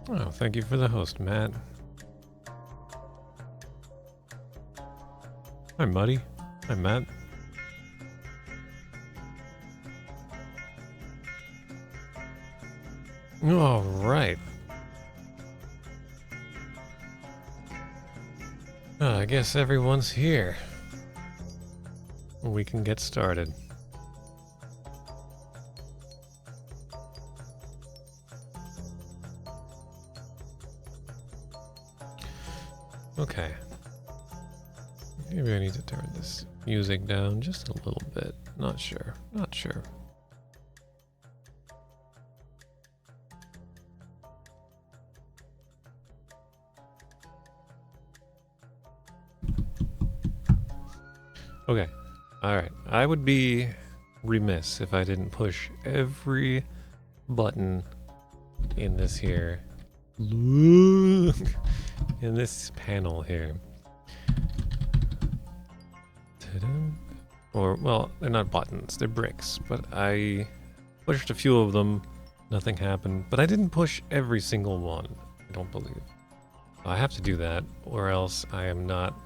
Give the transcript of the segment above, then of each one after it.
Oh, thank you for the host, Matt. Hi, Muddy. Hi, Matt. All right. I guess everyone's here. We can get started. Okay. Maybe I need to turn this music down just a little bit. Not sure. Not sure. Okay. Alright. I would be remiss if I didn't push every button in this here. Look! In this panel here. Ta-da. Or, well, they're not buttons, they're bricks. But I pushed a few of them, nothing happened. But I didn't push every single one, I don't believe. I have to do that, or else I am not...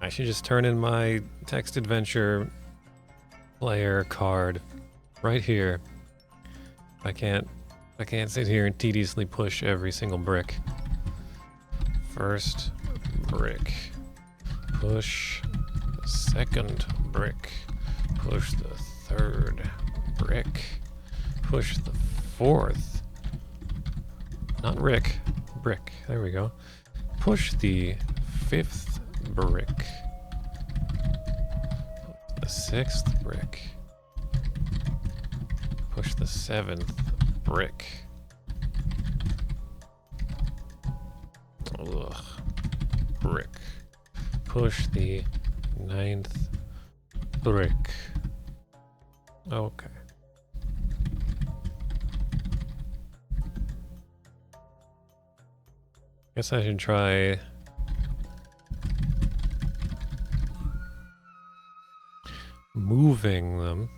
I should just turn in my text adventure player card right here. I can't sit here and tediously push every single brick. First brick. Push the second brick. Push the third brick. Push the fourth. Not Rick. Brick. There we go. Push the fifth brick. The sixth brick. Push the seventh brick. Ugh. Brick. Push the ninth brick. Okay. Guess I should try moving them.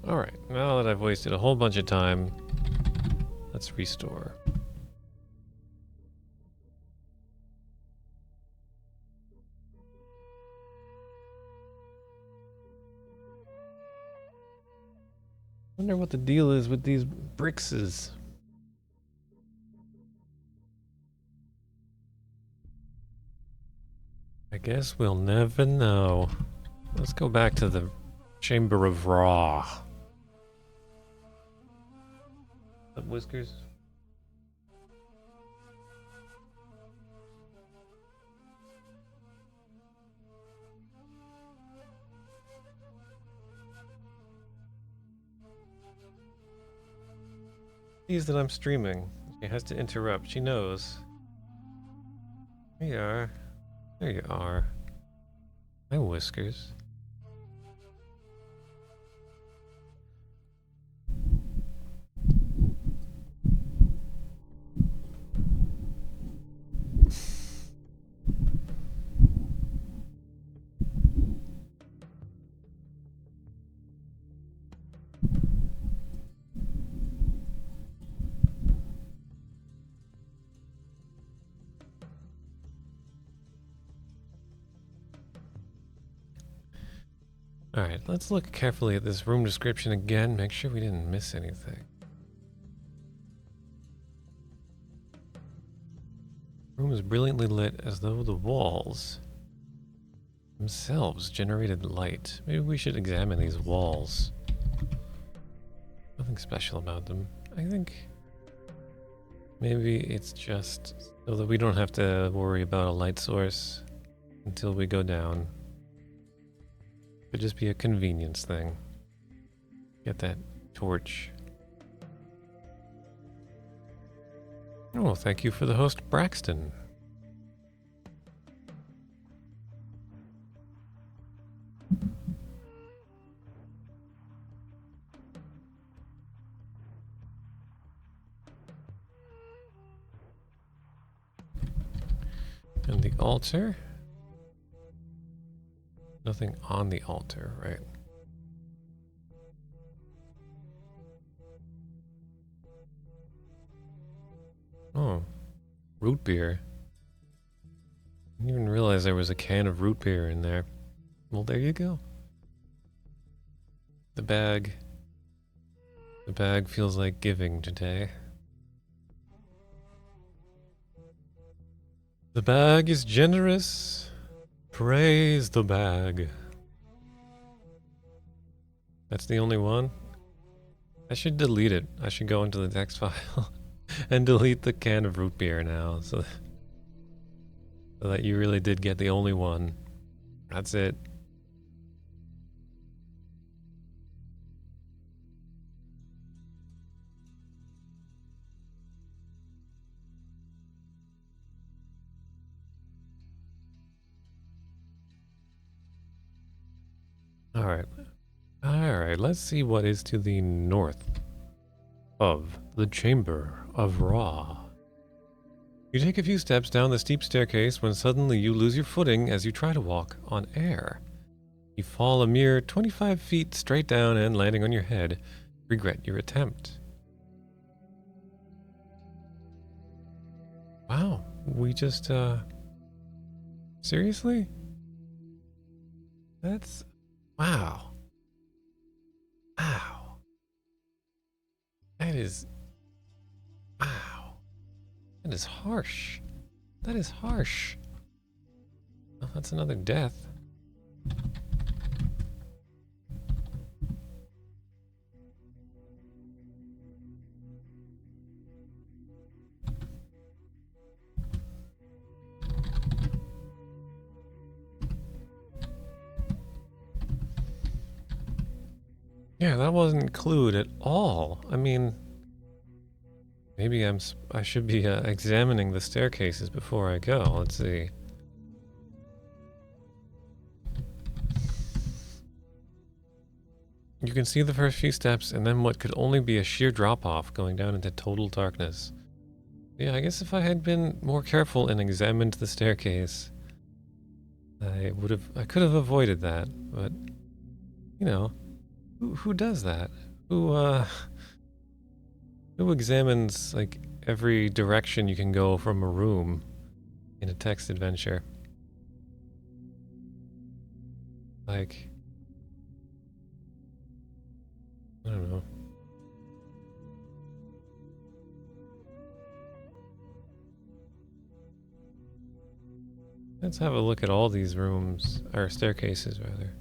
Alright, now that I've wasted a whole bunch of time, let's restore. Wonder what the deal is with these brickses. I guess we'll never know. Let's go back to the Chamber of Ra. Up, Whiskers? Sees that I'm streaming. She has to interrupt. She knows. There you are. There you are. Hi, Whiskers. Alright, let's look carefully at this room description again, make sure we didn't miss anything. Room is brilliantly lit as though the walls themselves generated light. Maybe we should examine these walls. Nothing special about them. I think maybe it's just so that we don't have to worry about a light source until we go down. Could just be a convenience thing. Get that torch. Oh, thank you for the host, Braxton. And the altar? Nothing on the altar, right? Oh, root beer. I didn't even realize there was a can of root beer in there. Well, there you go. The bag feels like giving today. The bag is generous. Praise the bag. That's the only one? I should delete it. I should go into the text file and delete the can of root beer now so that you really did get the only one. That's it. Alright, let's see what is to the north of the Chamber of Ra. You take a few steps down the steep staircase when suddenly you lose your footing as you try to walk on air. You fall a mere 25 feet straight down and landing on your head. Regret your attempt. Wow, we just, seriously? That's... wow. Wow. That is... wow. That is harsh. That is harsh. Well, that's another death. Yeah, that wasn't clued at all. I mean, maybe I should be examining the staircases before I go. Let's see. You can see the first few steps and then what could only be a sheer drop-off going down into total darkness. Yeah, I guess if I had been more careful and examined the staircase, I could have avoided that, but, you know, who does that? Who examines, like, every direction you can go from a room in a text adventure? Like, I don't know. Let's have a look at all these rooms, or staircases rather.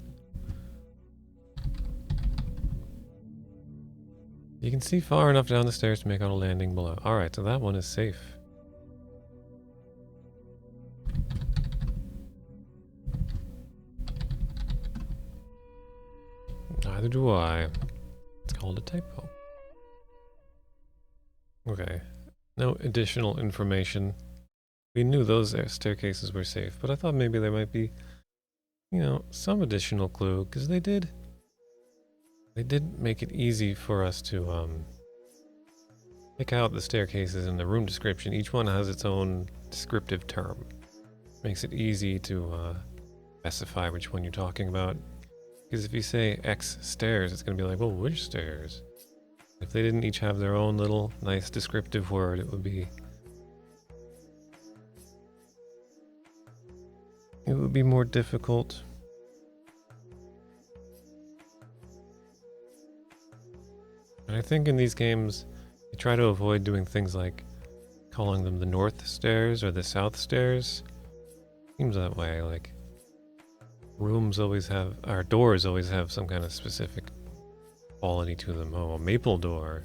You can see far enough down the stairs to make out a landing below. Alright, so that one is safe. Neither do I. It's called a typo. Okay. No additional information. We knew those staircases were safe, but I thought maybe there might be, you know, some additional clue, because they did make it easy for us to, pick out the staircases in the room description. Each one has its own descriptive term. Makes it easy to, specify which one you're talking about. Because if you say X stairs, it's going to be like, well, which stairs? If they didn't each have their own little nice descriptive word, it would be more difficult. And I think in these games, they try to avoid doing things like calling them the north stairs or the south stairs. Seems that way, like rooms always have, or doors always have some kind of specific quality to them. Oh, a maple door.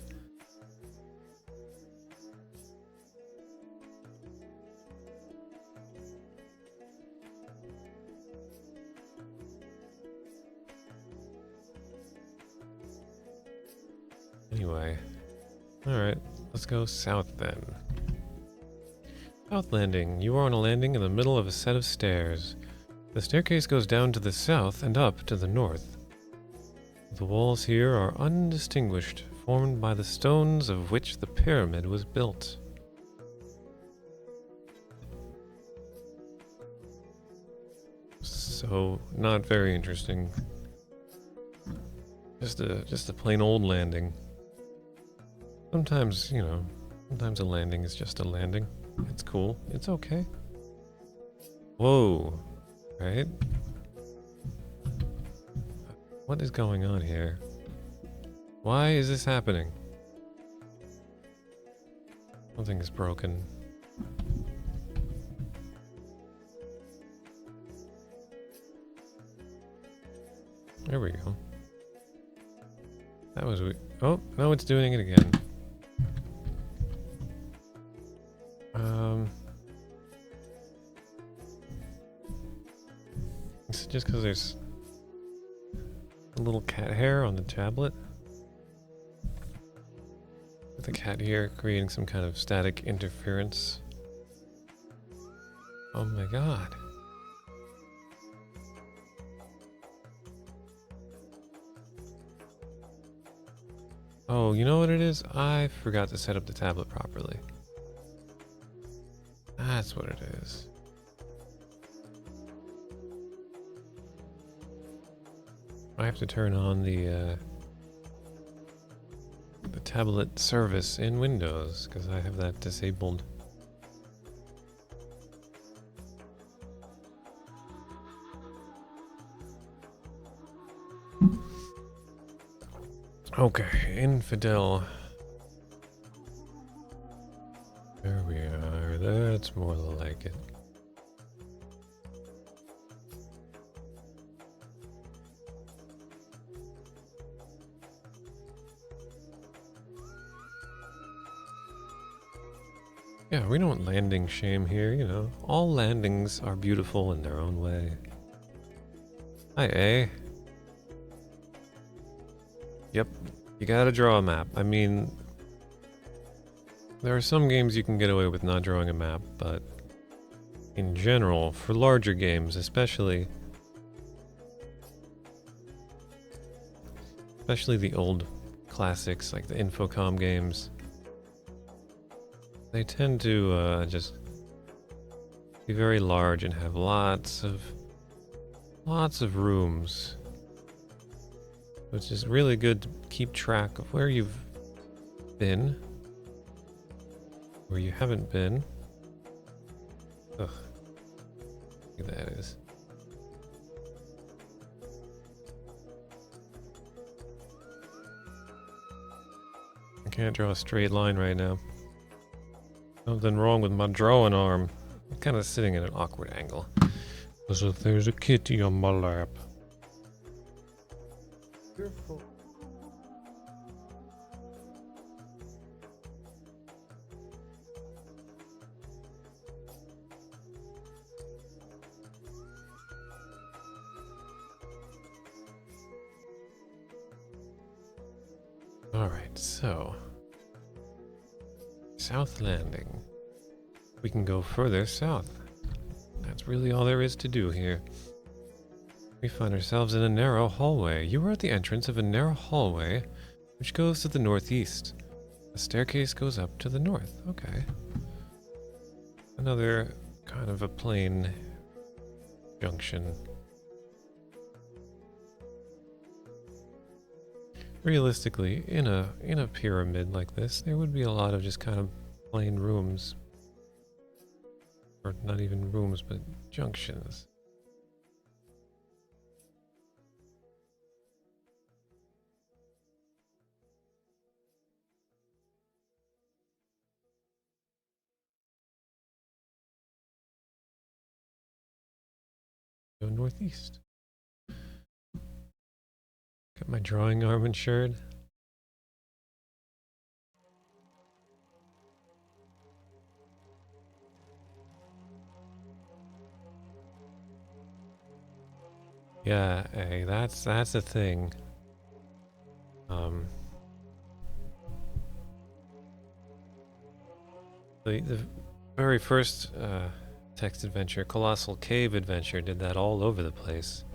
Anyway. Alright, let's go south then. South landing. You are on a landing in the middle of a set of stairs. The staircase goes down to the south and up to the north. The walls here are undistinguished, formed by the stones of which the pyramid was built. So, not very interesting. Just a plain old landing. Sometimes, you know, sometimes a landing is just a landing. It's cool. It's okay. Whoa. Right? What is going on here? Why is this happening? Something is broken. There we go. That was weird. Oh, no, it's doing it again. Is it just because there's a little cat hair on the tablet? With the cat here creating some kind of static interference. Oh my god. Oh, you know what it is? I forgot to set up the tablet properly. That's what it is. I have to turn on the tablet service in Windows because I have that disabled. Okay, Infidel. There we are. That's more like it. Yeah, we don't landing shame here, you know. All landings are beautiful in their own way. Hi, A. Yep, you gotta draw a map. I mean, there are some games you can get away with not drawing a map, but in general, for larger games especially the old classics like the Infocom games, they tend to just be very large and have lots of rooms. Which is really good to keep track of where you've been, where you haven't been. Ugh. Look at that is. I can't draw a straight line right now. Something wrong with my drawing arm. I'm kind of sitting at an awkward angle. As if there's a kitty on my lap. Beautiful. Alright, so South Landing. We can go further south. That's really all there is to do here. We find ourselves in a narrow hallway. You are at the entrance of a narrow hallway which goes to the northeast. A staircase goes up to the north. Okay. Another kind of a plain junction. Realistically, in a pyramid like this, there would be a lot of just kind of plain rooms. Or not even rooms, but junctions. Go northeast. Got my drawing arm insured. Yeah, hey, that's a thing. The very first text adventure, Colossal Cave Adventure, did that all over the place.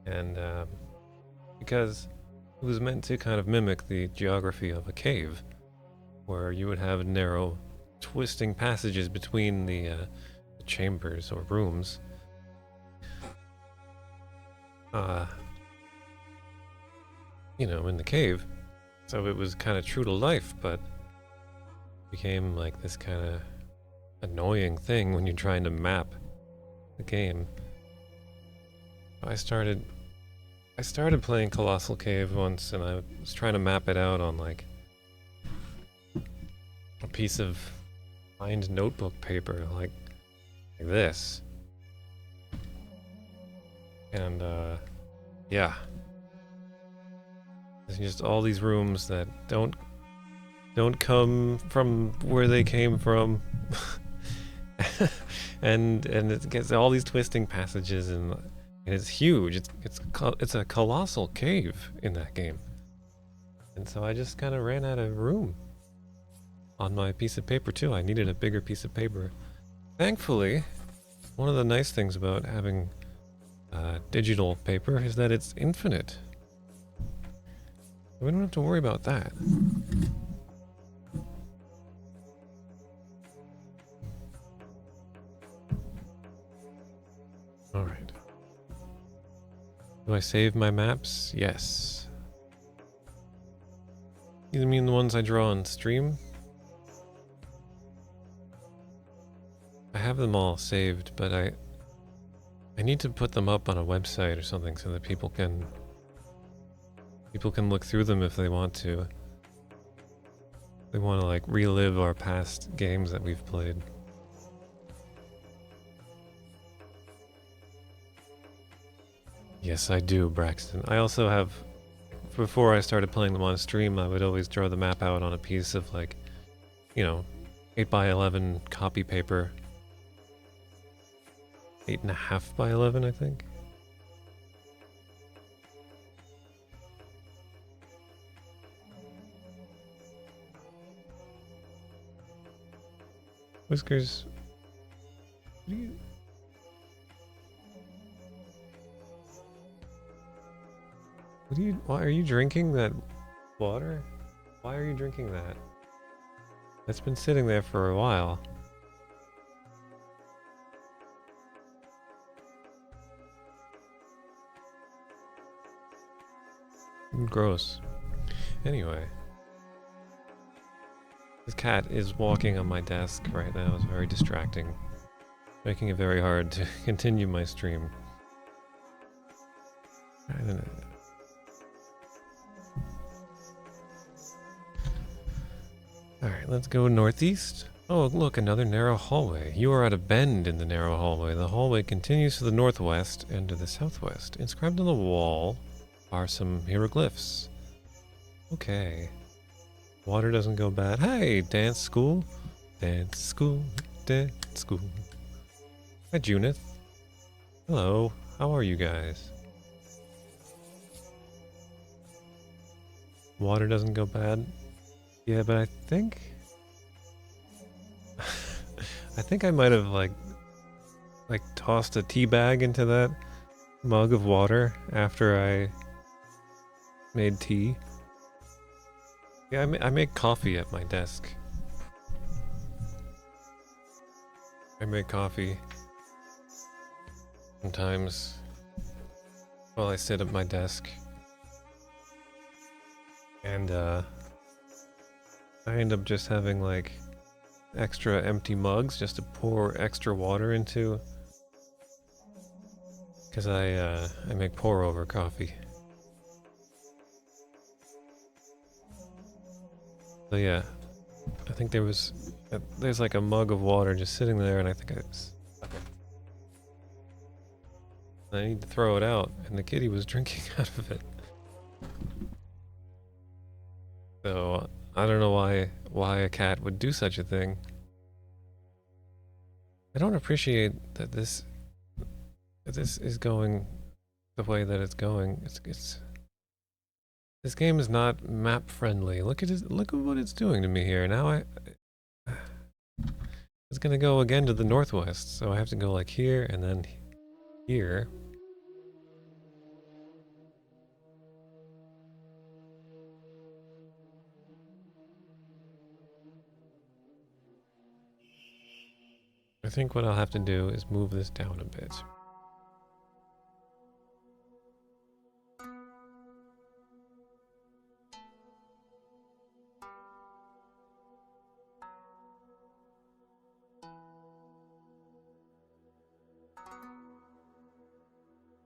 And because it was meant to kind of mimic the geography of a cave, where you would have narrow, twisting passages between the chambers or rooms. You know, in the cave. So it was kind of true to life, but became like this kind of annoying thing when you're trying to map the game. I started playing Colossal Cave once, and I was trying to map it out on like a piece of lined notebook paper, like this. And yeah, there's just all these rooms that don't come from where they came from. and it gets all these twisting passages, and it's huge. It's a colossal cave in that game. And so I just kind of ran out of room on my piece of paper too. I needed a bigger piece of paper. Thankfully, one of the nice things about having digital paper is that it's infinite. We don't have to worry about that. Alright. Do I save my maps? Yes. You mean the ones I draw on stream? I have them all saved, but I need to put them up on a website or something so that people can look through them if they want to. They want to like relive our past games that we've played. Yes, I do, Braxton. I also have, before I started playing them on stream, I would always draw the map out on a piece of like, you know, 8x11 copy paper. 8.5 by 11, I think. Whiskers, why are you drinking that water? Why are you drinking that? It's been sitting there for a while. Gross. Anyway. This cat is walking on my desk right now. It's very distracting. Making it very hard to continue my stream. I don't know. Alright, let's go northeast. Oh, look, another narrow hallway. You are at a bend in the narrow hallway. The hallway continues to the northwest and to the southwest. Inscribed on the wall are some hieroglyphs. Okay. Water doesn't go bad. Hey, dance school. Dance school. Dance school. Hi, Junith. Hello. How are you guys? Water doesn't go bad. Yeah, but I think... I think I might have, like tossed a tea bag into that mug of water after I made tea. Yeah, I make coffee at my desk. I make coffee sometimes while I sit at my desk. And, I end up just having, like, extra empty mugs just to pour extra water into. Because I make pour-over coffee. So yeah, I think there's like a mug of water just sitting there, and I think I need to throw it out, and the kitty was drinking out of it. So I don't know why a cat would do such a thing. I don't appreciate that this is going the way that it's going. This game is not map friendly. Look at what it's doing to me here. Now It's gonna go again to the northwest, so I have to go like here and then here. I think what I'll have to do is move this down a bit.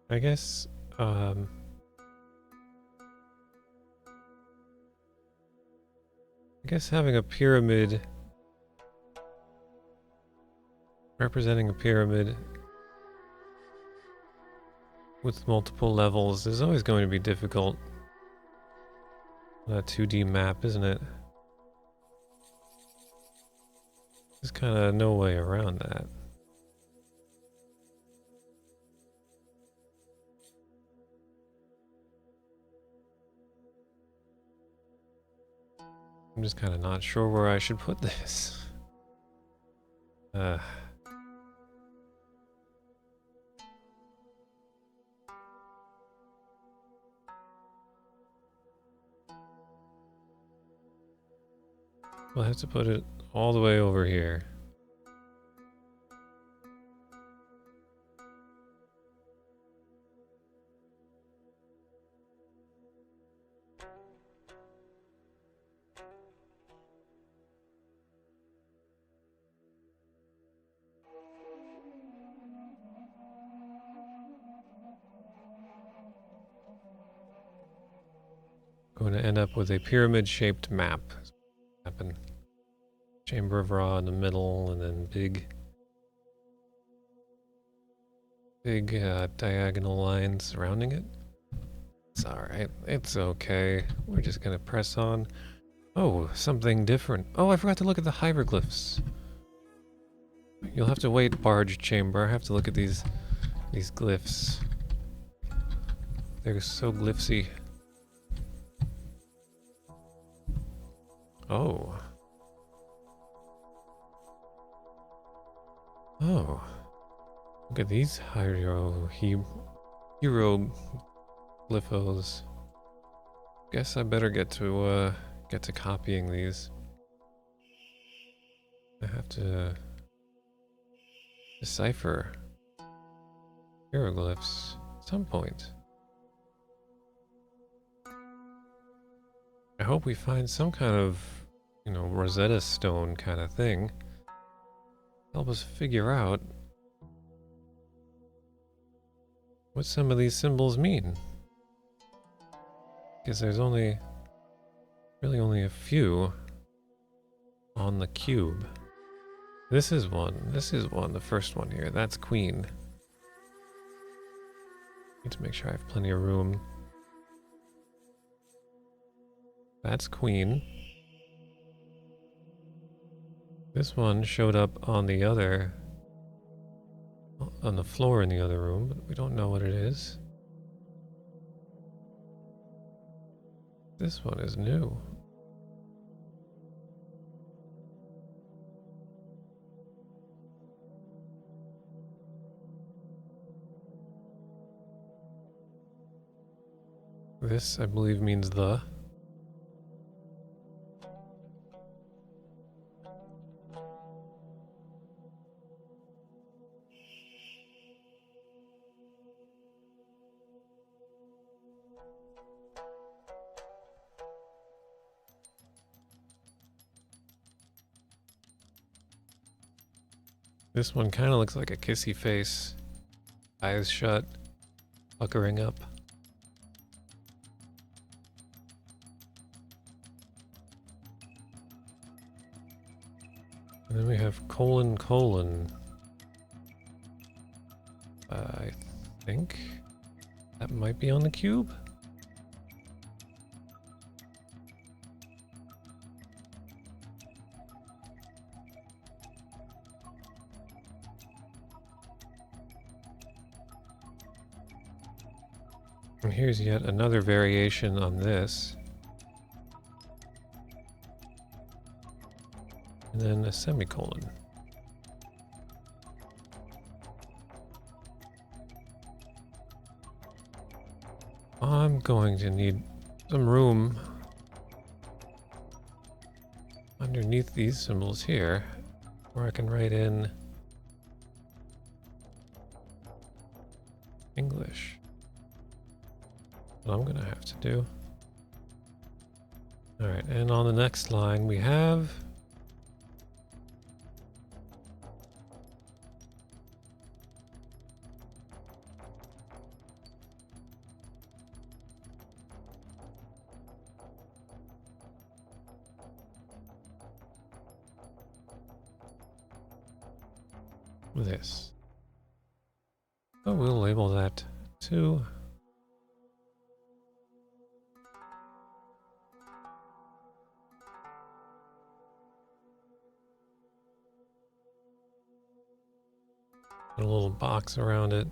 I guess, having a pyramid, representing a pyramid with multiple levels is always going to be difficult on a 2D map, isn't it? There's kind of no way around that. I'm just kind of not sure where I should put this. We'll have to put it all the way over here. Going to end up with a pyramid-shaped map. Happen. Chamber of Ra in the middle, and then big diagonal lines surrounding it. It's alright. It's okay. We're just gonna press on. Oh, something different. Oh, I forgot to look at the hieroglyphs. You'll have to wait, barge chamber. I have to look at these glyphs. They're so glyphsy. Oh. Oh. Look at these hieroglyphos. Guess I better get to copying these. I have to decipher hieroglyphs at some point. I hope we find some kind of, Rosetta Stone kind of thing. Help us figure out what some of these symbols mean. Because there's really only a few on the cube. This is one, the first one here. That's Queen. Need to make sure I have plenty of room. That's Queen. This one showed up on the floor in the other room, but we don't know what it is. This one is new. This, I believe, means the. This one kind of looks like a kissy face. Eyes shut, puckering up. And then we have colon. I think that might be on the cube. And here's yet another variation on this. And then a semicolon. I'm going to need some room underneath these symbols here, where I can write in English. What I'm gonna have to do. Alright, and on the next line we have this. So we'll label that 2. Put a little box around it.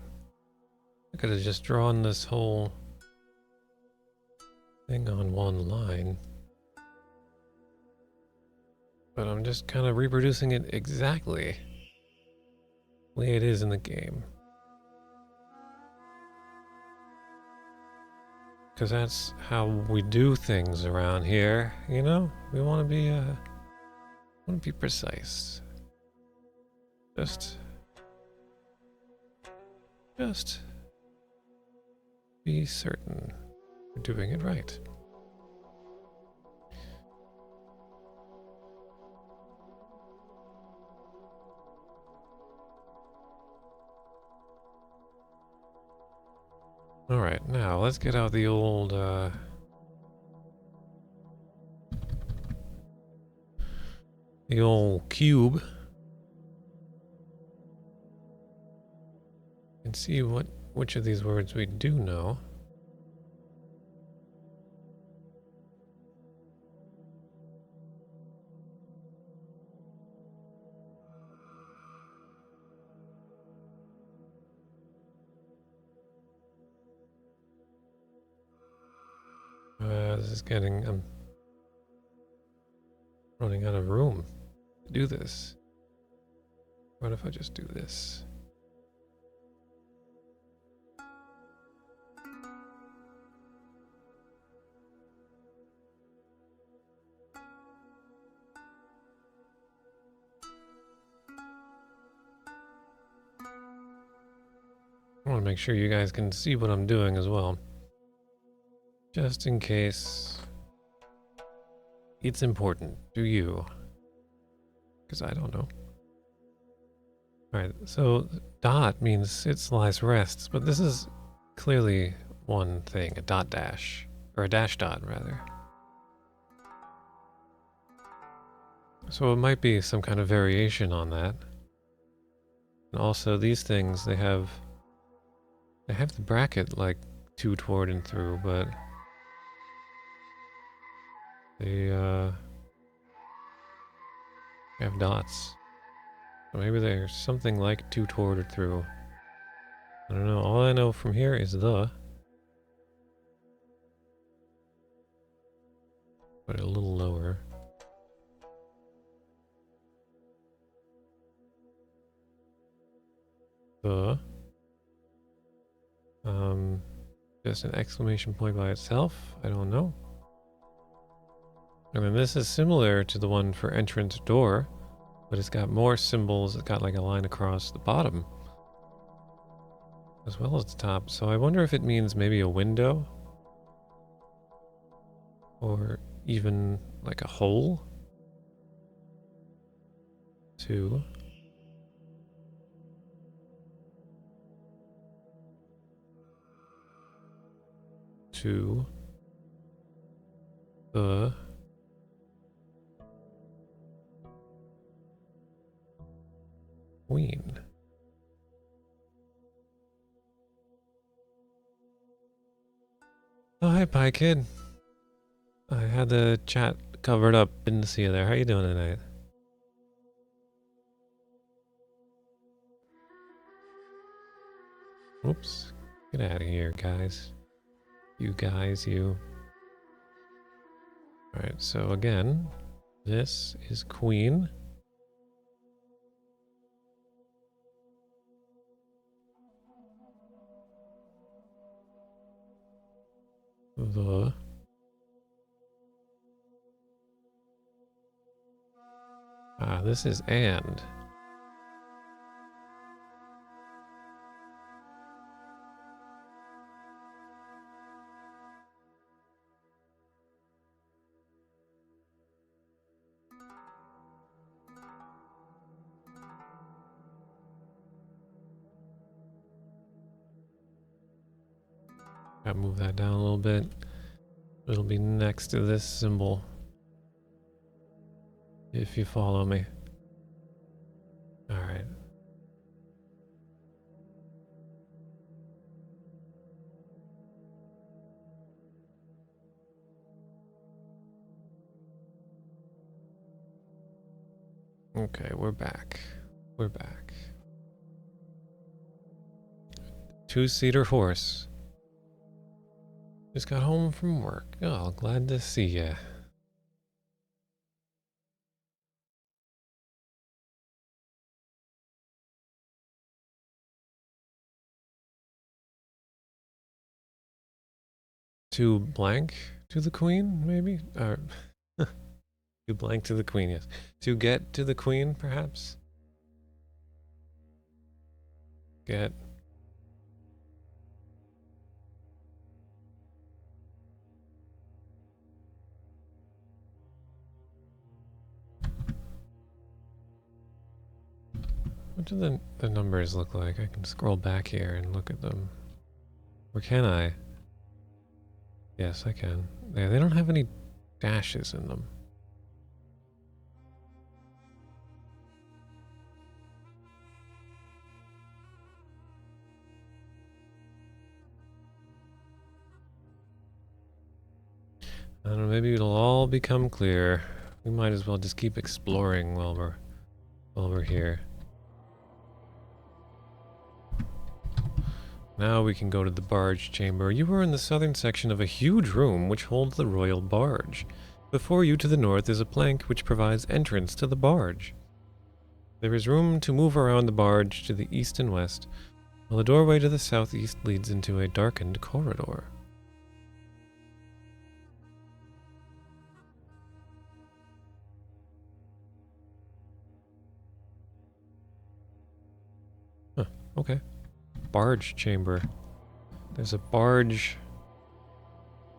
I could have just drawn this whole thing on one line. But I'm just kind of reproducing it exactly the way it is in the game. Because that's how we do things around here, you know? We want to be precise. Just be certain we're doing it right. Alright, now let's get out the old cube and see which of these words we do know. This is getting... I'm running out of room to do this. What if I just do this? I want to make sure you guys can see what I'm doing as well. Just in case it's important to you. Because I don't know. Alright, so dot means sits, lies, rests, but this is clearly one thing, a dot dash. Or a dash dot, rather. So it might be some kind of variation on that. And also these things, they have the bracket like to, toward, and through, but they have dots. So maybe there's something like to, toward, or through. I don't know. All I know from here is the. Put it a little lower. The. Just an exclamation point by itself? I don't know. And then this is similar to the one for entrance door, but it's got more symbols. It's got like a line across the bottom as well as the top. So I wonder if it means maybe a window or even like a hole. 2. To the queen. Oh, hi, Pie Kid. I had the chat covered up. Didn't see you there. How you doing tonight? Oops. Get out of here, guys. You guys, you. Alright, so again, this is queen. the... Ah, this is and. Gotta move that down a little bit. It'll be next to this symbol. If you follow me. Alright. Okay, we're back. We're back. Two-seater horse. Just got home from work. Oh, glad to see ya. To blank to the queen, maybe? Or to blank to the queen, yes. To get to the queen, perhaps? Get. What do the numbers look like? I can scroll back here and look at them. Or can I? Yes, I can. Yeah, they don't have any dashes in them. I don't know, maybe it'll all become clear. We might as well just keep exploring while we're here. Now we can go to the barge chamber. You are in the southern section of a huge room which holds the royal barge. Before you to the north is a plank which provides entrance to the barge. There is room to move around the barge to the east and west, while the doorway to the southeast leads into a darkened corridor. Huh, okay. Barge chamber. There's a barge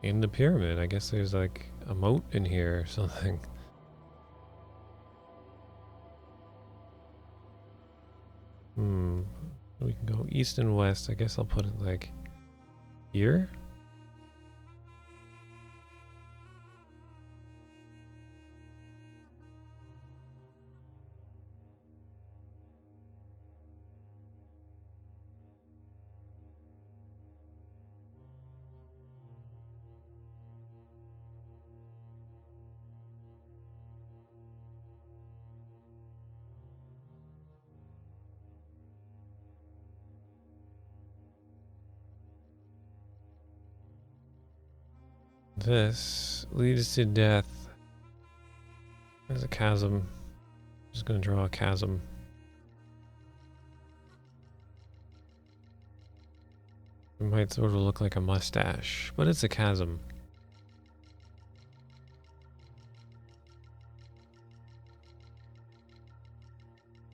in the pyramid. I guess there's like a moat in here or something. We can go east and west. I guess I'll put it like here. This leads to death. There's a chasm. Just gonna draw a chasm. It might sort of look like a mustache, but it's a chasm.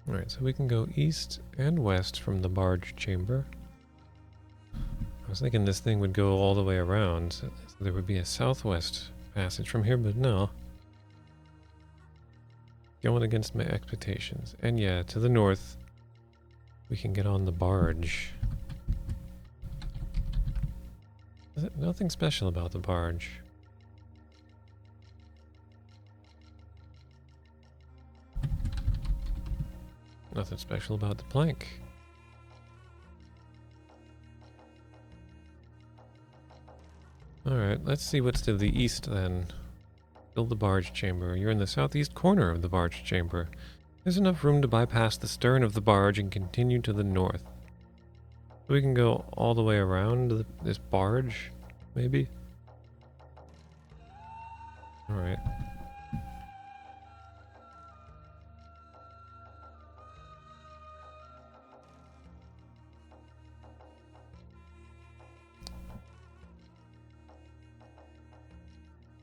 Alright, so we can go east and west from the barge chamber. I was thinking this thing would go all the way around, so there would be a southwest passage from here, but no. Going against my expectations. And yeah, to the north, we can get on the barge. Nothing special about the barge. Nothing special about the plank. Alright, let's see what's to the east then. Build the barge chamber. You're in the southeast corner of the barge chamber. There's enough room to bypass the stern of the barge and continue to the north. We can go all the way around this barge, maybe? Alright.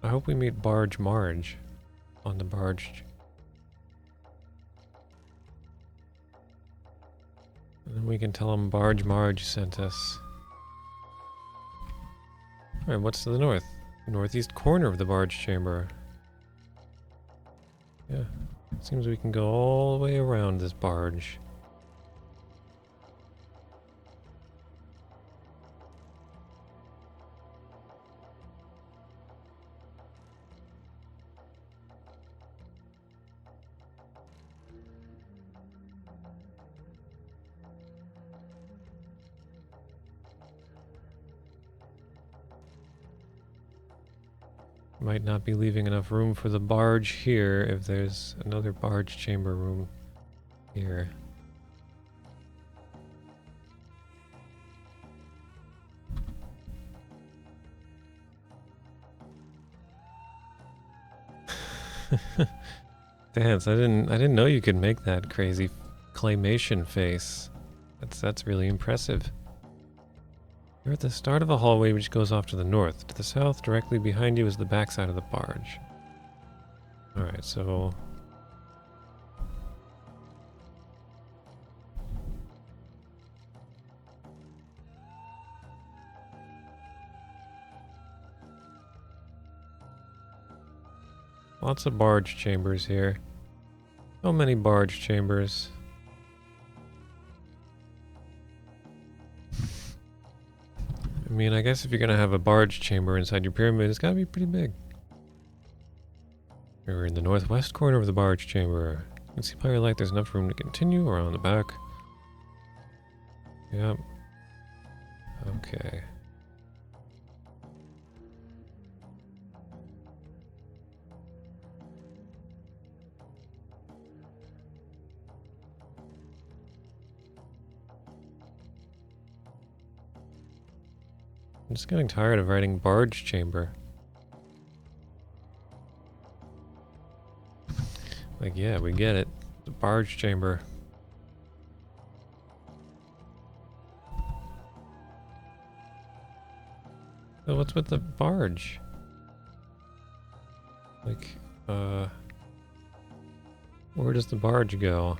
I hope we meet Barge Marge on the barge. And then we can tell him Barge Marge sent us. Alright, what's to the north? Northeast corner of the barge chamber. Yeah. Seems we can go all the way around this barge. Might not be leaving enough room for the barge here if there's another barge chamber room here. Dance, I didn't know you could make that crazy claymation face. That's really impressive. You're at the start of a hallway which goes off to the north. To the south, directly behind you, is the backside of the barge. Alright, so... lots of barge chambers here. So many barge chambers. I mean, I guess if you're gonna have a barge chamber inside your pyramid, it's gotta be pretty big. We're in the northwest corner of the barge chamber. You can see by your light there's enough room to continue around the back. Yep. Okay. I'm just getting tired of writing barge chamber. Like, yeah, we get it. The barge chamber. So what's with the barge? Like, where does the barge go?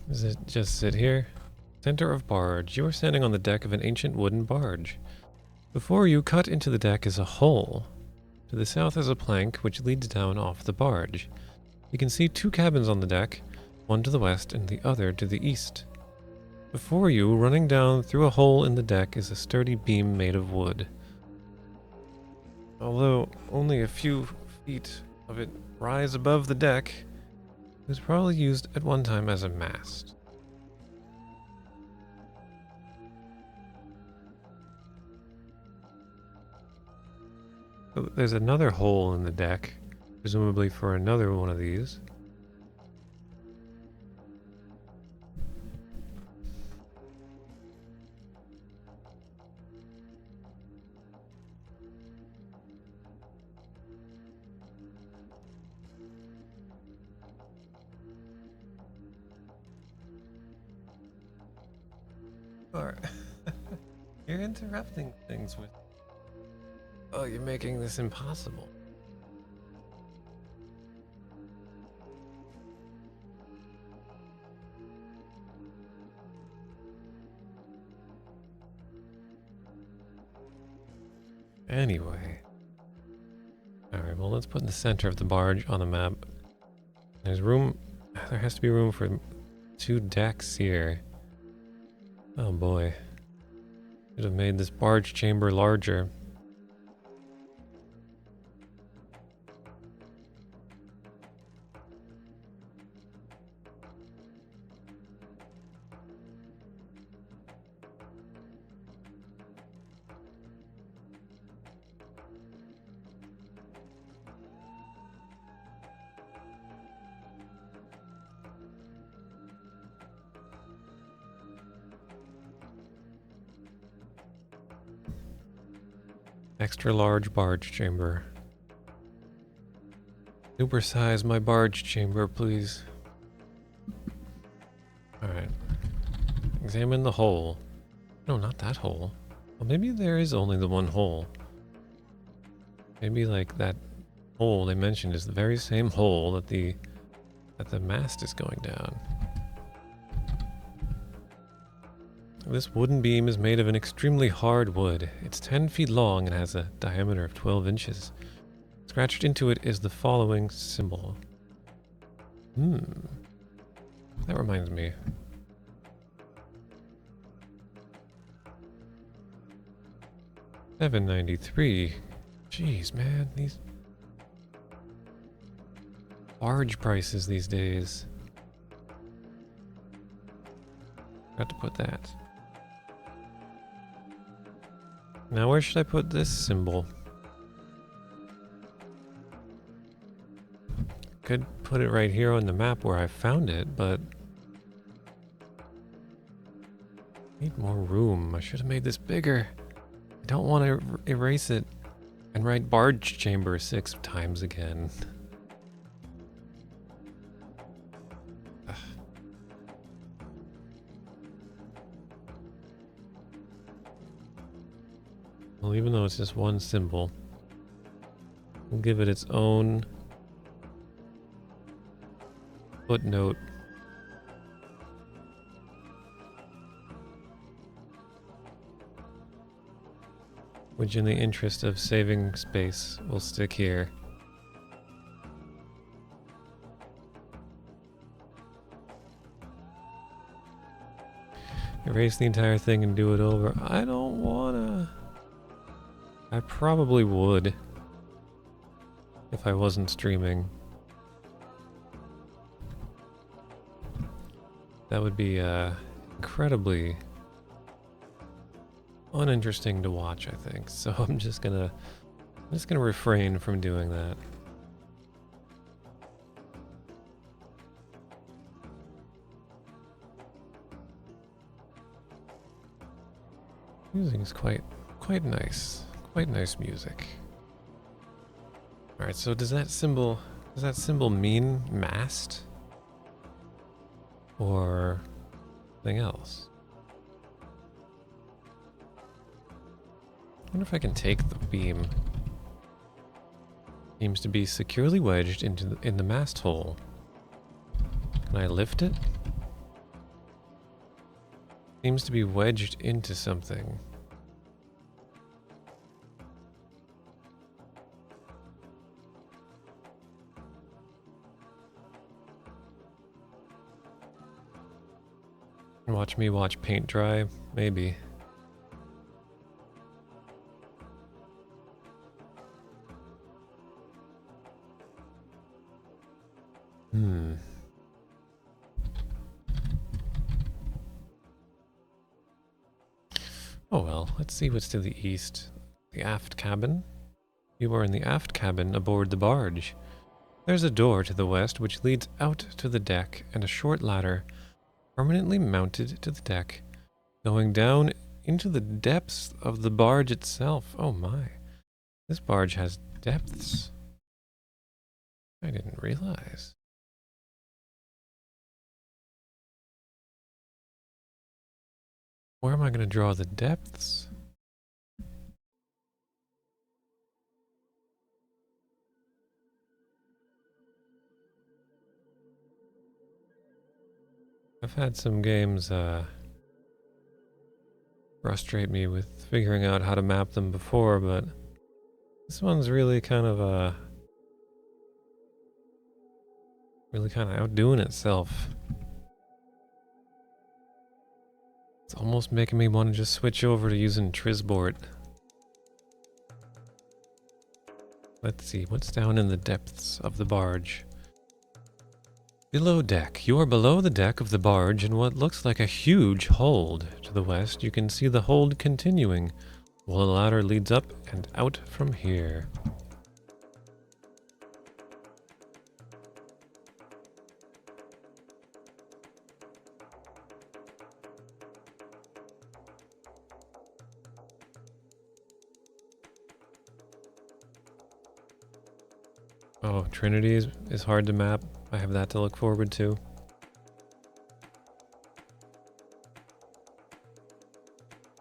Does it just sit here? Center of barge. You are standing on the deck of an ancient wooden barge. Before you, cut into the deck, is a hole. To the south is a plank which leads down off the barge. You can see two cabins on the deck, one to the west and the other to the east. Before you, running down through a hole in the deck, is a sturdy beam made of wood. Although only a few feet of it rise above the deck, it was probably used at one time as a mast. So there's another hole in the deck, presumably for another one of these. Alright. You're interrupting things with... Oh, you're making this impossible. Anyway. Alright, well, let's put the center of the barge on the map. There's room... There has to be room for 2 decks here. Oh boy. Should have made this barge chamber larger. Extra large barge chamber. Supersize my barge chamber, please. Alright. Examine the hole. No, not that hole. Well, maybe there is only the one hole. Maybe like that hole they mentioned is the very same hole that the mast is going down. This wooden beam is made of an extremely hard wood. It's 10 feet long and has a diameter of 12 inches. Scratched into it is the following symbol. That reminds me. $7.93. Jeez, man, these barge prices these days. Got to put that. Now where should I put this symbol? Could put it right here on the map where I found it, but need more room. I should have made this bigger. I don't want to erase it and write barge chamber 6 times again. Well, even though it's just one symbol, we'll give it its own footnote. Which, in the interest of saving space, will stick here. Erase the entire thing and do it over. I don't wanna. I probably would if I wasn't streaming. That would be incredibly uninteresting to watch, I think. So I'm just gonna refrain from doing that. Music is quite nice. Quite nice music. Alright, so does that symbol mean mast? Or something else? I wonder if I can take the beam. Seems to be securely wedged in the mast hole. Can I lift it? Seems to be wedged into something. Watch me watch paint dry, maybe. Oh well, let's see what's to the east. The aft cabin? You are in the aft cabin aboard the barge. There's a door to the west which leads out to the deck and a short ladder permanently mounted to the deck, going down into the depths of the barge itself. Oh my. This barge has depths. I didn't realize. Where am I going to draw the depths? I've had some games frustrate me with figuring out how to map them before, but this one's really kind of outdoing itself. It's almost making me want to just switch over to using Trisbort. Let's see, what's down in the depths of the barge? Below deck. You are below the deck of the barge in what looks like a huge hold. To the west, you can see the hold continuing, while a ladder leads up and out from here. Oh, Trinity is hard to map. I have that to look forward to.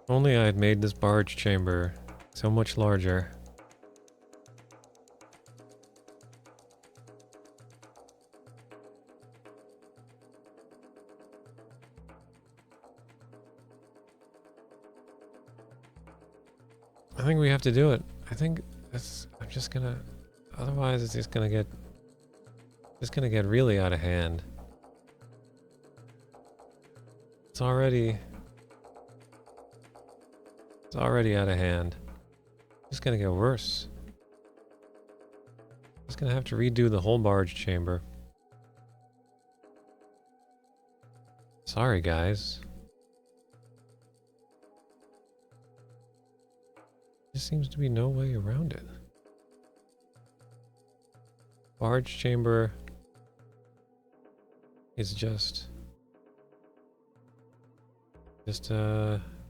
Only I had made this barge chamber so much larger. I think we have to do it. I think I'm just gonna, otherwise it's just gonna get really out of hand. It's already out of hand. It's gonna get worse. Just gonna have to redo the whole barge chamber. Sorry, guys. There seems to be no way around it. Barge chamber is just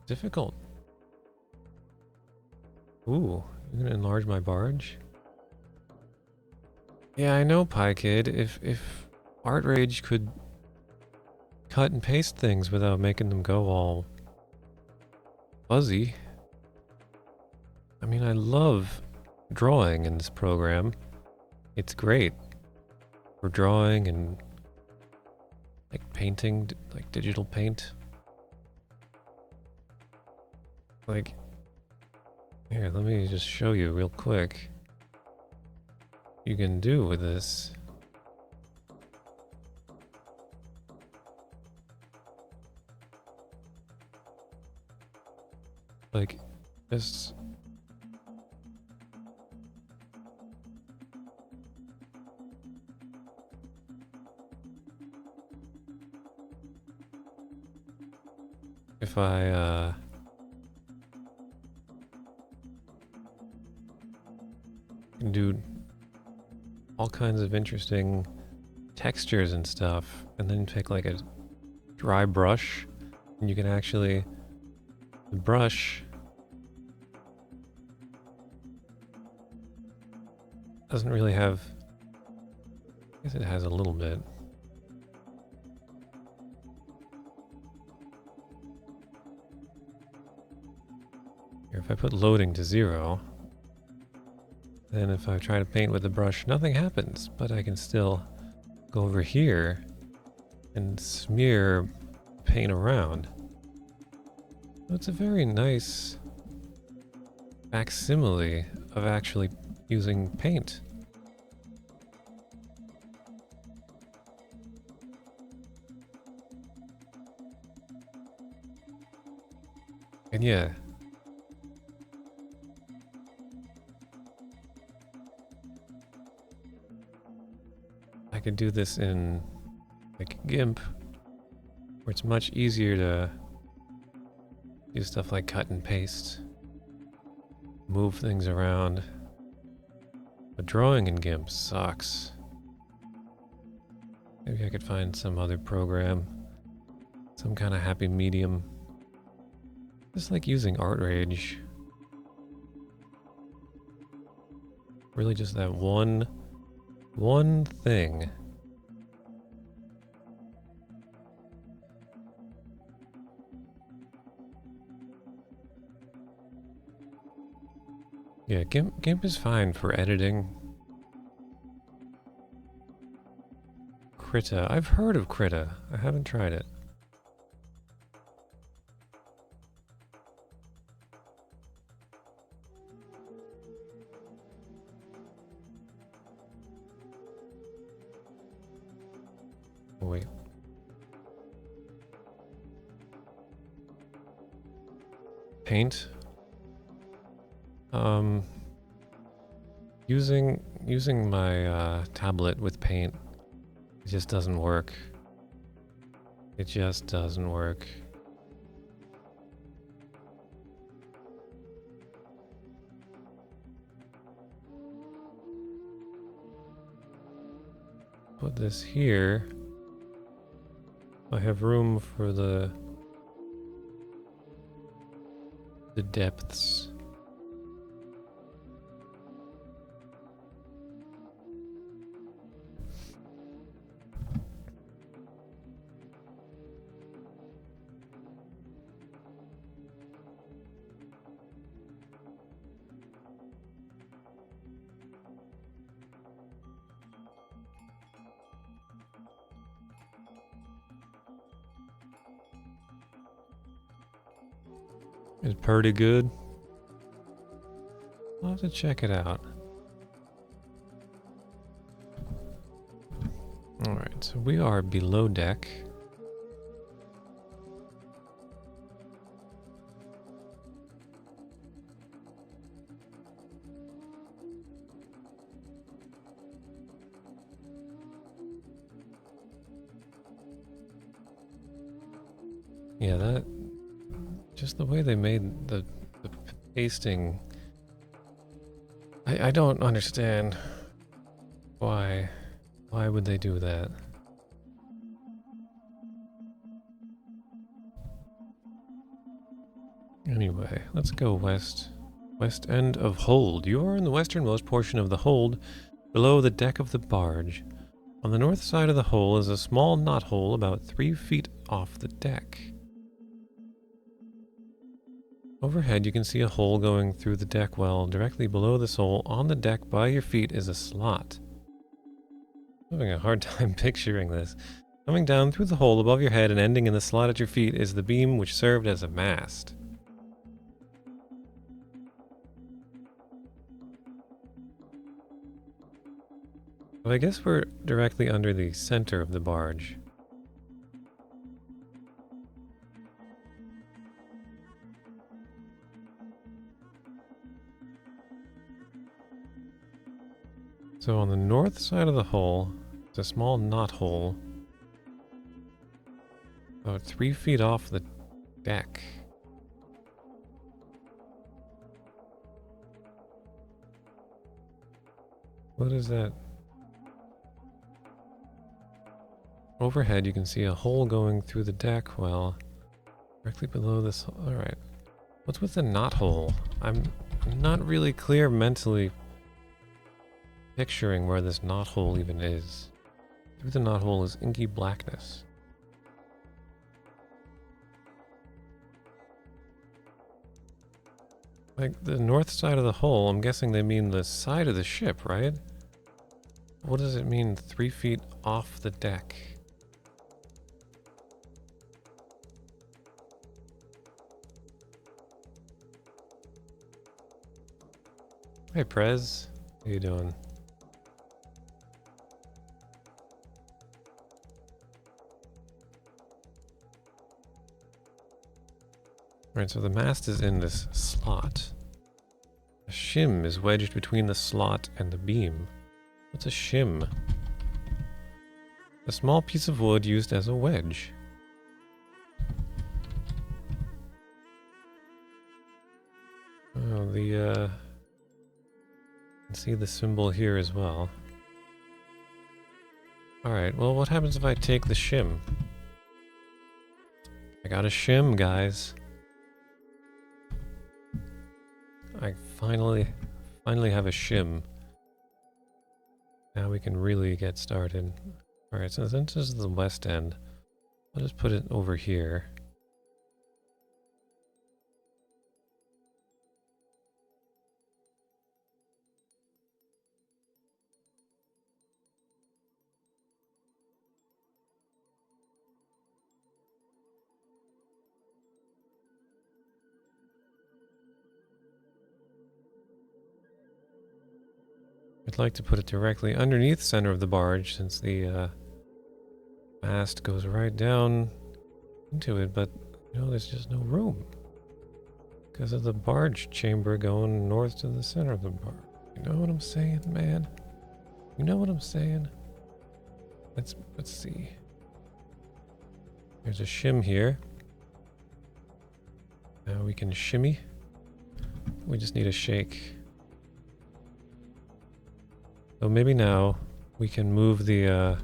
difficult. Ooh, you're gonna enlarge my barge? Yeah, I know, Pie Kid. If Art Rage could cut and paste things without making them go all fuzzy. I mean, I love drawing in this program. It's great for drawing and like painting, like digital paint. Like, here, let me just show you real quick what you can do with this. Like, just if I can do all kinds of interesting textures and stuff, and then take like a dry brush, and you can actually, the brush doesn't really have, I guess it has a little bit. Here, if I put loading to 0, then if I try to paint with the brush, nothing happens, but I can still go over here and smear paint around. So it's a very nice facsimile of actually using paint. And yeah, I could do this in like GIMP, where it's much easier to do stuff like cut and paste, move things around. But drawing in GIMP sucks. Maybe I could find some other program, some kind of happy medium. Just like using Art Rage. Really just that one thing. Yeah, GIMP is fine for editing. Krita. I've heard of Krita. I haven't tried it. Wait. Paint. Using my tablet with paint, it just doesn't work. It just doesn't work. Put this here. I have room for the depths. is pretty good. I'll have to check it out. Alright, so we are below deck. Yeah, that... just the way they made the pasting... I don't understand why. Why would they do that? Anyway, let's go west. West end of hold. You are in the westernmost portion of the hold, below the deck of the barge. On the north side of the hole is a small knothole about 3 feet off the deck. Overhead, you can see a hole going through the deck well. Directly below this hole, on the deck by your feet, is a slot. I'm having a hard time picturing this. Coming down through the hole above your head and ending in the slot at your feet is the beam which served as a mast. Well, I guess we're directly under the center of the barge. So on the north side of the hull, it's a small knothole, about 3 feet off the deck. What is that? Overhead, you can see a hole going through the deck well, directly below this. Alright. What's with the knothole? I'm not really clear mentally picturing where this knothole even is. Through the knothole is inky blackness. Like the north side of the hole, I'm guessing they mean the side of the ship, right? What does it mean 3 feet off the deck? Hey Prez, how you doing? Right, so the mast is in this slot. A shim is wedged between the slot and the beam. What's a shim? A small piece of wood used as a wedge. Oh, you can see the symbol here as well. Alright, well what happens if I take the shim? I got a shim, guys. I finally have a shim. Now we can really get started. Alright, so since this is the west end, I'll just put it over here. I'd like to put it directly underneath center of the barge since the mast goes right down into it, but you know, there's just no room because of the barge chamber going north to the center of the barge. You know what I'm saying, man? You know what I'm saying? Let's see. There's a shim here. Now we can shimmy. We just need a shake. So maybe now we can move the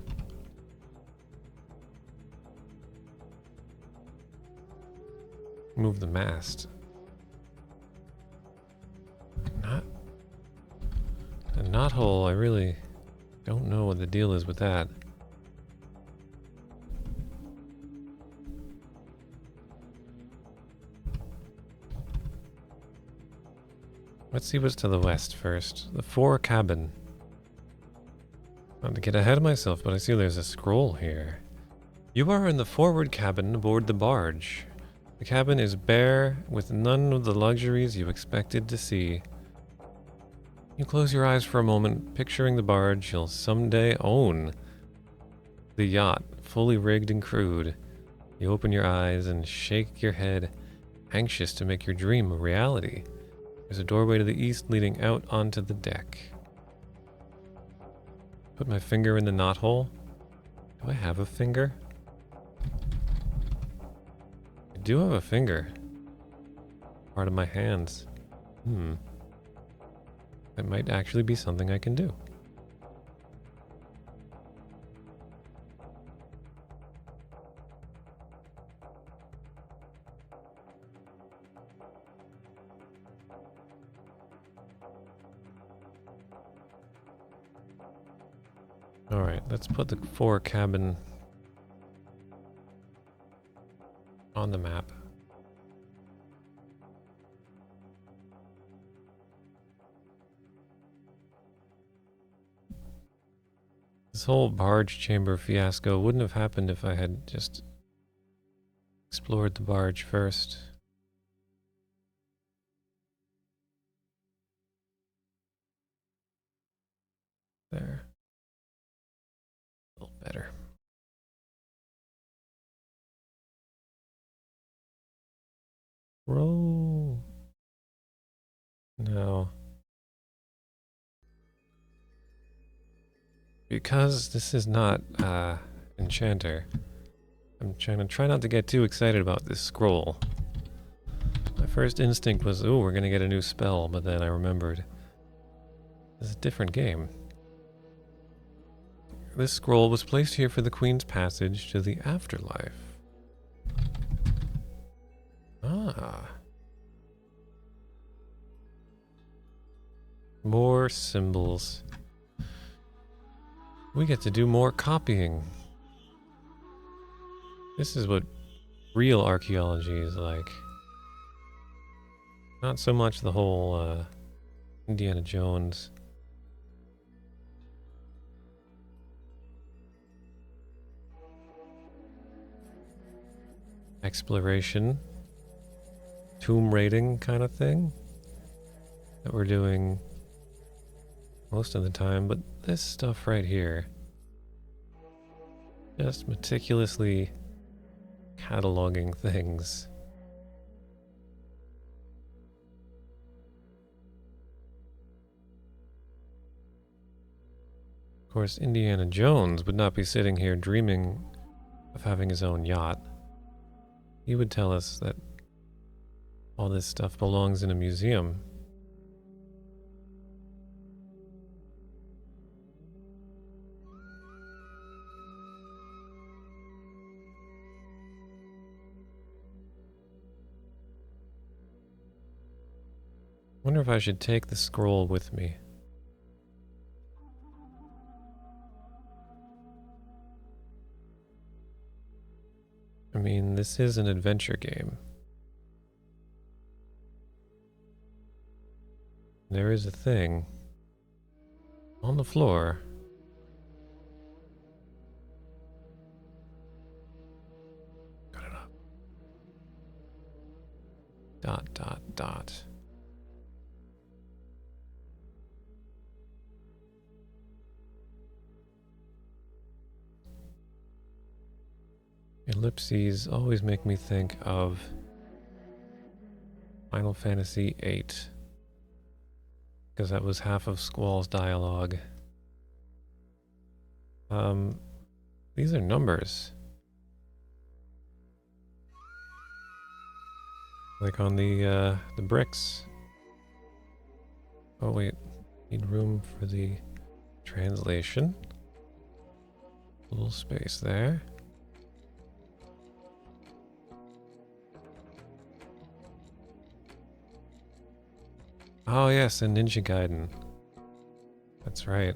mast. The knothole, I really don't know what the deal is with that. Let's see what's to the west first. The fore cabin. Not to get ahead of myself, but I see there's a scroll here. You are in the forward cabin aboard the barge. The cabin is bare, with none of the luxuries you expected to see. You close your eyes for a moment, picturing the barge you'll someday own. The yacht, fully rigged and crewed. You open your eyes and shake your head, anxious to make your dream a reality. There's a doorway to the east leading out onto the deck. Put my finger in the knothole. Do I have a finger? I do have a finger. Part of my hands. That might actually be something I can do. Alright, let's put the fore cabin on the map. This whole barge chamber fiasco wouldn't have happened if I had just explored the barge first. There. A little better. Roll. No. Because this is not Enchanter, I'm try not to get too excited about this scroll. My first instinct was, oh, we're gonna get a new spell, but then I remembered it's a different game. This scroll was placed here for the Queen's passage to the afterlife. Ah. More symbols. We get to do more copying. This is what real archaeology is like. Not so much the whole Indiana Jones. Exploration. Tomb raiding kind of thing that we're doing most of the time, but this stuff right here, just meticulously cataloging things. Of course, Indiana Jones would not be sitting here dreaming of having his own yacht. He would tell us that all this stuff belongs in a museum. Wonder if I should take the scroll with me. I mean, this is an adventure game. There is a thing on the floor. Got it up. Dot, dot, dot. Ellipses always make me think of Final Fantasy VIII, because that was half of Squall's dialogue. These are numbers. Like on the bricks. Oh wait, need room for the translation. A little space there. Oh yes, and Ninja Gaiden. That's right.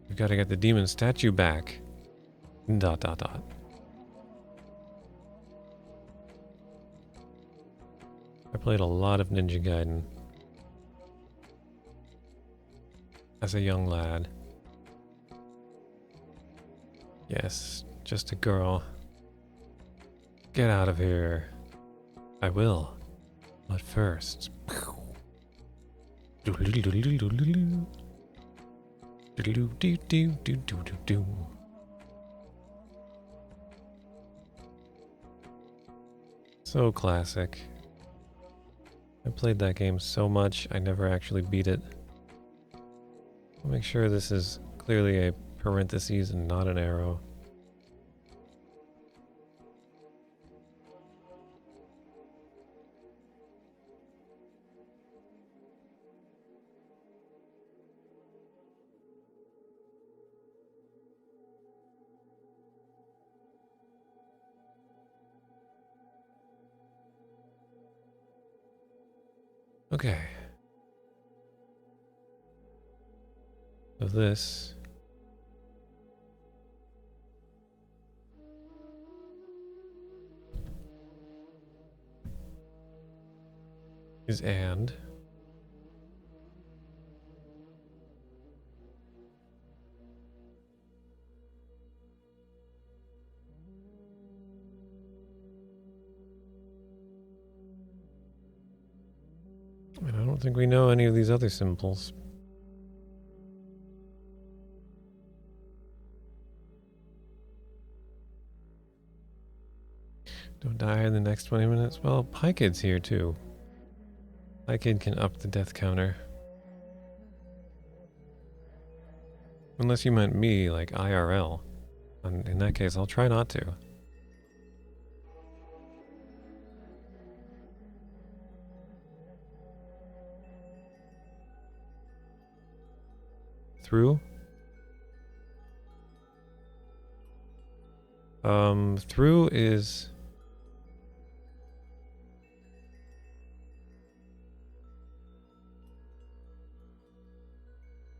We've got to get the demon statue back. Dot dot dot. I played a lot of Ninja Gaiden as a young lad. Yes, just a girl Get out of here. I will. But first. So classic. I played that game so much, I never actually beat it. I'll make sure this is clearly a parentheses and not an arrow. Okay. So this is and. And I don't think we know any of these other symbols. Don't die in the next 20 minutes. Well, Pykid's here too. Pykid can up the death counter. Unless you meant me, like IRL. And in that case, I'll try not to. Through? Through is...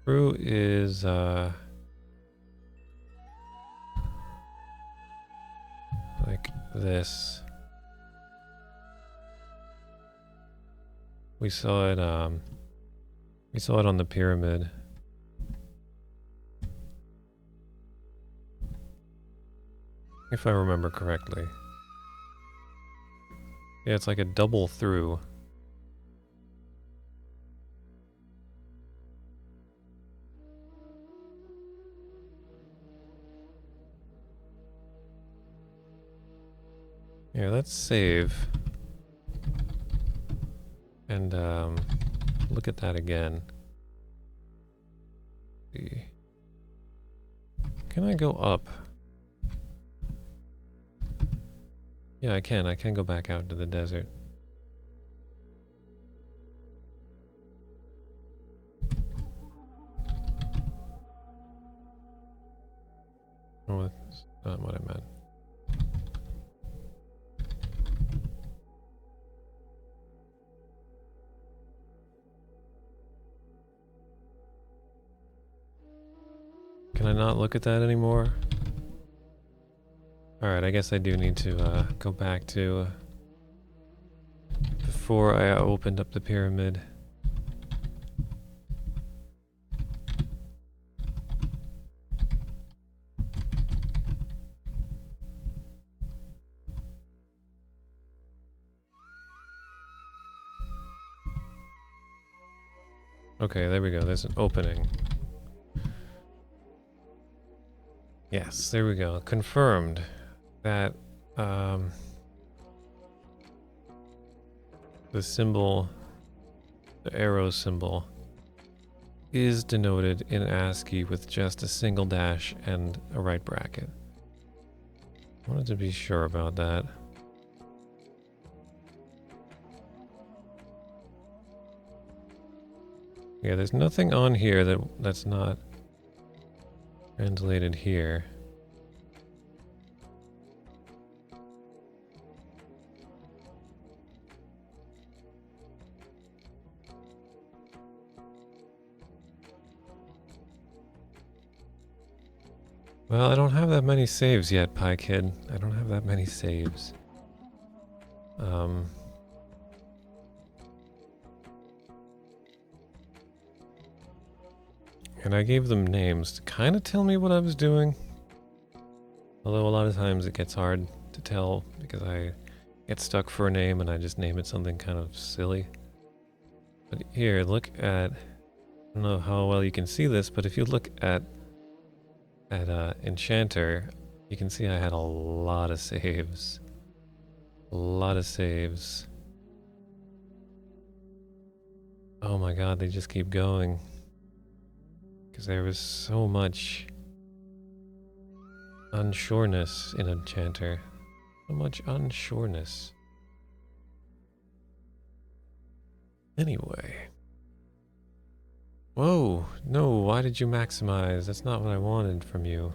Through is, like this. We saw it on the pyramid. If I remember correctly. Yeah, it's like a double through. Yeah, let's save. And look at that again. Let's see. Can I go up? Yeah, I can. I can go back out into the desert. Oh, that's not what I meant. Can I not look at that anymore? Alright, I guess I do need to go back to before I opened up the pyramid. Okay, there we go. There's an opening. Yes, there we go. Confirmed that the symbol, the arrow symbol, is denoted in ASCII with just a single dash and a right bracket. I wanted to be sure about that. Yeah, there's nothing on here that's not translated here. Well, I don't have that many saves yet, Pie Kid. I don't have that many saves. And I gave them names to kind of tell me what I was doing. Although a lot of times it gets hard to tell because I get stuck for a name and I just name it something kind of silly. But here, look at, I don't know how well you can see this, but if you look at Enchanter, you can see I had a lot of saves. A lot of saves. Oh my god, they just keep going. Because there was so much unsureness in Enchanter. So much unsureness. Anyway. Whoa, no, why did you maximize? That's not what I wanted from you.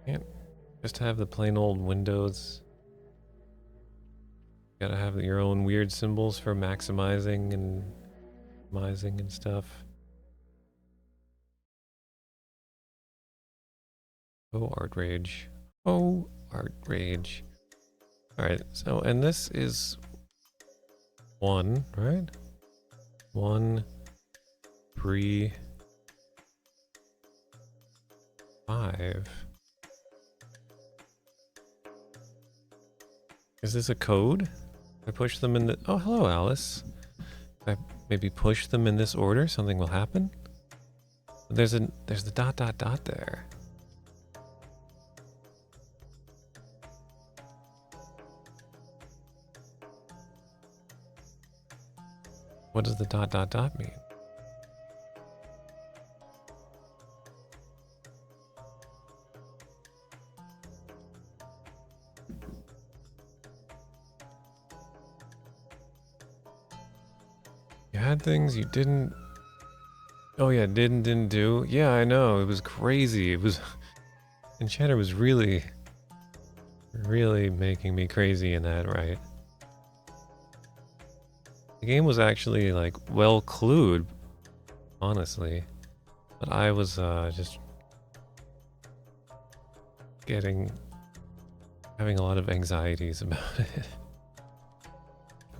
Can't just have the plain old windows. Gotta have your own weird symbols for maximizing and minimizing and stuff. Oh, art rage. Oh, art rage. Alright, so, and this is 1, right? 1, 3, 5. Is this a code? I push them in the... Oh, hello, Alice. If I maybe push them in this order, something will happen? There's the ... there. What does the ... mean? You had things you didn't... Oh yeah, didn't do. Yeah, I know, it was crazy. It was... Enchanter was really making me crazy in that, right? The game was actually, like, well clued, honestly. But I was, just... having a lot of anxieties about it.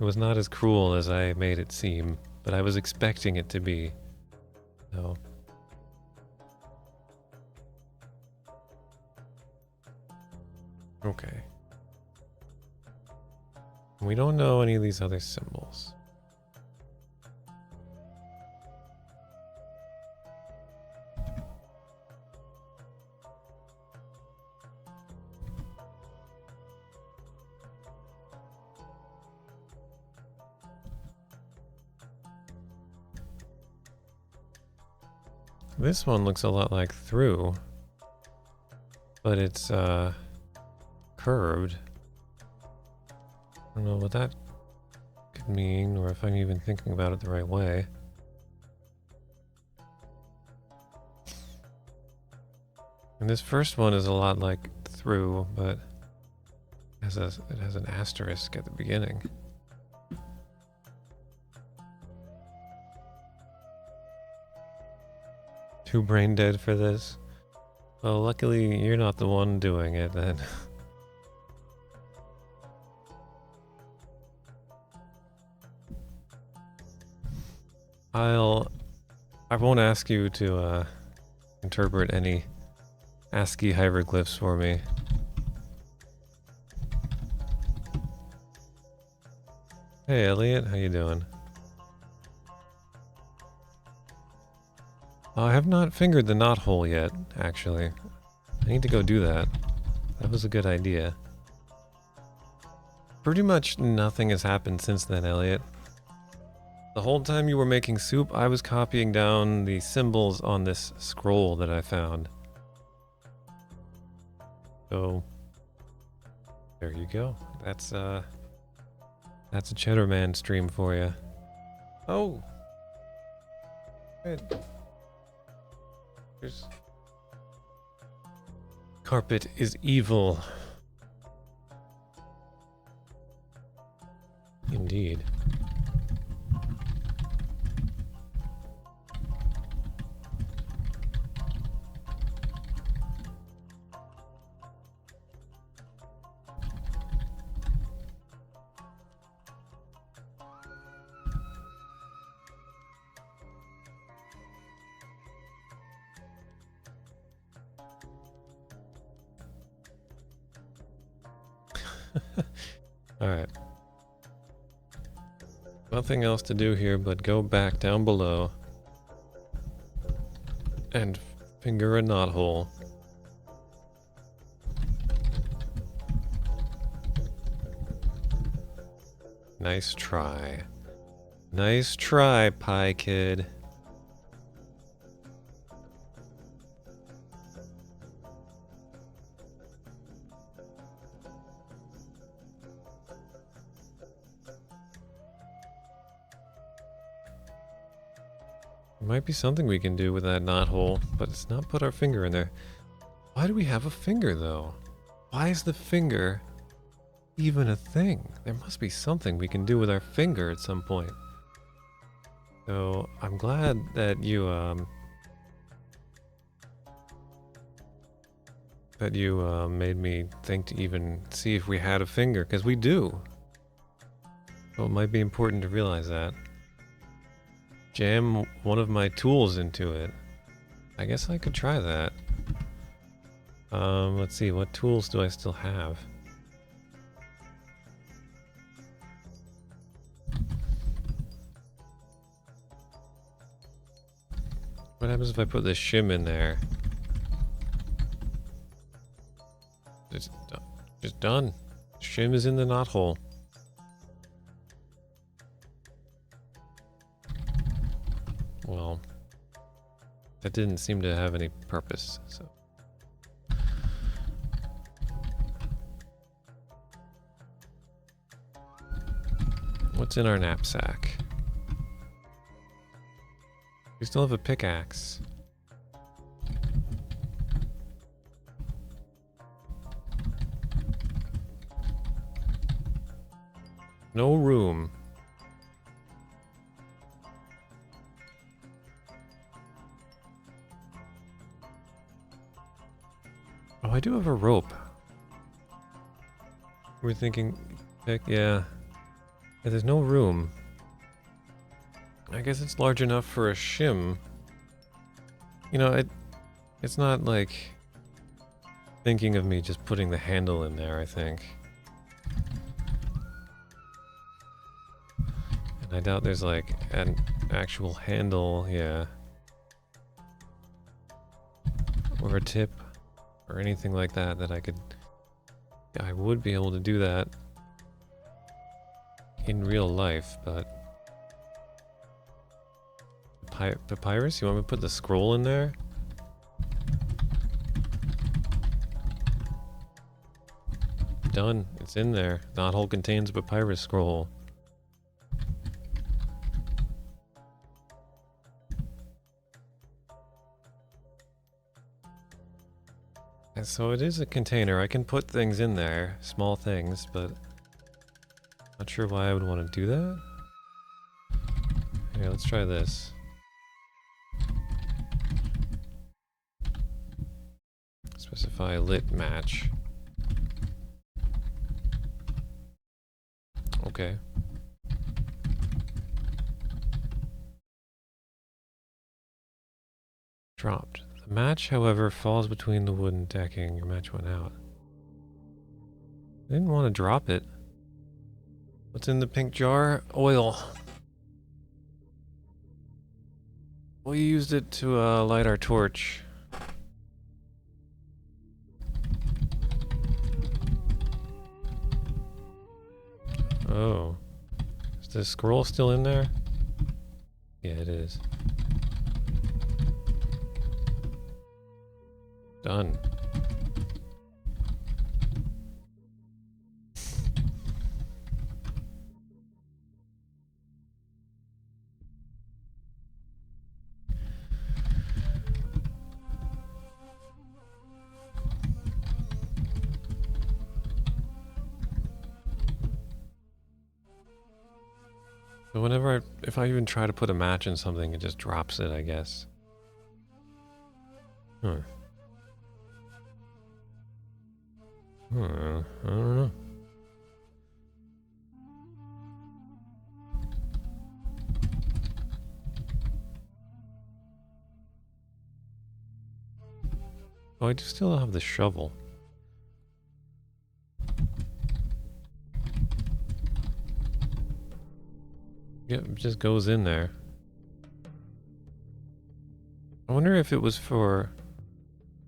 It was not as cruel as I made it seem, but I was expecting it to be. So... Okay. We don't know any of these other symbols. This one looks a lot like through, but it's curved. I don't know what that could mean, or if I'm even thinking about it the right way. And this first one is a lot like through, but it has an asterisk at the beginning. Too brain dead for this? Well, luckily you're not the one doing it then. I won't ask you to interpret any ASCII hieroglyphs for me. Hey Elliot, how you doing? I have not fingered the knothole yet, actually. I need to go do that. That was a good idea. Pretty much nothing has happened since then, Elliot. The whole time you were making soup, I was copying down the symbols on this scroll that I found. So, there you go. That's a Cheddar Man stream for you. Oh! Good. There's... Carpet is evil. Indeed. Alright. Nothing else to do here but go back down below and finger a knothole. Nice try. Nice try, Pie Kid. There might be something we can do with that knothole, but it's not put our finger in there. Why do we have a finger, though? Why is the finger even a thing? There must be something we can do with our finger at some point. So, I'm glad that you made me think to even see if we had a finger, because we do. So it might be important to realize that. Jam one of my tools into it. I guess I could try that. Let's see, what tools do I still have? What happens if I put this shim in there? Just done. Shim is in the knothole. Well, that didn't seem to have any purpose, so. What's in our knapsack? We still have a pickaxe. No room. Oh, I do have a rope. We're thinking, heck yeah. Yeah, there's no room. I guess it's large enough for a shim. You know, it's not like thinking of me just putting the handle in there, I think. And I doubt there's like an actual handle, yeah. Or a tip. Or anything like that that I could... Yeah, I would be able to do that in real life, but... Papyrus? You want me to put the scroll in there? Done. It's in there. Knothole contains a papyrus scroll. And so it is a container. I can put things in there, small things, but not sure why I would want to do that. Here, let's try this. Specify lit match. Okay. Dropped. The match, however, falls between the wooden decking. Your match went out. I didn't want to drop it. What's in the pink jar? Oil. We used it to light our torch. Oh. Is the scroll still in there? Yeah, it is. Done. So whenever if I even try to put a match in something, it just drops it, I guess. I don't know. Oh, I do still have the shovel. Yep, it just goes in there. I wonder if it was for...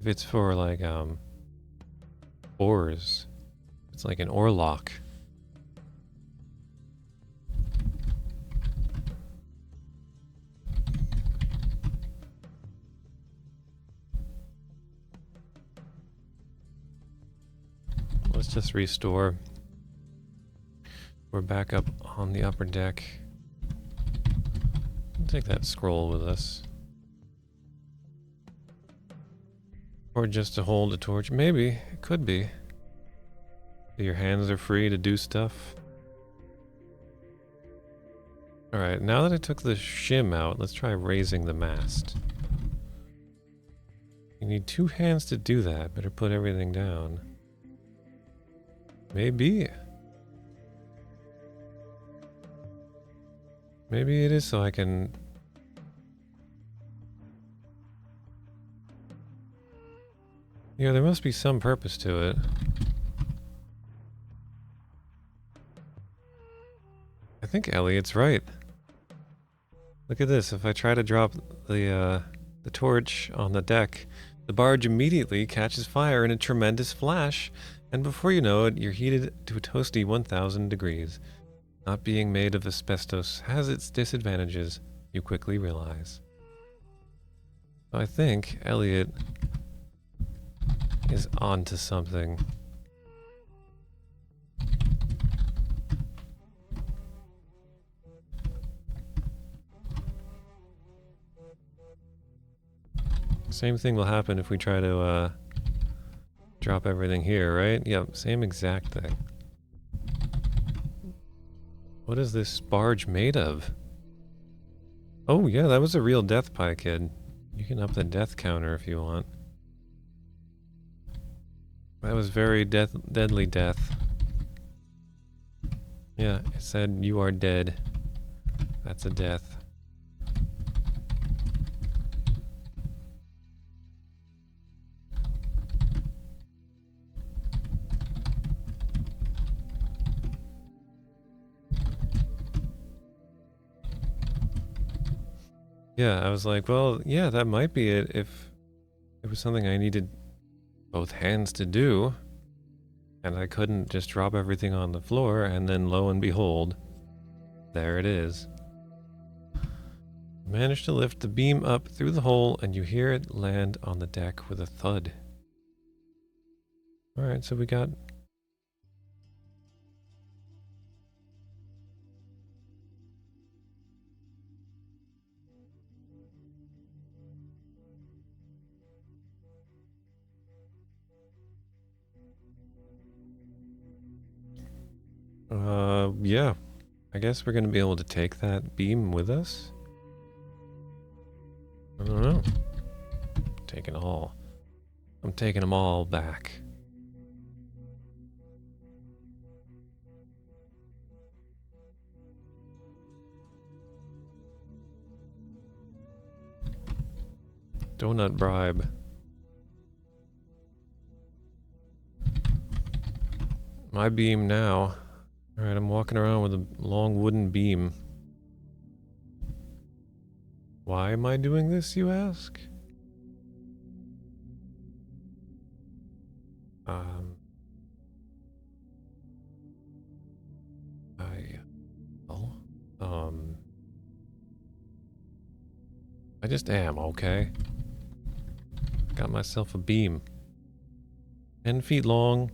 if it's for, like, ores. It's like an ore lock. Let's just restore. We're back up on the upper deck. We'll take that scroll with us. Or just to hold a torch. Maybe. It could be. Your hands are free to do stuff. Alright, now that I took the shim out, let's try raising the mast. You need 2 hands to do that. Better put everything down. Maybe. Maybe it is so I can... Yeah, there must be some purpose to it. I think Elliot's right. Look at this. If I try to drop the torch on the deck, the barge immediately catches fire in a tremendous flash, and before you know it, you're heated to a toasty 1000 degrees. Not being made of asbestos has its disadvantages, you quickly realize. So I think Elliot is onto something. Same thing will happen if we try to drop everything here, right? Yep, same exact thing. What is this barge made of? Oh yeah, that was a real death pie, kid. You can up the death counter if you want. That was very deadly death. Yeah, it said you are dead. That's a death. Yeah, I was like, well, yeah, that might be it if it was something I needed both hands to do, and I couldn't just drop everything on the floor, and then lo and behold, there it is. Managed to lift the beam up through the hole, and you hear it land on the deck with a thud. Alright, so we got... yeah. I guess we're gonna be able to take that beam with us? I don't know. Taking all. I'm taking them all back. Donut bribe. My beam now. Alright, I'm walking around with a long wooden beam. Why am I doing this, you ask? I just am, okay? Got myself a beam. 10 feet long.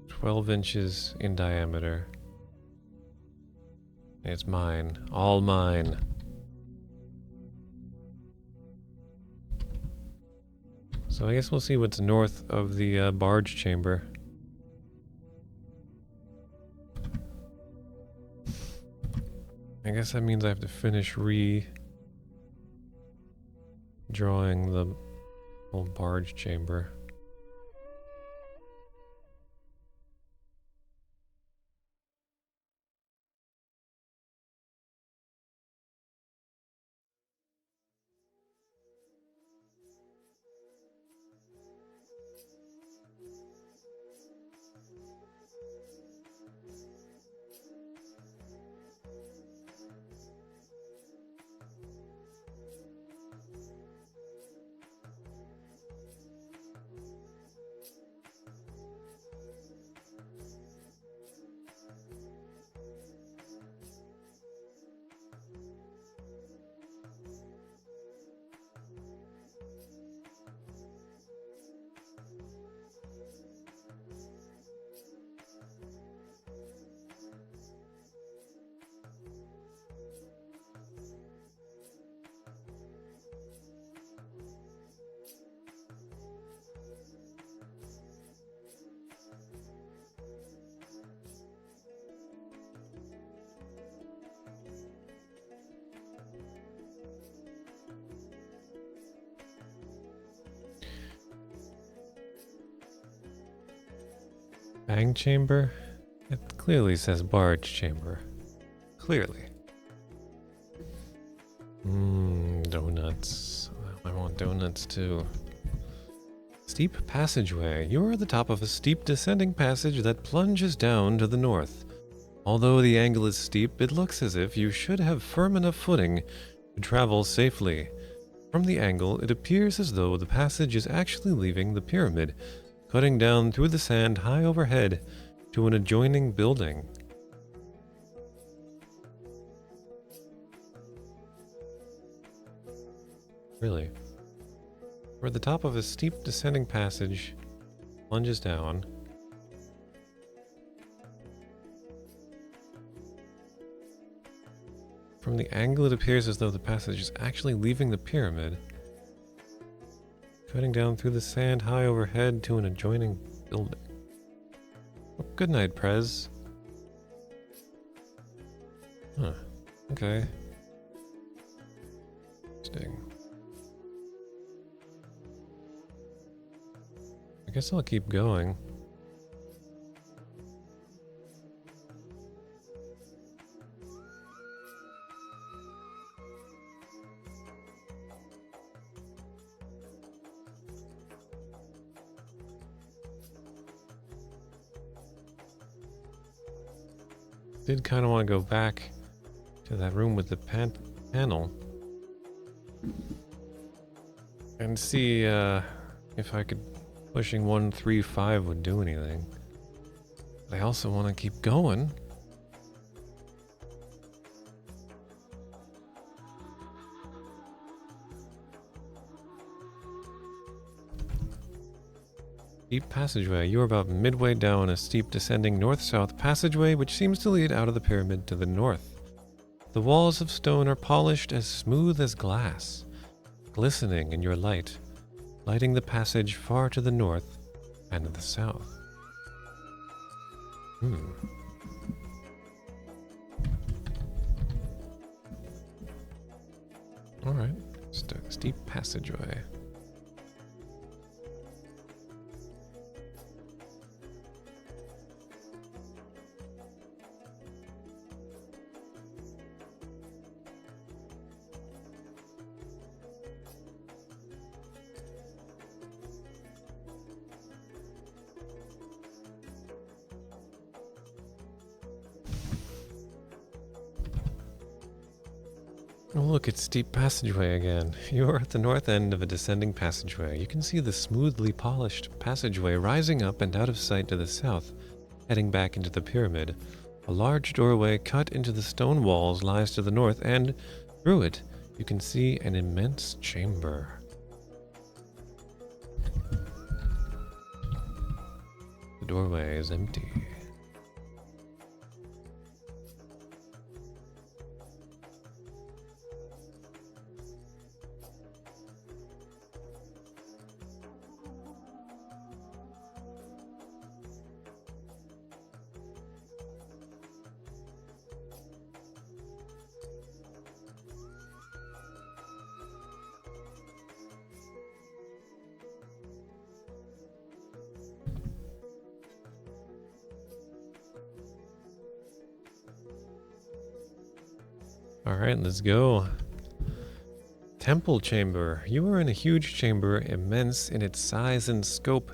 12 inches in diameter. It's mine. All mine. So I guess we'll see what's north of the barge chamber. I guess that means I have to finish drawing the whole barge chamber. Bang chamber? It clearly says barge chamber. Clearly. Donuts. I want donuts too. Steep passageway. You are at the top of a steep descending passage that plunges down to the north. Although the angle is steep, it looks as if you should have firm enough footing to travel safely. From the angle, it appears as though the passage is actually leaving the pyramid, cutting down through the sand high overhead to an adjoining building. Really? We're at the top of a steep descending passage, plunges down. From the angle, it appears as though the passage is actually leaving the pyramid, cutting down through the sand high overhead to an adjoining building. Oh, good night, Prez. Huh. Okay. Interesting. I guess I'll keep going. Did kind of want to go back to that room with the panel and see if I could pushing 135 would do anything. But I also want to keep going. Steep passageway. You are about midway down a steep descending north-south passageway which seems to lead out of the pyramid to the north. The walls of stone are polished as smooth as glass, glistening in your light, lighting the passage far to the north and the south. Alright, steep passageway. Oh look, it's steep passageway again. You are at the north end of a descending passageway. You can see the smoothly polished passageway rising up and out of sight to the south, heading back into the pyramid. A large doorway cut into the stone walls lies to the north, and through it you can see an immense chamber. The doorway is empty. Alright, let's go. Temple chamber. You are in a huge chamber, immense in its size and scope,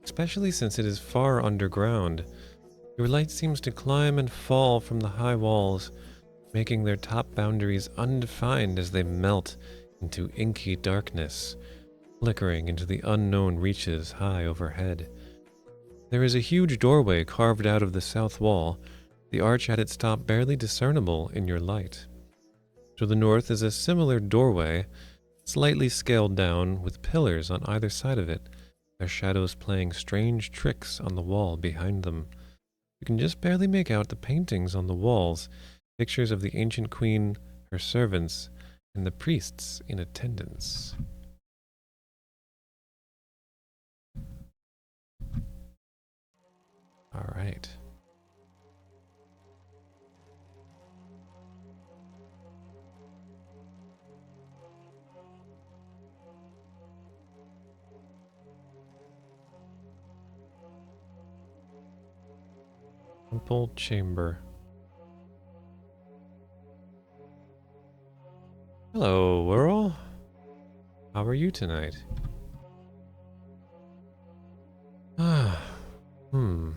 especially since it is far underground. Your light seems to climb and fall from the high walls, making their top boundaries undefined as they melt into inky darkness, flickering into the unknown reaches high overhead. There is a huge doorway carved out of the south wall, the arch at its top barely discernible in your light. To the north is a similar doorway, slightly scaled down, with pillars on either side of it, their shadows playing strange tricks on the wall behind them. You can just barely make out the paintings on the walls, pictures of the ancient queen, her servants, and the priests in attendance. All right. Temple chamber. Hello, Whirl. How are you tonight? Ah, hmm.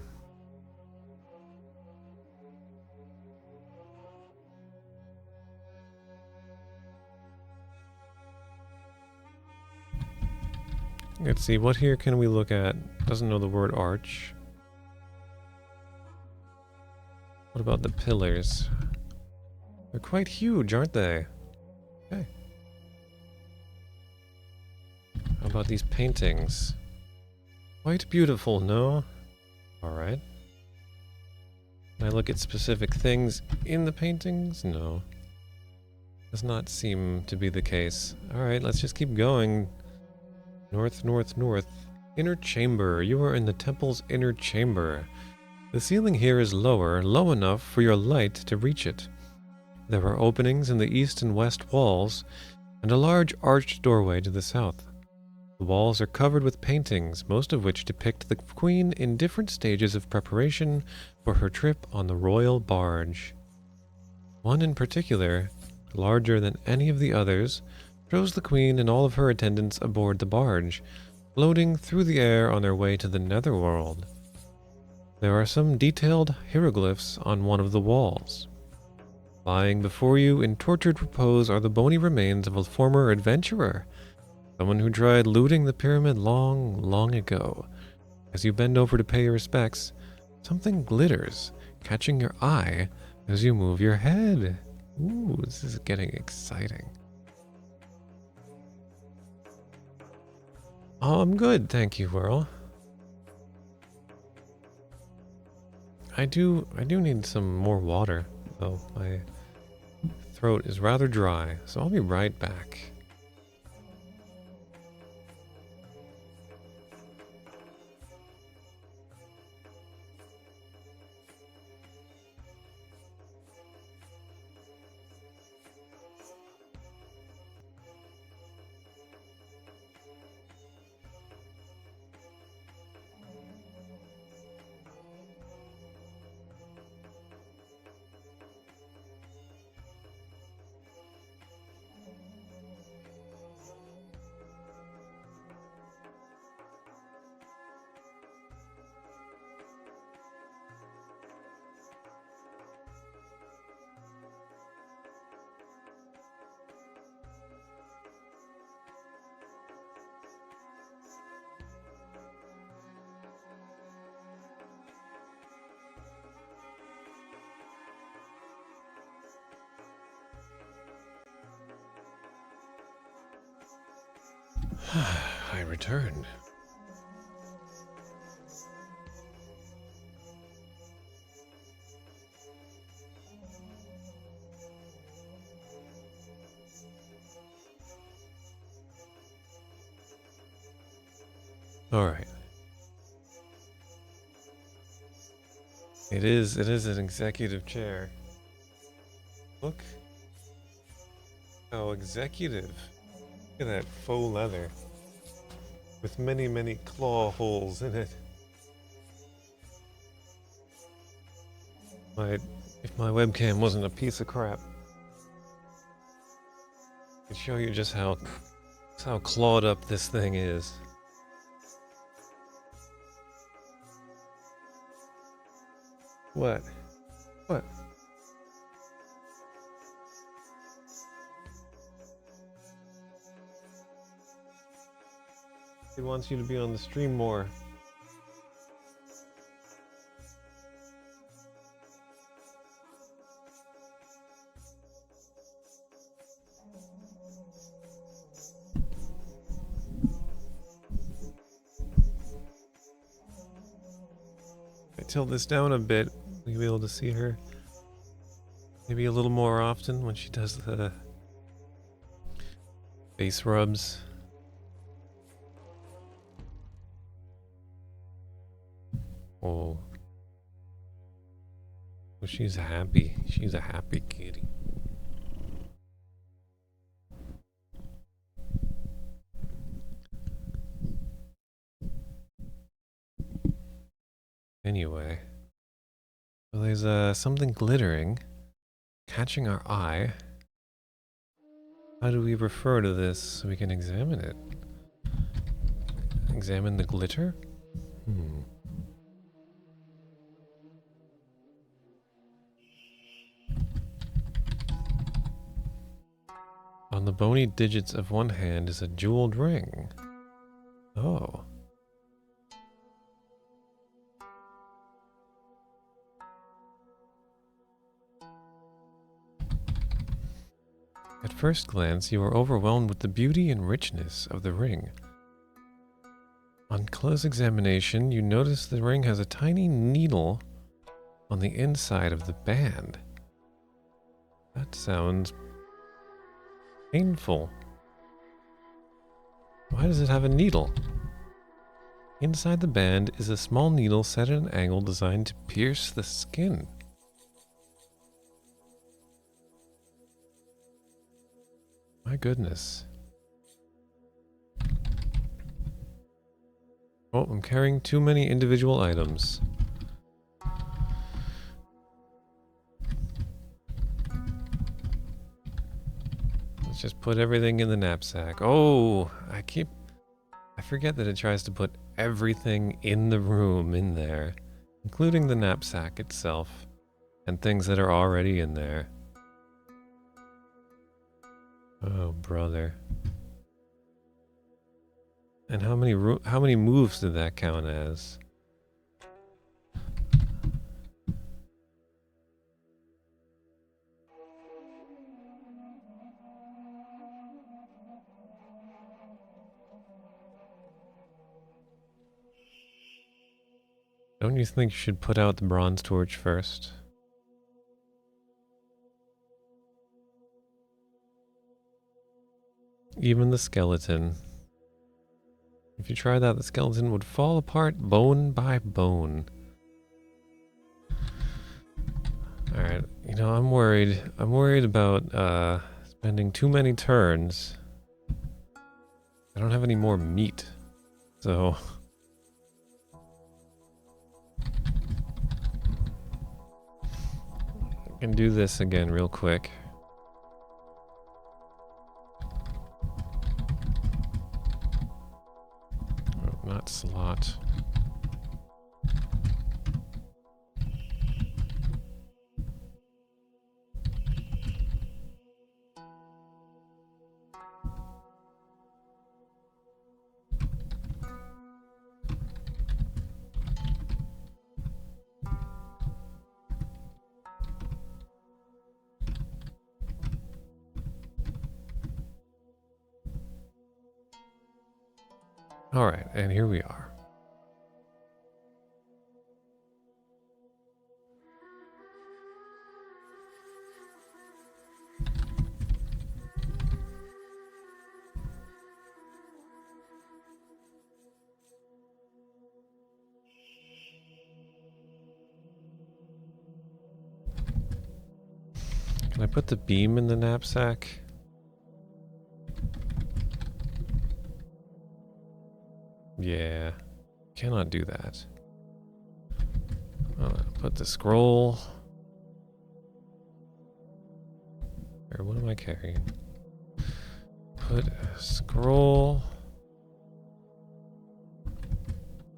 Let's see, what here can we look at? Doesn't know the word arch. What about the pillars? They're quite huge, aren't they? Okay. How about these paintings? Quite beautiful, no? Alright. Can I look at specific things in the paintings? No. Does not seem to be the case. Alright, let's just keep going. North, north, north. Inner chamber. You are in the temple's inner chamber. The ceiling here is low enough for your light to reach it. There are openings in the east and west walls, and a large arched doorway to the south. The walls are covered with paintings, most of which depict the queen in different stages of preparation for her trip on the royal barge. One in particular, larger than any of the others, shows the queen and all of her attendants aboard the barge, floating through the air on their way to the netherworld. There are some detailed hieroglyphs on one of the walls. Lying before you in tortured repose are the bony remains of a former adventurer, someone who tried looting the pyramid long, long ago. As you bend over to pay your respects, something glitters, catching your eye as you move your head. Ooh, this is getting exciting. Oh, I'm good, thank you, Whirl. I do need some more water, though. My throat is rather dry, so I'll be right back. I returned. All right. It is an executive chair. Look how executive. Look at that faux leather with many, many claw holes in it. If my webcam wasn't a piece of crap, I could show you just how clawed up this thing is. What? What? He wants you to be on the stream more. If I tilt this down a bit, we'll be able to see her maybe a little more often when she does the face rubs. Oh. Well, she's happy. She's a happy kitty. Anyway, There's something glittering, catching our eye. How do we refer to this so we can examine it? Examine the glitter? On the bony digits of one hand is a jeweled ring. Oh. At first glance, you are overwhelmed with the beauty and richness of the ring. On close examination, you notice the ring has a tiny needle on the inside of the band. That sounds painful. Why does it have a needle? Inside the band is a small needle set at an angle designed to pierce the skin. My goodness. Oh, I'm carrying too many individual items. Let's just put everything in the knapsack. Oh, I forget that it tries to put everything in the room in there, including the knapsack itself and things that are already in there. Oh, brother. And how many moves did that count as? Don't you think you should put out the bronze torch first? Even the skeleton. If you try that, the skeleton would fall apart bone by bone. Alright, you know, I'm worried. I'm worried about spending too many turns. I don't have any more meat, so... I can do this again real quick. Oh, not slot. Alright, and here we are. Can I put the beam in the knapsack? Yeah, cannot do that. Put the scroll. Or what am I carrying? Put a scroll.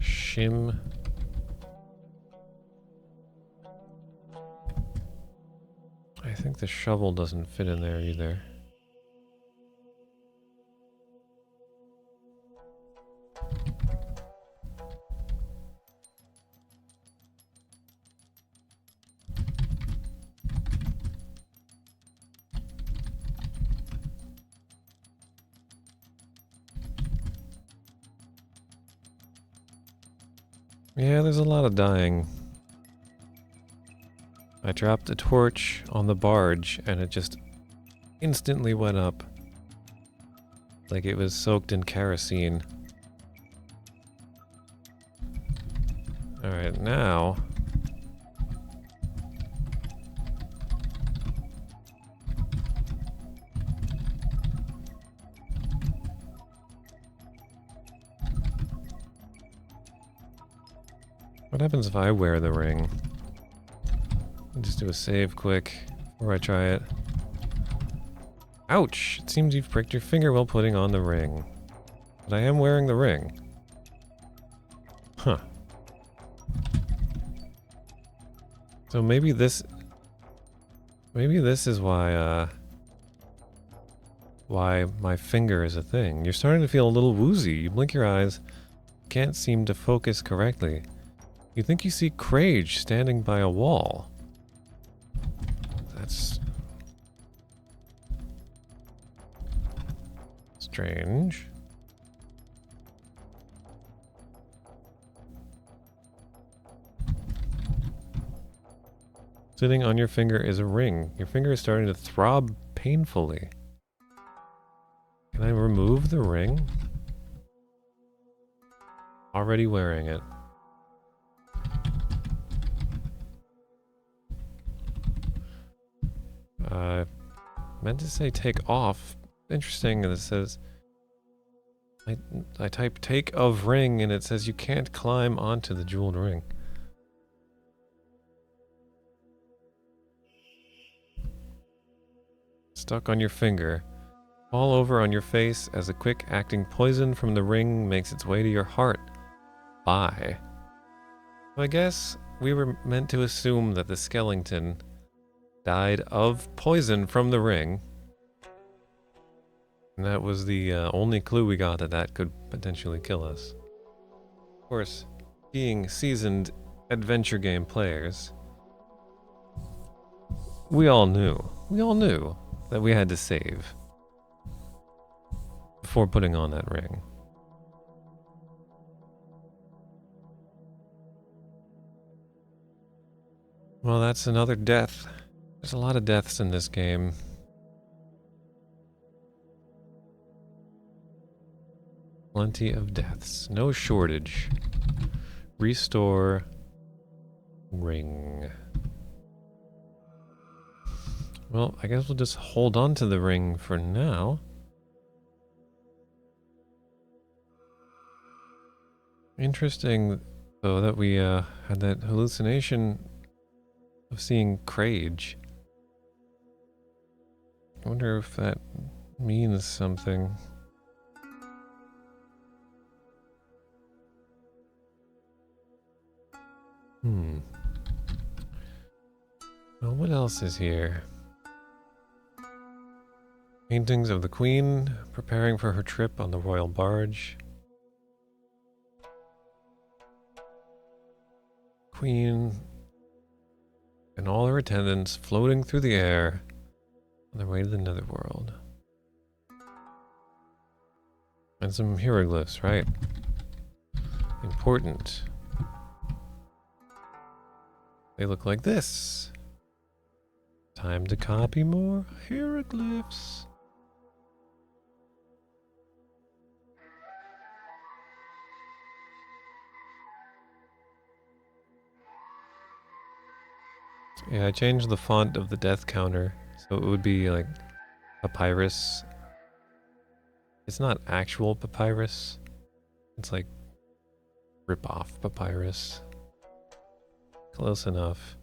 Shim. I think the shovel doesn't fit in there either. Yeah, there's a lot of dying. I dropped a torch on the barge and it just instantly went up. Like it was soaked in kerosene. Alright, now... What happens if I wear the ring? I'll just do a save quick before I try it. Ouch! It seems you've pricked your finger while putting on the ring. But I am wearing the ring. Huh. So maybe this is why my finger is a thing. You're starting to feel a little woozy. You blink your eyes, can't seem to focus correctly. You think you see Crage standing by a wall. That's strange. Sitting on your finger is a ring. Your finger is starting to throb painfully. Can I remove the ring? Already wearing it. Meant to say take off. Interesting, and it says... I type take of ring and it says you can't climb onto the jeweled ring. Stuck on your finger. All over on your face as a quick acting poison from the ring makes its way to your heart. Bye. So I guess we were meant to assume that the skeleton died of poison from the ring. And that was the only clue we got that could potentially kill us. Of course, being seasoned adventure game players, we all knew that we had to save before putting on that ring. Well, that's another death. There's a lot of deaths in this game. Plenty of deaths. No shortage. Restore ring. Well, I guess we'll just hold on to the ring for now. Interesting, though, that we had that hallucination of seeing Crage. I wonder if that means something. Well, what else is here? Paintings of the Queen preparing for her trip on the royal barge. Queen and all her attendants floating through the air on their way to the netherworld. And some hieroglyphs, right? Important. They look like this. Time to copy more hieroglyphs. Yeah, I changed the font of the death counter, so it would be like papyrus. It's not actual papyrus. It's like rip-off papyrus. Close enough.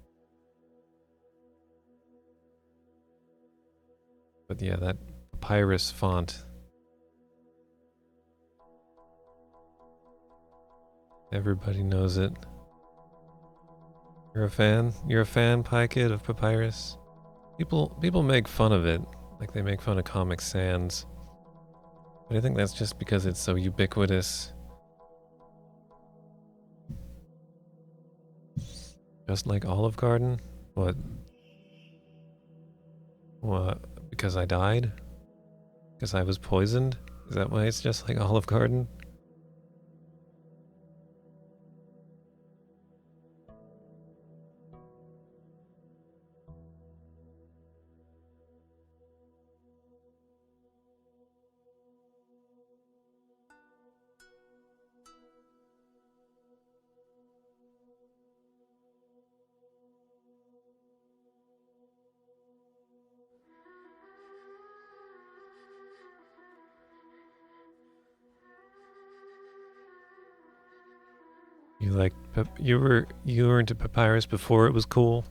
But yeah, that papyrus font. Everybody knows it. You're a fan? You're a fan, Pie Kid, of papyrus? People make fun of it, like they make fun of Comic Sans. But I think that's just because it's so ubiquitous. Just like Olive Garden? What? What? Because I died? Because I was poisoned? Is that why it's just like Olive Garden? You like you were into papyrus before it was cool?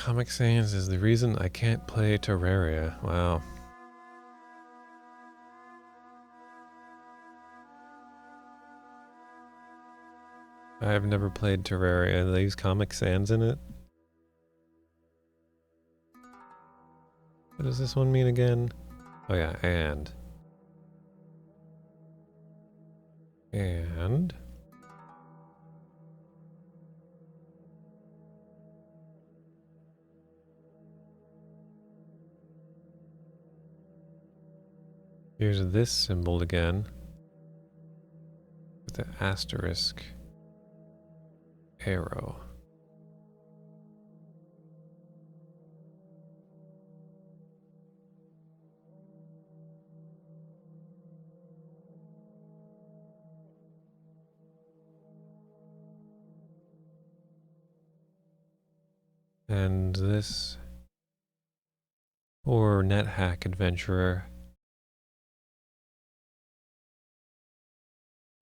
Comic Sans is the reason I can't play Terraria. Wow. I have never played Terraria. They use Comic Sans in it? What does this one mean again? Oh yeah, and. And. Here's this symbol again. With the asterisk. Arrow. And this or NetHack adventurer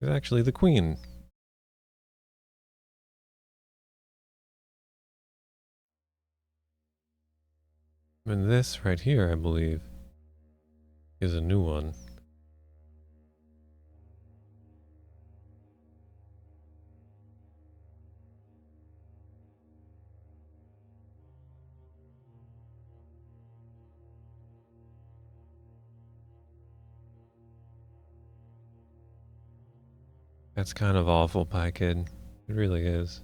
is actually the queen. And this right here, I believe, is a new one. That's kind of awful, Pie Kid. It really is.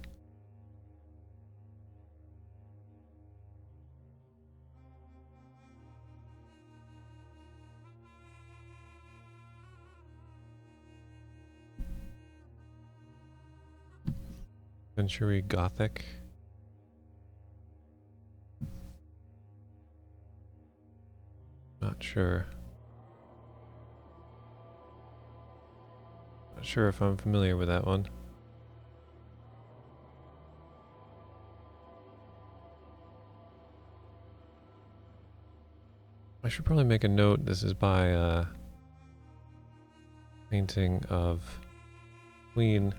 Century Gothic. Not sure. Not sure if I'm familiar with that one. I should probably make a note. This is by painting of Queen.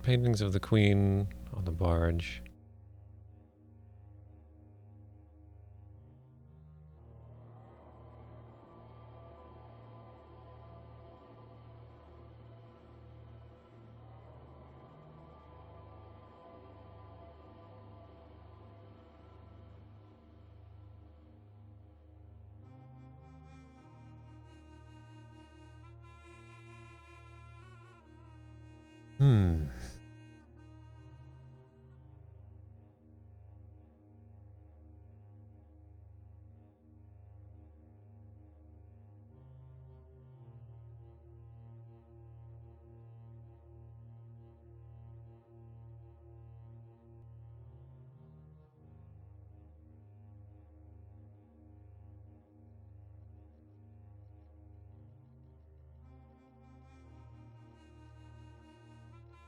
Paintings of the Queen on the barge.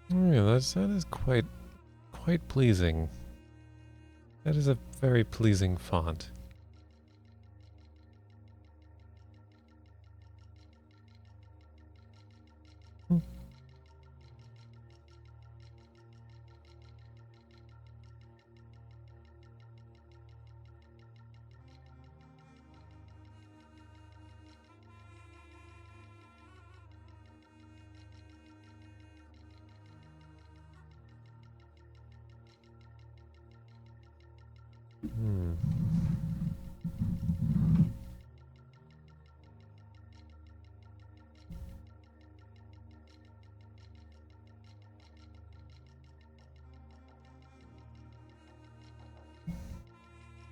Oh yeah, that is quite pleasing. That is a very pleasing font.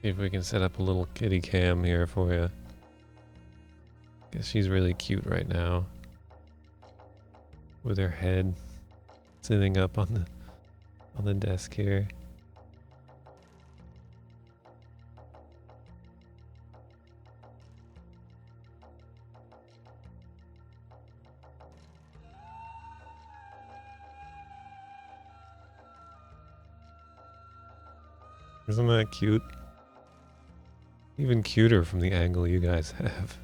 See if we can set up a little kitty cam here for you. Guess she's really cute right now. With her head sitting up on the desk here. Isn't that cute? Even cuter from the angle you guys have.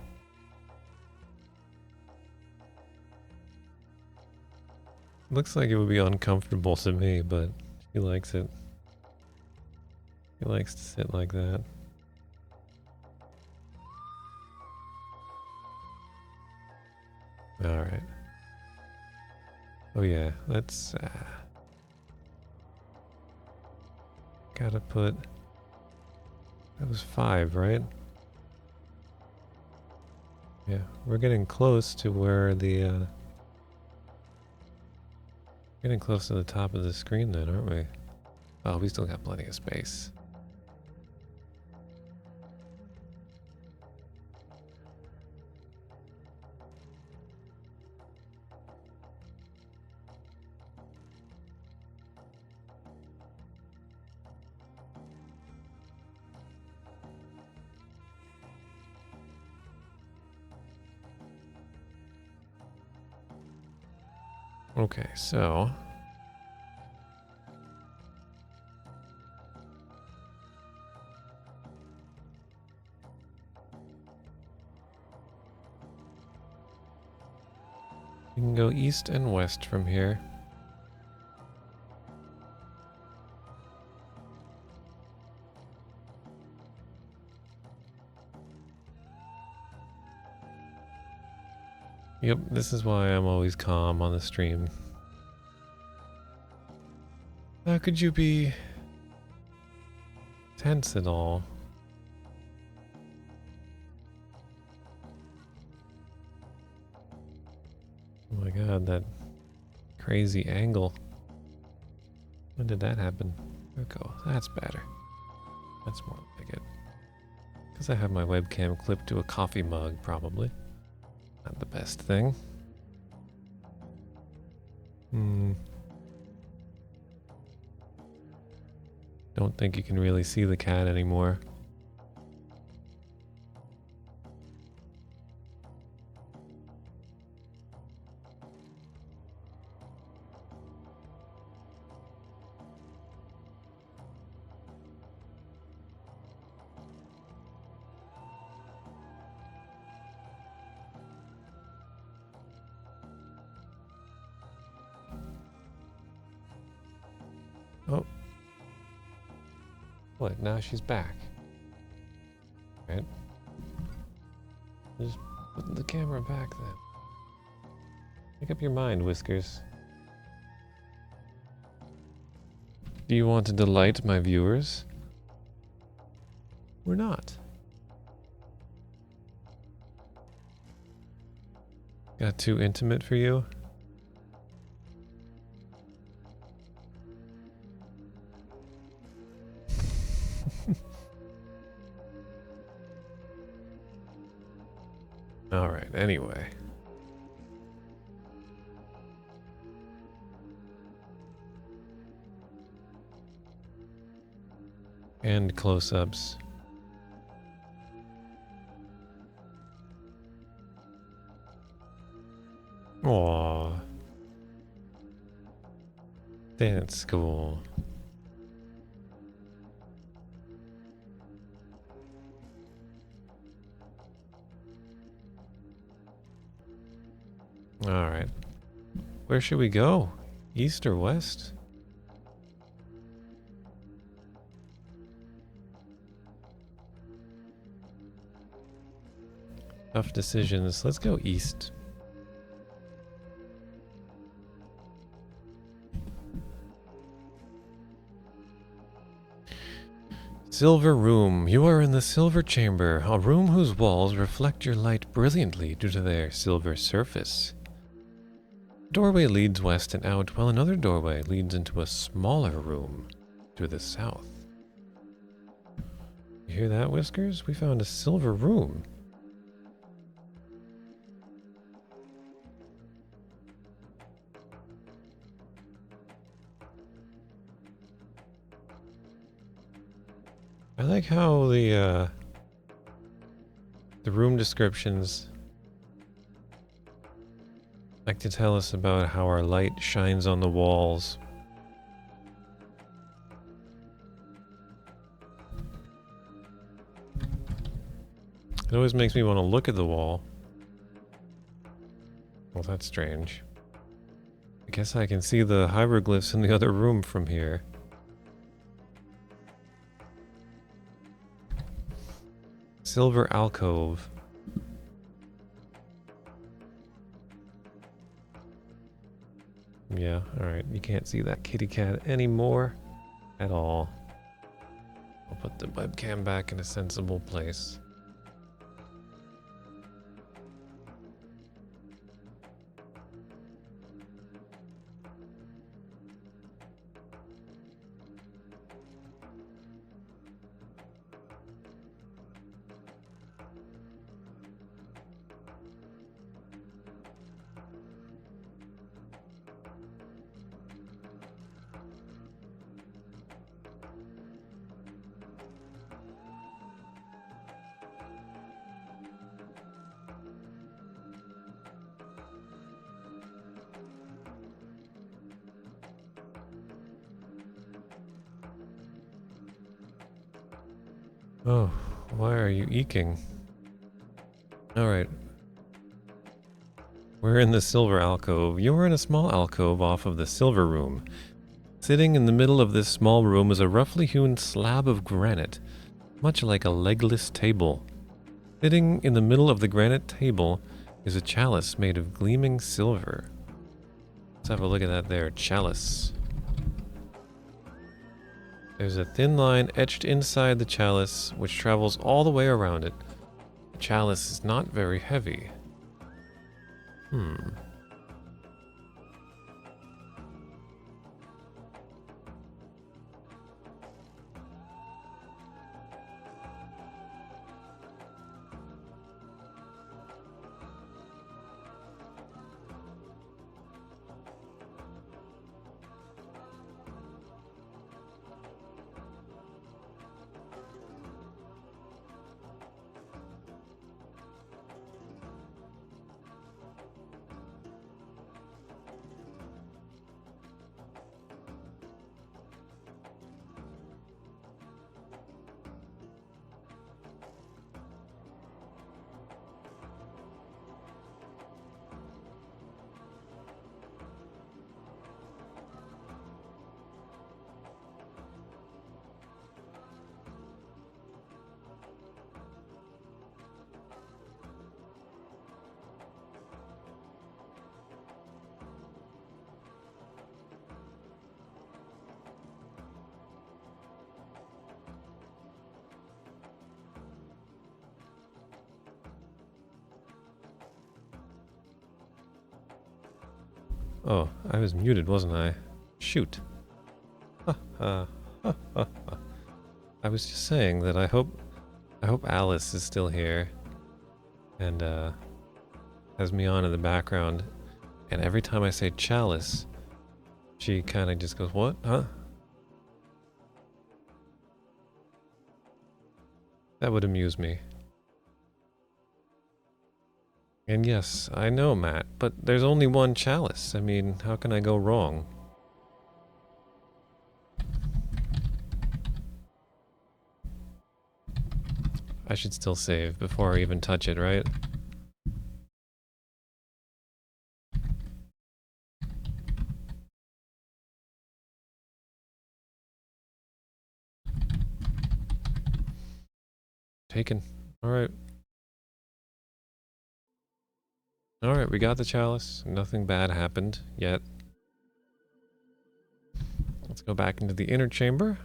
Looks like it would be uncomfortable to me, but he likes it. He likes to sit like that. Alright. Oh yeah, let's... gotta put... That was 5, right? Yeah, we're getting close to where the... Getting close to the top of the screen then, aren't we? Oh, we still got plenty of space. Okay, so... We can go east and west from here. Yep, this is why I'm always calm on the stream. How could you be tense at all? Oh my god, that crazy angle. When did that happen? There we go. That's better. That's more like it. Because I have my webcam clipped to a coffee mug, probably. Not the best thing. Don't think you can really see the cat anymore. Oh. What? Now she's back. Right? Just put the camera back then. Make up your mind, Whiskers. Do you want to delight my viewers? Or not? Got too intimate for you? Alright, anyway. And close-ups. Aww. Dance school. Alright. Where should we go? East or west? Tough decisions. Let's go east. Silver room. You are in the silver chamber, a room whose walls reflect your light brilliantly due to their silver surface. Doorway leads west and out, while another doorway leads into a smaller room to the south. You hear that, Whiskers? We found a silver room. I like how the room descriptions like to tell us about how our light shines on the walls. It always makes me want to look at the wall. Well, that's strange. I guess I can see the hieroglyphs in the other room from here. Silver alcove. Yeah, alright. You can't see that kitty cat anymore at all. I'll put the webcam back in a sensible place. Oh, why are you eking? Alright. We're in the silver alcove. You're in a small alcove off of the silver room. Sitting in the middle of this small room is a roughly hewn slab of granite, much like a legless table. Sitting in the middle of the granite table is a chalice made of gleaming silver. Let's have a look at that there, chalice. There's a thin line etched inside the chalice, which travels all the way around it. The chalice is not very heavy. Oh, I was muted, wasn't I? Shoot. I was just saying that I hope Alice is still here and has me on in the background. And every time I say chalice, she kind of just goes, "What? Huh?" That would amuse me. And yes, I know, Matt, but there's only one chalice. I mean, how can I go wrong? I should still save before I even touch it, right? Taken. Alright. Alright, we got the chalice. Nothing bad happened yet. Let's go back into the inner chamber.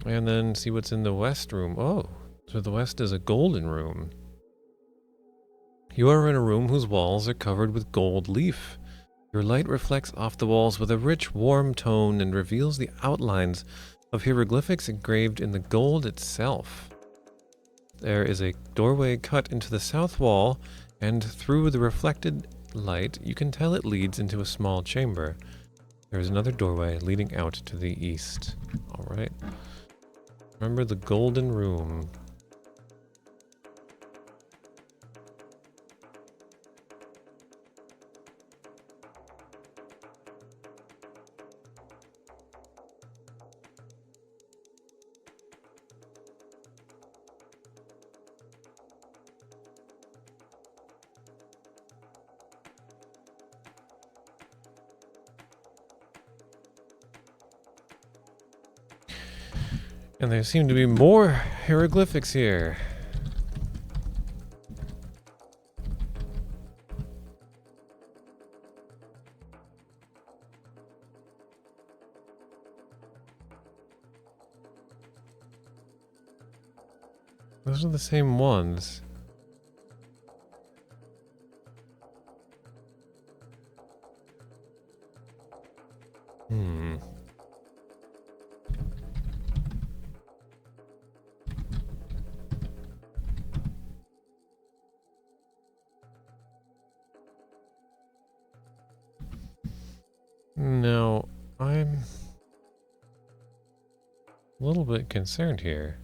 And then see what's in the west room. Oh, so the west is a golden room. You are in a room whose walls are covered with gold leaf. Your light reflects off the walls with a rich, warm tone and reveals the outlines of hieroglyphics engraved in the gold itself. There is a doorway cut into the south wall, and through the reflected light, you can tell it leads into a small chamber. There is another doorway leading out to the east. Alright. Remember the golden room. And there seem to be more hieroglyphics here. Those are the same ones. Now, I'm a little bit concerned here.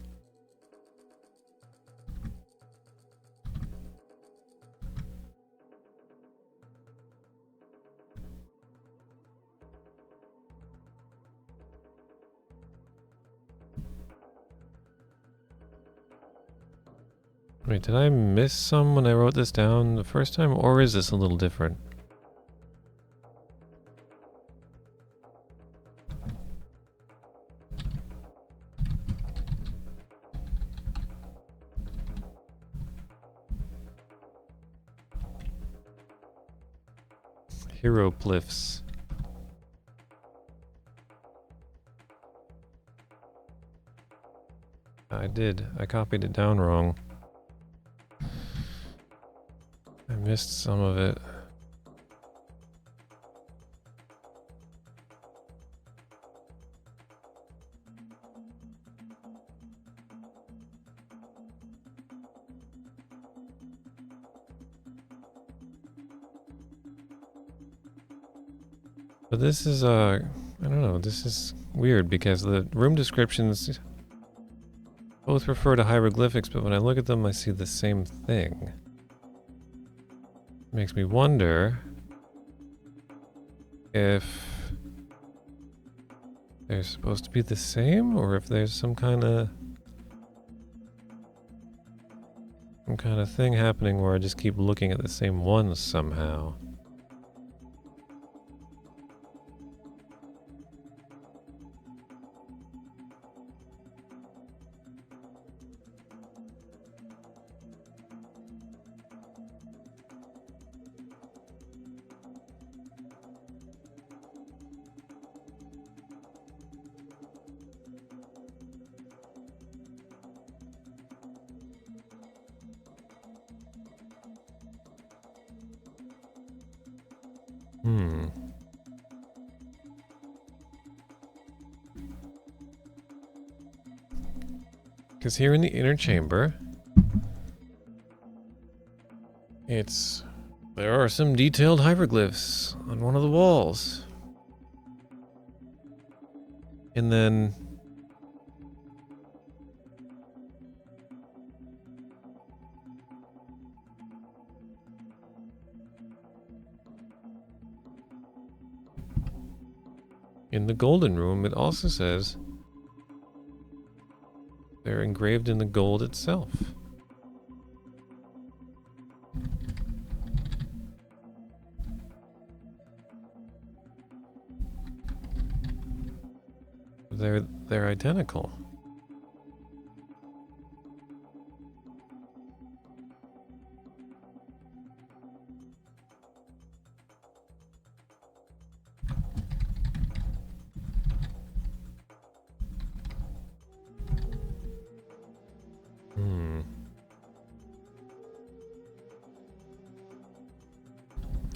Wait, did I miss some when I wrote this down the first time, or is this a little different? Hieroglyphs. I did. I copied it down wrong. I missed some of it. But this is, I don't know, this is weird because the room descriptions both refer to hieroglyphics, but when I look at them, I see the same thing. Makes me wonder if they're supposed to be the same, or if there's some kind of thing happening where I just keep looking at the same ones somehow. Because here in the inner chamber, there are some detailed hieroglyphs on one of the walls. And then in the golden room, it also says they're engraved in the gold itself. They're identical.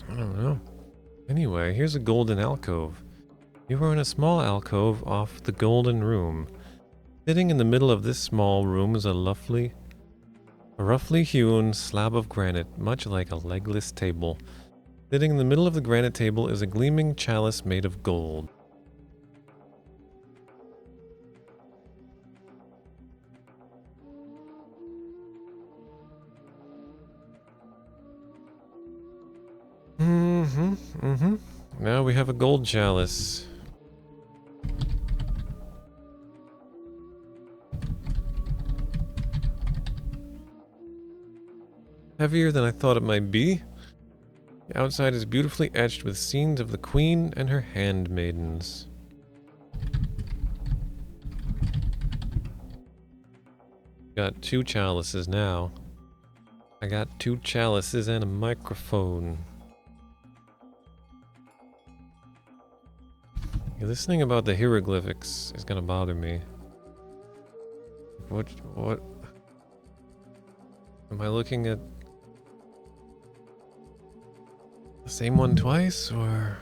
I don't know. Anyway, here's a golden alcove. You are in a small alcove off the golden room. Sitting in the middle of this small room is a roughly hewn slab of granite, much like a legless table. Sitting in the middle of the granite table is a gleaming chalice made of gold. Now we have a gold chalice. Heavier than I thought it might be. The outside is beautifully etched with scenes of the queen and her handmaidens. Got 2 chalices now. I got 2 chalices and a microphone. Yeah, this thing about the hieroglyphics is gonna bother me. What? Am I looking at the same one twice, or?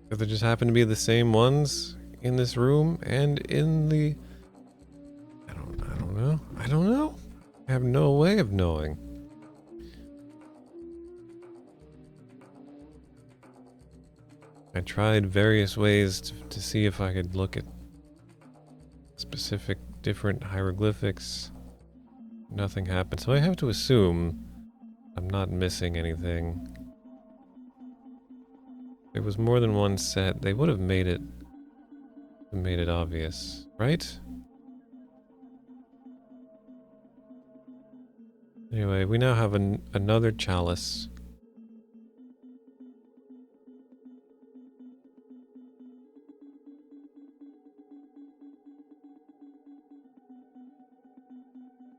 Could there just happen to be the same ones in this room and in the... I don't know. I don't know. I have no way of knowing. I tried various ways to see if I could look at specific different hieroglyphics. Nothing happened, so I have to assume I'm not missing anything. There was more than one set. They would have made it obvious, right? Anyway, we now have another chalice.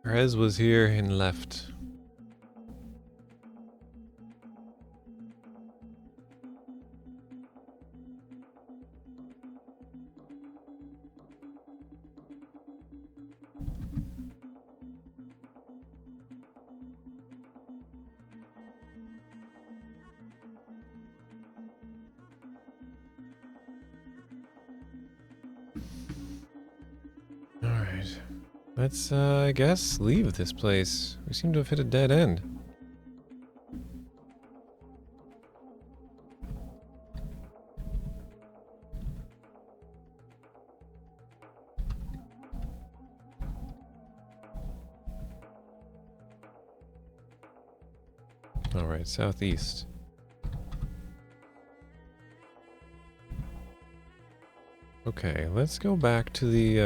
Perez was here and left. Alright. Let's, I guess, leave this place. We seem to have hit a dead end. Alright, southeast. Okay, let's go back to the,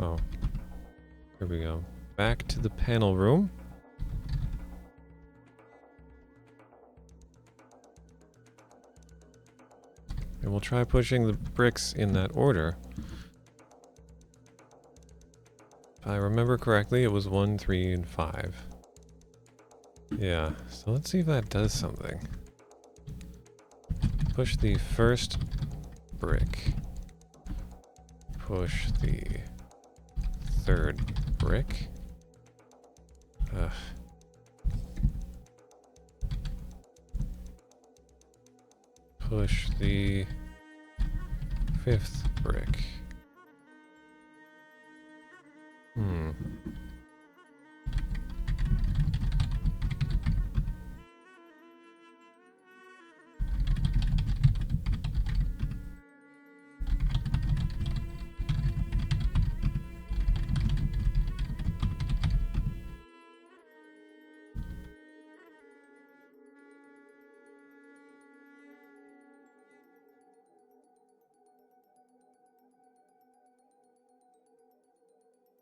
oh, here we go. Back to the panel room. And we'll try pushing the bricks in that order. If I remember correctly, it was 1, 3, and 5. Yeah, so let's see if that does something. Push the first brick. Push the third brick. Ugh. Push the fifth brick.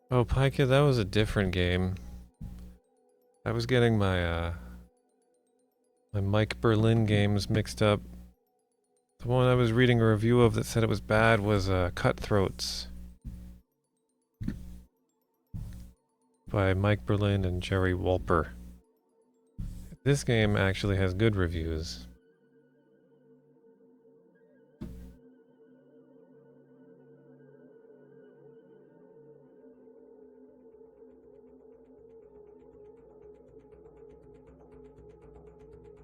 Oh, Pika, that was a different game. I was getting my, my Mike Berlin games mixed up. The one I was reading a review of that said it was bad was, Cutthroats. By Mike Berlin and Jerry Wolper. This game actually has good reviews.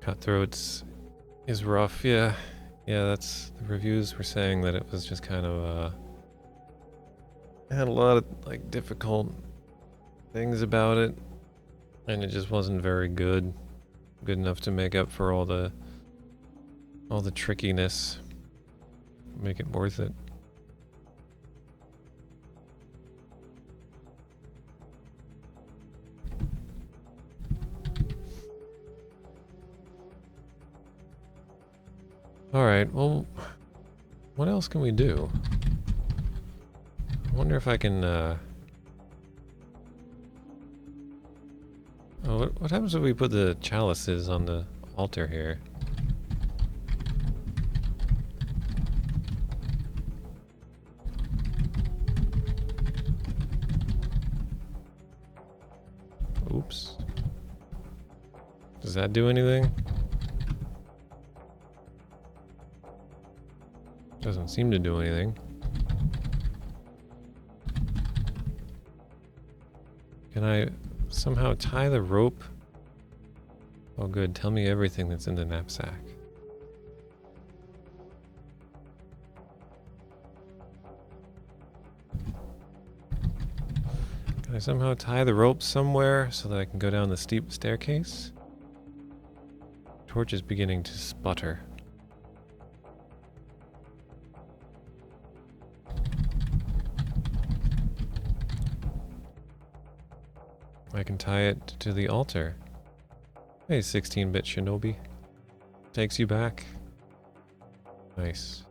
Cutthroats is rough, yeah. Yeah, that's the reviews were saying that it was just kind of it had a lot of like difficult things about it, and it just wasn't very good enough to make up for all the trickiness, make it worth it. Alright, well, what else can we do? I wonder if I can, oh, what happens if we put the chalices on the altar here? Oops. Does that do anything? Doesn't seem to do anything. Can I somehow tie the rope? Oh good, tell me everything that's in the knapsack. Can I somehow tie the rope somewhere so that I can go down the steep staircase? Torch is beginning to sputter. I can tie it to the altar. Hey, 16-bit shinobi. Takes you back. Nice.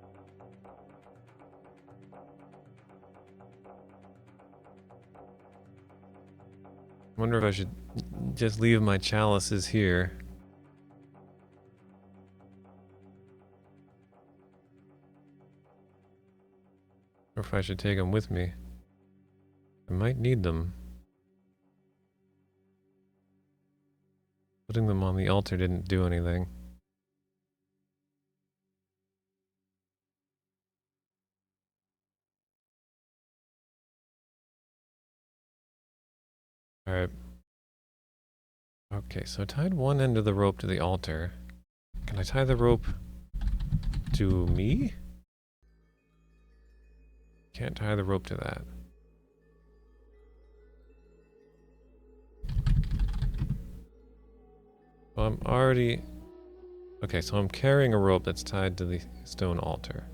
Wonder if I should just leave my chalices here. Or if I should take them with me. I might need them. Putting them on the altar didn't do anything. Alright. Okay, so I tied one end of the rope to the altar. Can I tie the rope to me? Can't tie the rope to that. Well, I'm already... Okay, so I'm carrying a rope that's tied to the stone altar.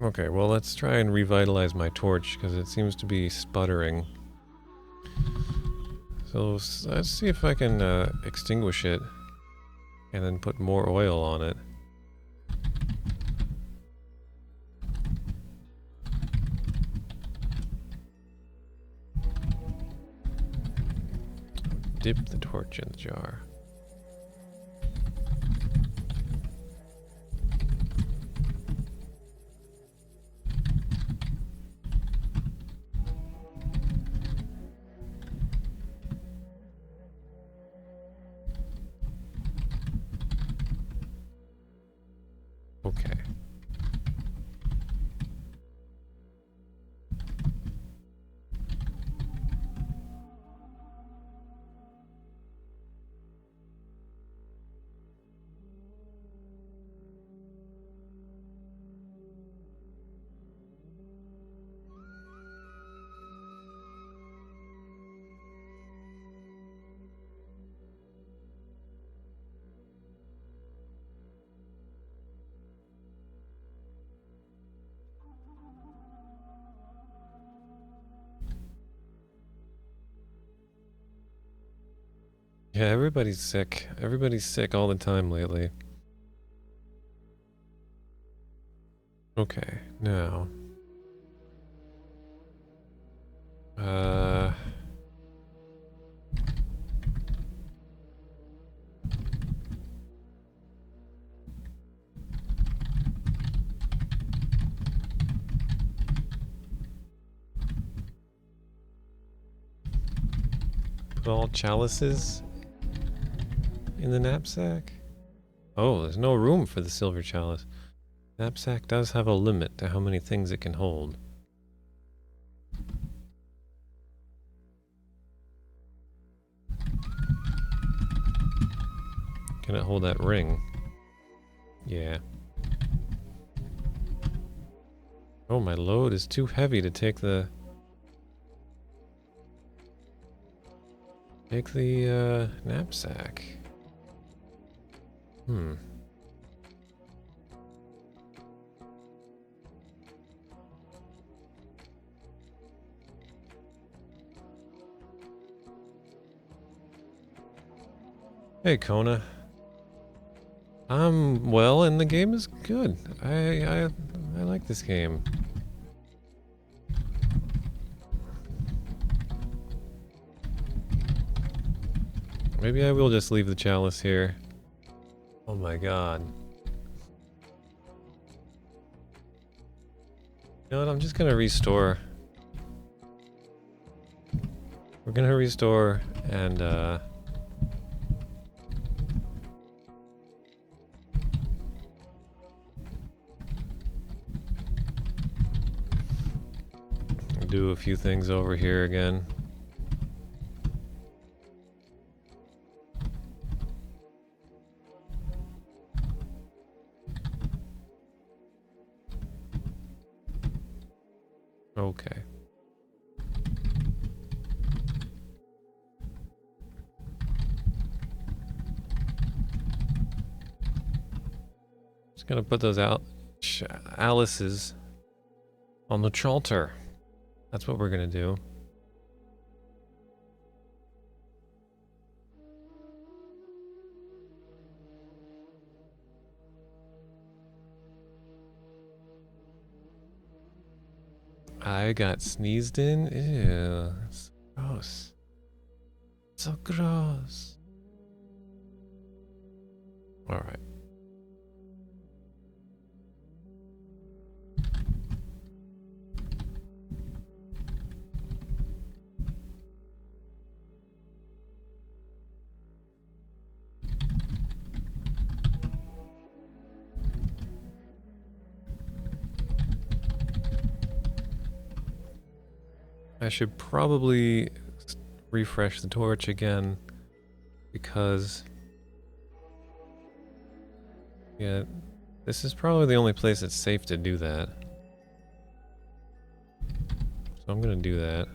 Okay, well let's try and revitalize my torch because it seems to be sputtering. So let's see if I can extinguish it and then put more oil on it. Dip the torch in the jar. Okay. Yeah, everybody's sick. Everybody's sick all the time lately. Okay, now... Put all chalices in the knapsack? Oh, there's no room for the silver chalice. Knapsack does have a limit to how many things it can hold. Can it hold that ring? Yeah. Oh, my load is too heavy to take the... knapsack. Hey, Kona. Well, and the game is good. I like this game. Maybe I will just leave the chalice here. Oh my god. You know what, I'm just gonna restore. We're gonna restore and do a few things over here again. Okay. Just gonna put those Alice's on the chalter. That's what we're gonna do. I got sneezed in? Ew, that's gross. So gross. Alright. I should probably refresh the torch again because yeah, this is probably the only place it's safe to do that. So I'm gonna do that.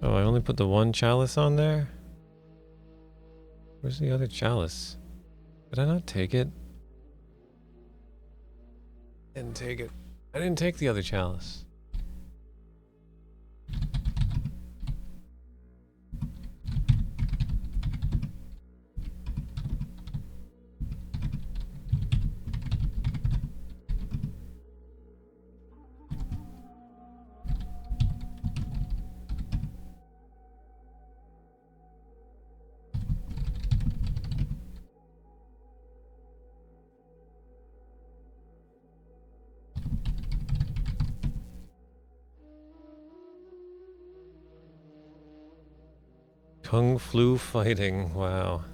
Oh, I only put the one chalice on there? Where's the other chalice? Did I not take it? Didn't take it. I didn't take the other chalice. Kung Flu fighting, wow.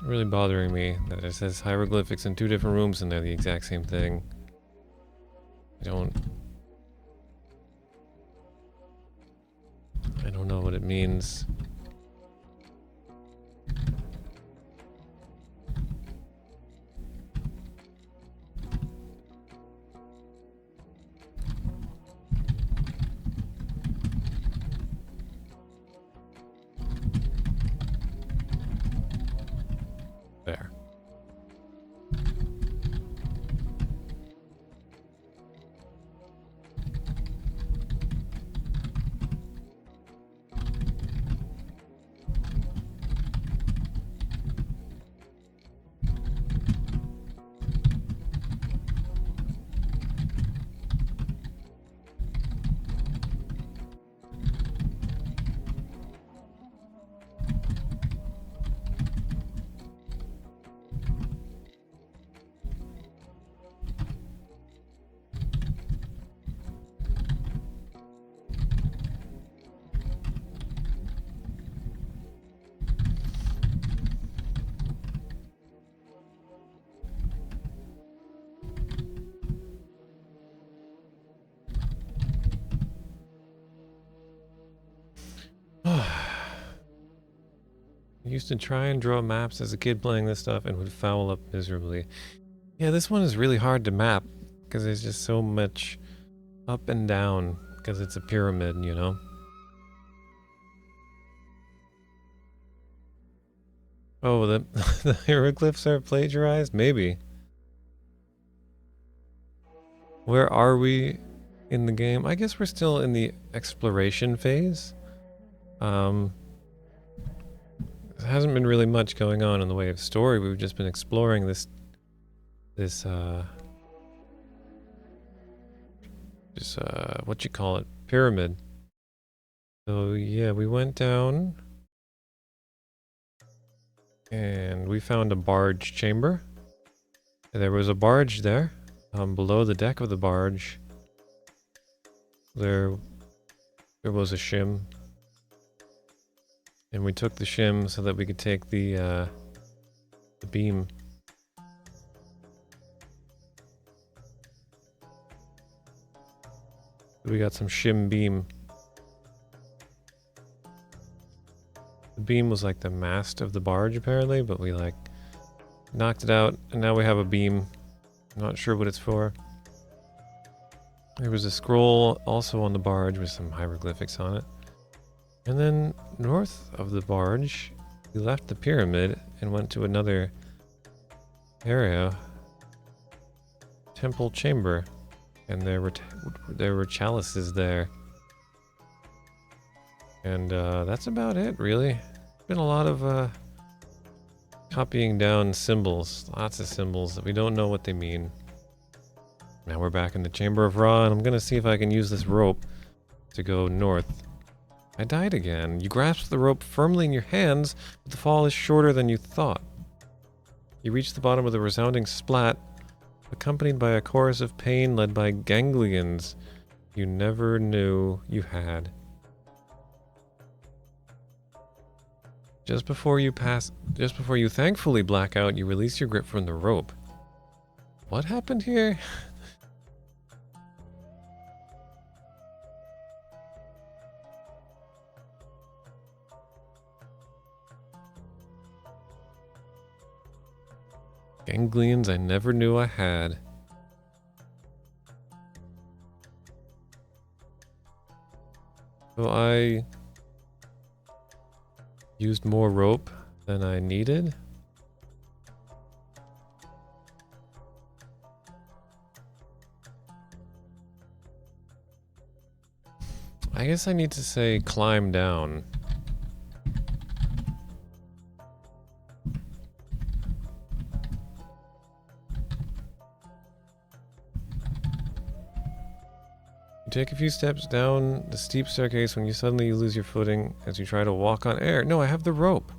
Really bothering me that it says hieroglyphics in 2 different rooms and they're the exact same thing. I don't know what it means. There. I used to try and draw maps as a kid playing this stuff and would foul up miserably. Yeah, this one is really hard to map because there's just so much up and down because it's a pyramid, you know? Oh, the hieroglyphs are plagiarized? Maybe. Where are we in the game? I guess we're still in the exploration phase. There hasn't been really much going on in the way of story. We've just been exploring this what you call it, pyramid. So yeah, we went down and we found a barge chamber. There was a barge there. Below the deck of the barge, there was a shim, and we took the shim so that we could take the beam. We got some shim beam. The beam was like the mast of the barge apparently, but we like knocked it out, and now we have a beam. I'm not sure what it's for. There was a scroll also on the barge with some hieroglyphics on it. And then north of the barge, we left the pyramid and went to another area. Temple chamber. And there were chalices there. And that's about it, really. Been a lot of copying down symbols. Lots of symbols that we don't know what they mean. Now we're back in the Chamber of Ra, and I'm gonna see if I can use this rope to go north. I died again. You grasp the rope firmly in your hands, but the fall is shorter than you thought. You reach the bottom with a resounding splat, accompanied by a chorus of pain led by ganglions you never knew you had. Just before you thankfully black out, you release your grip from the rope. What happened here? Ganglions I never knew I had. So I used more rope than I needed. I guess I need to say climb down. You take a few steps down the steep staircase when you suddenly lose your footing as you try to walk on air. No, I have the rope.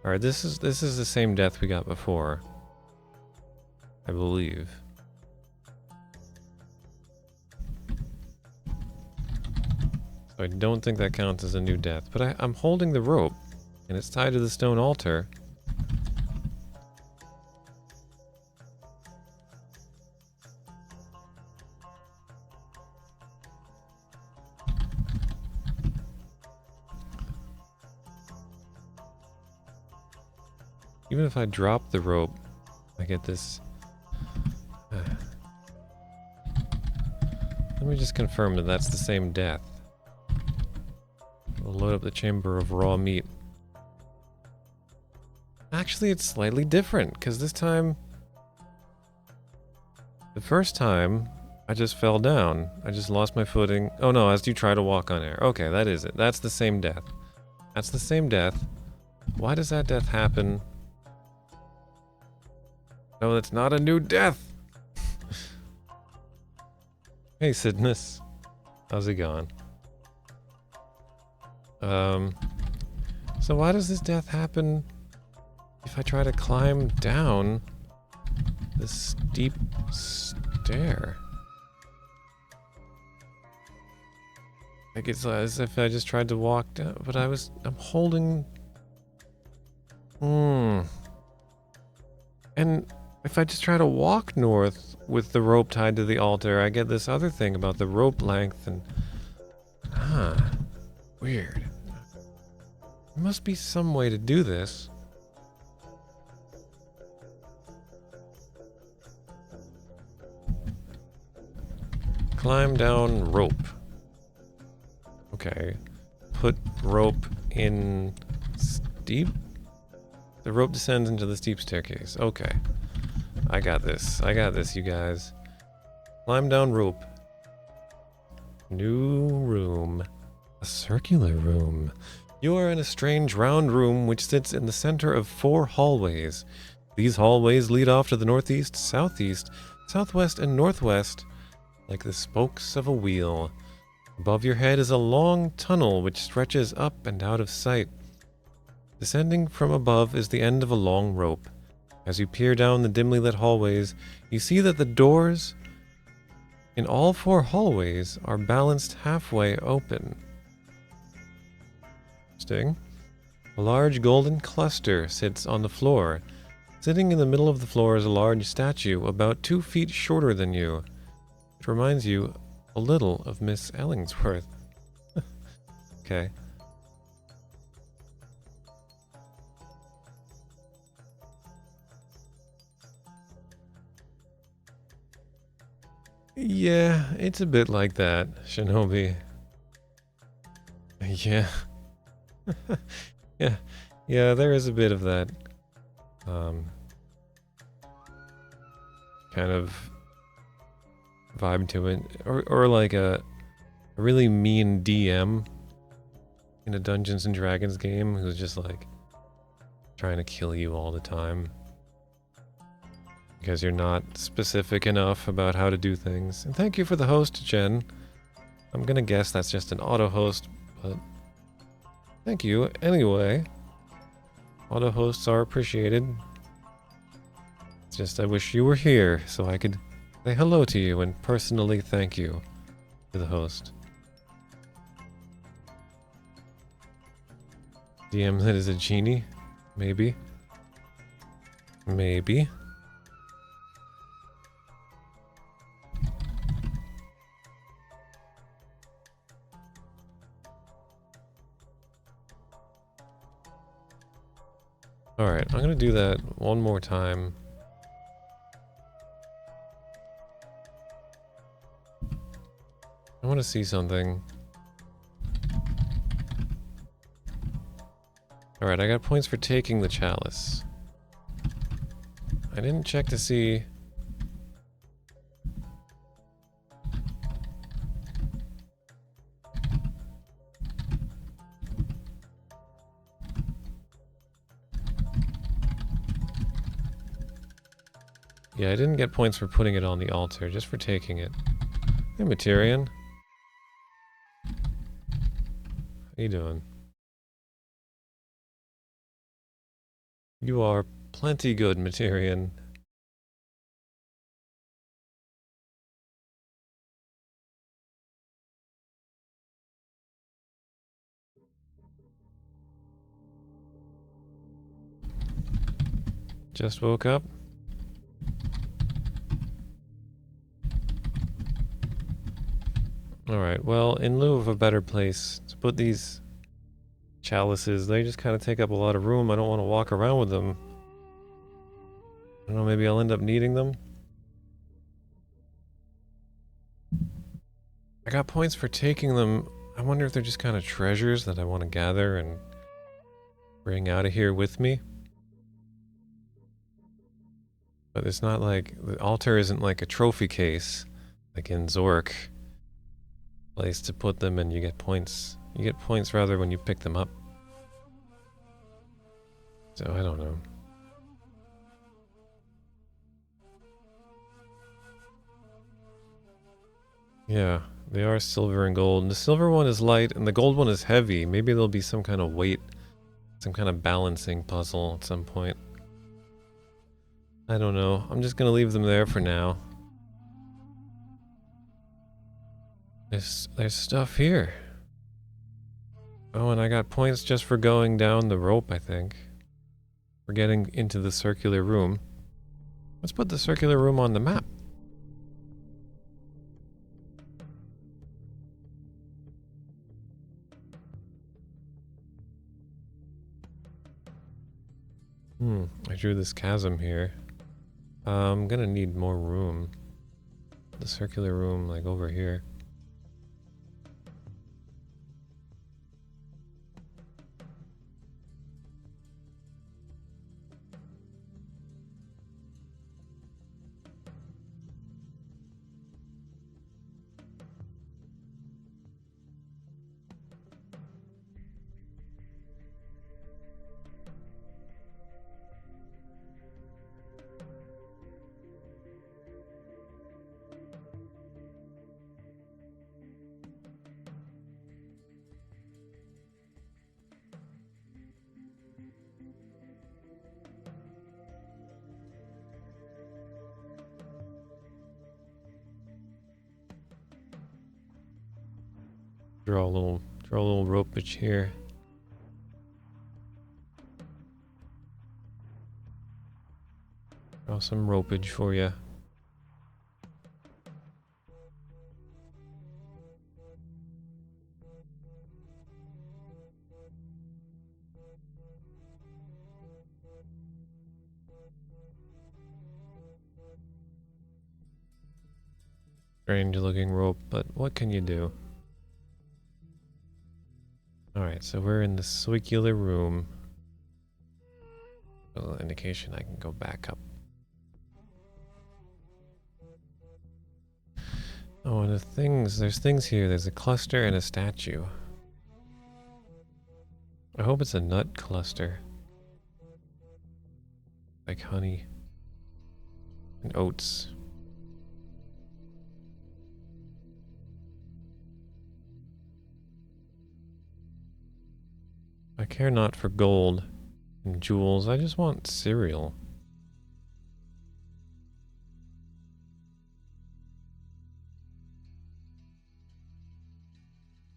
Alright, this is the same death we got before. I believe. So I don't think that counts as a new death. But I'm holding the rope, and it's tied to the stone altar. Even if I drop the rope, I get this. Let me just confirm that that's the same death. We'll load up the chamber of raw meat. Actually, it's slightly different, because this time... The first time, I just fell down. I just lost my footing. Oh no, as you try to walk on air. Okay, that is it. That's the same death. That's the same death. Why does that death happen? No, that's not a new death! Hey, Sidnus. How's it going? So why does this death happen if I try to climb down this steep stair? Like it's as if I just tried to walk down, but I'm holding... And if I just try to walk north with the rope tied to the altar, I get this other thing about the rope length and... Weird. There must be some way to do this. Climb down rope. Okay. Put rope in steep? The rope descends into the steep staircase. Okay. I got this. I got this, you guys. Climb down rope. New room. A circular room. You are in a strange round room which sits in the center of 4 hallways. These hallways lead off to the northeast, southeast, southwest, and northwest, like the spokes of a wheel. Above your head is a long tunnel which stretches up and out of sight. Descending from above is the end of a long rope. As you peer down the dimly lit hallways, you see that the doors in all 4 hallways are balanced halfway open. Interesting. A large golden cluster sits on the floor. Sitting in the middle of the floor is a large statue about 2 feet shorter than you, which reminds you a little of Miss Ellingsworth. Okay. Yeah, it's a bit like that, Shinobi. Yeah. Yeah, there is a bit of that. Kind of vibe to it. Or like a really mean DM in a Dungeons and Dragons game who's just like trying to kill you all the time. Because you're not specific enough about how to do things. And thank you for the host, Jen. I'm gonna guess that's just an auto host, but thank you anyway. Auto hosts are appreciated. It's just I wish you were here so I could say hello to you and personally thank you to the host. DM that is a genie? Maybe. Maybe. Alright, I'm gonna do that one more time. I want to see something. Alright, I got points for taking the chalice. I didn't check to see... Yeah, I didn't get points for putting it on the altar, just for taking it. Hey, Materian. How you doing? You are plenty good, Materian. Just woke up? Alright, well, in lieu of a better place to put these chalices, they just kind of take up a lot of room. I don't want to walk around with them. I don't know, maybe I'll end up needing them? I got points for taking them. I wonder if they're just kind of treasures that I want to gather and bring out of here with me. But it's not like... The altar isn't like a trophy case, like in Zork. Place to put them and you get points. You get points rather when you pick them up. So I don't know. Yeah, they are silver and gold. And the silver one is light and the gold one is heavy. Maybe there'll be some kind of weight, some kind of balancing puzzle at some point. I don't know. I'm just gonna leave them there for now. There's stuff here. Oh, and I got points just for going down the rope, I think. For getting into the circular room. Let's put the circular room on the map. I drew this chasm here. I'm gonna need more room. The circular room, like over here. Draw a little ropage here. Draw some ropage for you. Strange looking rope, but what can you do? Alright, so we're in the circular room. A little indication I can go back up. Oh, and there's things here. There's a cluster and a statue. I hope it's a nut cluster. Like honey. And oats. I care not for gold and jewels. I just want cereal.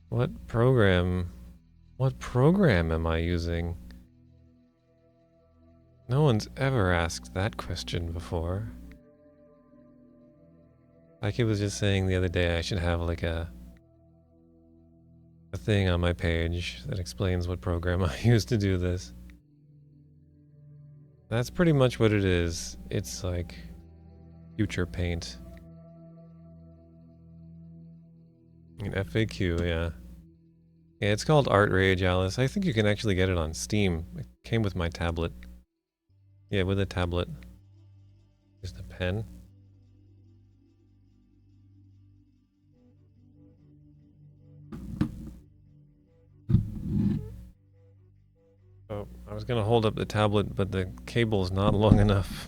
What program am I using? No one's ever asked that question before. Like it was just saying the other day I should have like a thing on my page that explains what program I use to do this. That's pretty much what it is. It's like future paint. An FAQ, yeah. Yeah, it's called Art Rage, Alice. I think you can actually get it on Steam. It came with my tablet. Yeah, with a tablet. Here's the pen. Oh, I was gonna hold up the tablet, but the cable's not long enough.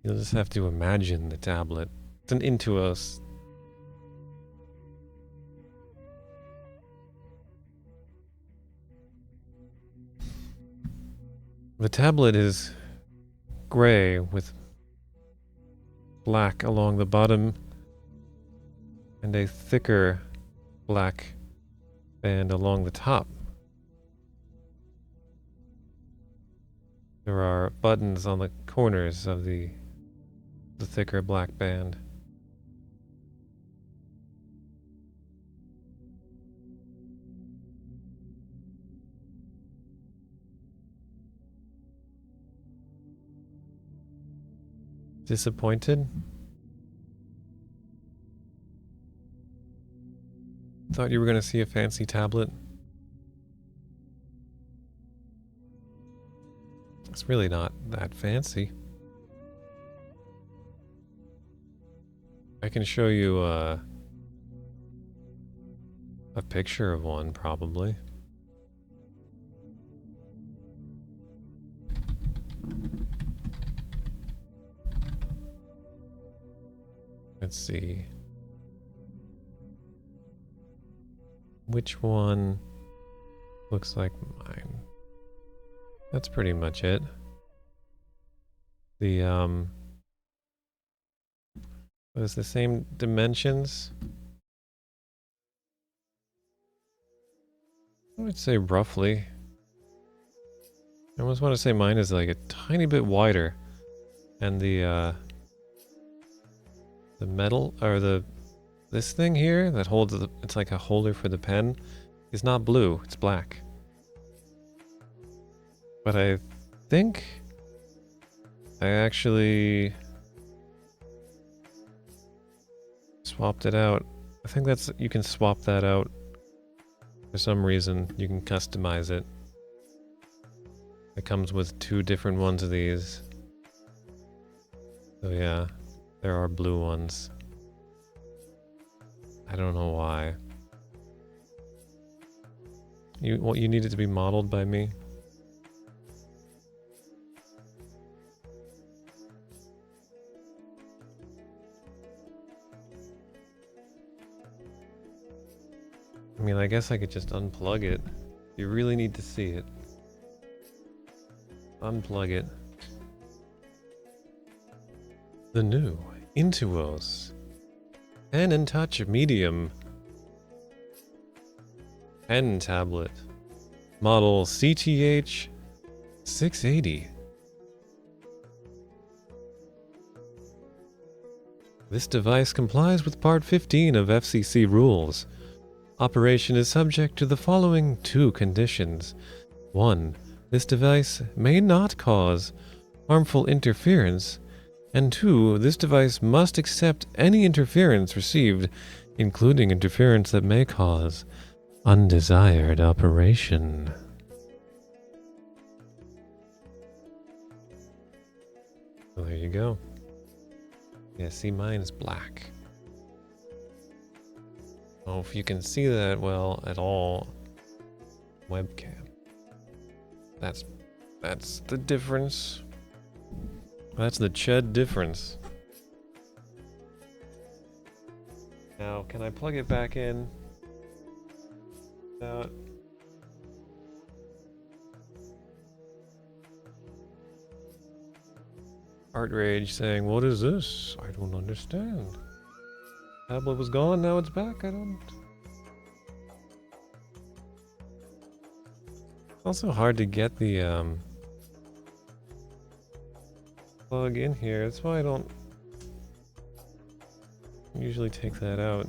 You'll just have to imagine the tablet. It's an Intuos. The tablet is gray with black along the bottom and a thicker black band along the top. There are buttons on the corners of the thicker black band. Disappointed? Thought you were going to see a fancy tablet. It's really not that fancy. I can show you a picture of one, probably. Let's see. Which one looks like mine? That's pretty much it. The, it was the same dimensions. I would say roughly. I almost want to say mine is like a tiny bit wider. And the metal, or this thing here that holds it's like a holder for the pen, is not blue, it's black. But I think I actually swapped it out. I think that's, you can swap that out for some reason. You can customize it. It comes with 2 different ones of these. So yeah, there are blue ones. I don't know why. You need it to be modeled by me? I mean, I guess I could just unplug it. You really need to see it. Unplug it. The new Intuos Pen and Touch Medium Pen Tablet Model CTH 680. This device complies with Part 15 of FCC rules. Operation is subject to the following 2 conditions. 1. This device may not cause harmful interference. And 2. This device must accept any interference received, including interference that may cause undesired operation. Well, there you go. Yeah, see, mine is black. Oh, if you can see that well at all, webcam. That's the difference. That's the Ched difference. Now, can I plug it back in? Out. Art Rage saying, "What is this? I don't understand. Tablet was gone, now it's back. I don't." It's also hard to get the plug in here. That's why I don't usually take that out.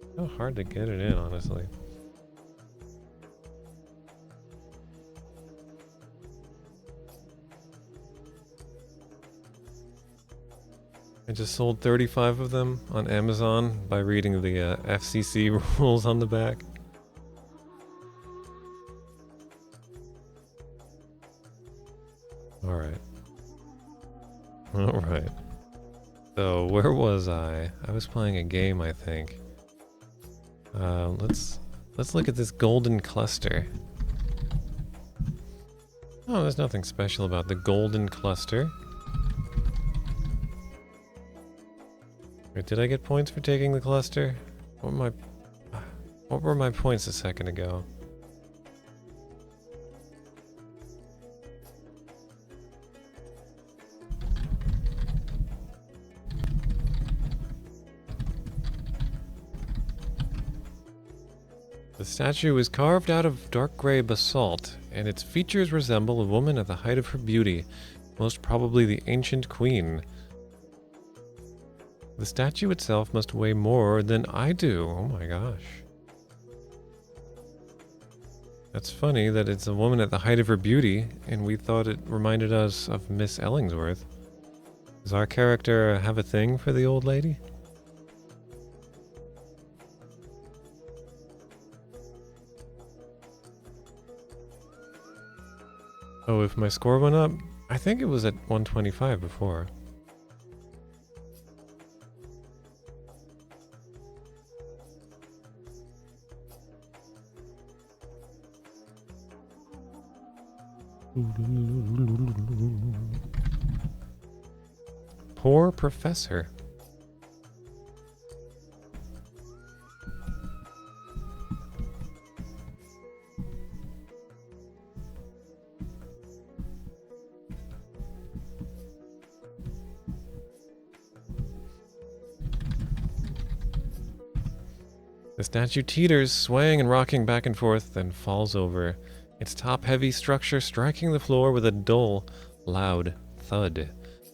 It's so hard to get it in, honestly. I just sold 35 of them on Amazon by reading the FCC rules on the back. Alright. Alright. So, where was I? I was playing a game, I think. Let's look at this golden cluster. Oh, there's nothing special about the golden cluster. Wait, did I get points for taking the cluster? What were my points a second ago? The statue is carved out of dark gray basalt, and its features resemble a woman at the height of her beauty, most probably the ancient queen. The statue itself must weigh more than I do. Oh my gosh. That's funny that it's a woman at the height of her beauty, and we thought it reminded us of Miss Ellingsworth. Does our character have a thing for the old lady? Oh, if my score went up? I think it was at 125 before. Poor professor. The statue teeters, swaying and rocking back and forth, then falls over, its top-heavy structure striking the floor with a dull, loud thud.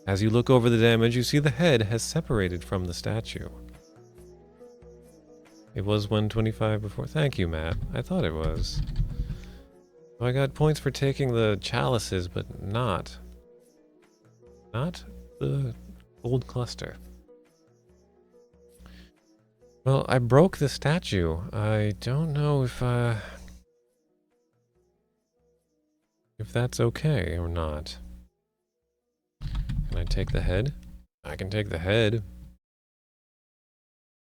As you look over the damage, you see the head has separated from the statue. It was 125 before. Thank you, Matt. I thought it was. I got points for taking the chalices, but not the gold cluster. Well, I broke the statue. I don't know if that's okay or not. Can I take the head? I can take the head.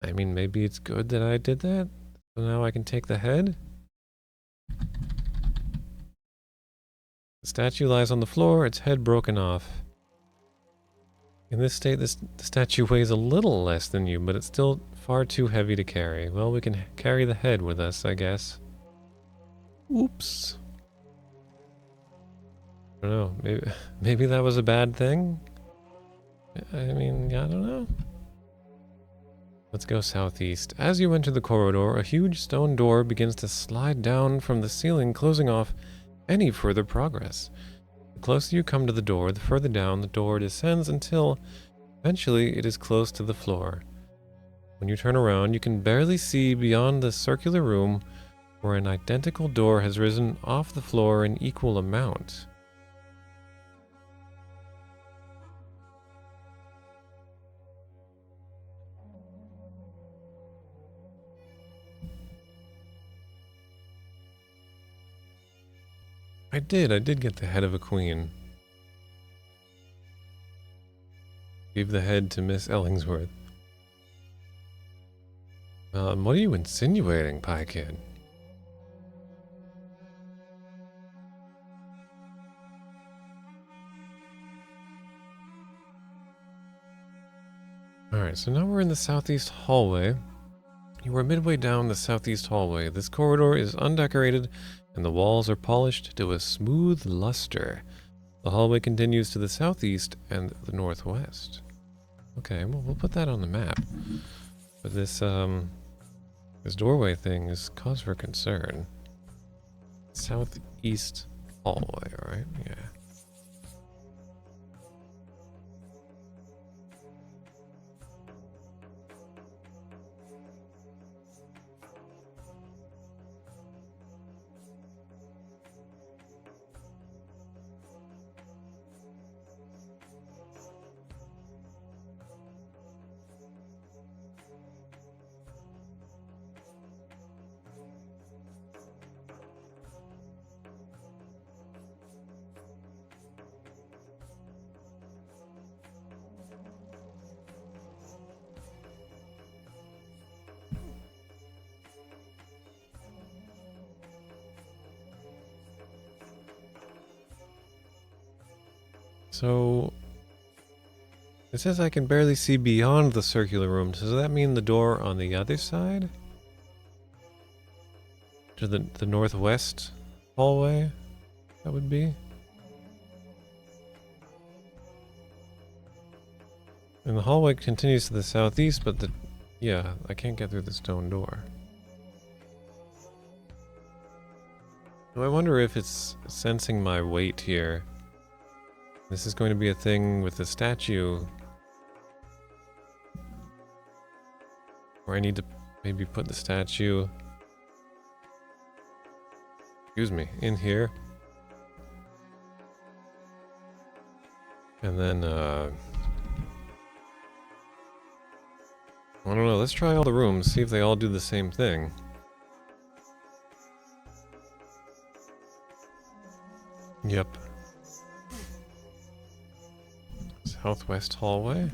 I mean, maybe it's good that I did that. So now I can take the head. The statue lies on the floor, its head broken off. In this state, the statue weighs a little less than you, but it's still far too heavy to carry. Well, we can carry the head with us, I guess. Oops. I don't know, maybe that was a bad thing? I mean, I don't know. Let's go southeast. As you enter the corridor, a huge stone door begins to slide down from the ceiling, closing off any further progress. The closer you come to the door, the further down the door descends until eventually it is close to the floor. When you turn around, you can barely see beyond the circular room where an identical door has risen off the floor in equal amount. I did get the head of a queen. Give the head to Miss Ellingsworth. What are you insinuating, Pie Kid? Alright, so now we're in the southeast hallway. You are midway down the southeast hallway. This corridor is undecorated, and the walls are polished to a smooth luster. The hallway continues to the southeast and the northwest. Okay, well, we'll put that on the map. But this doorway thing is cause for concern. Southeast hallway, alright? Yeah. So, it says I can barely see beyond the circular room. Does that mean the door on the other side? To the northwest hallway? That would be? And the hallway continues to the southeast, but yeah, I can't get through the stone door. So I wonder if it's sensing my weight here. This is going to be a thing with the statue. Or I need to maybe put the statue, excuse me, in here. And then, I don't know, let's try all the rooms, see if they all do the same thing. Yep. Southwest hallway.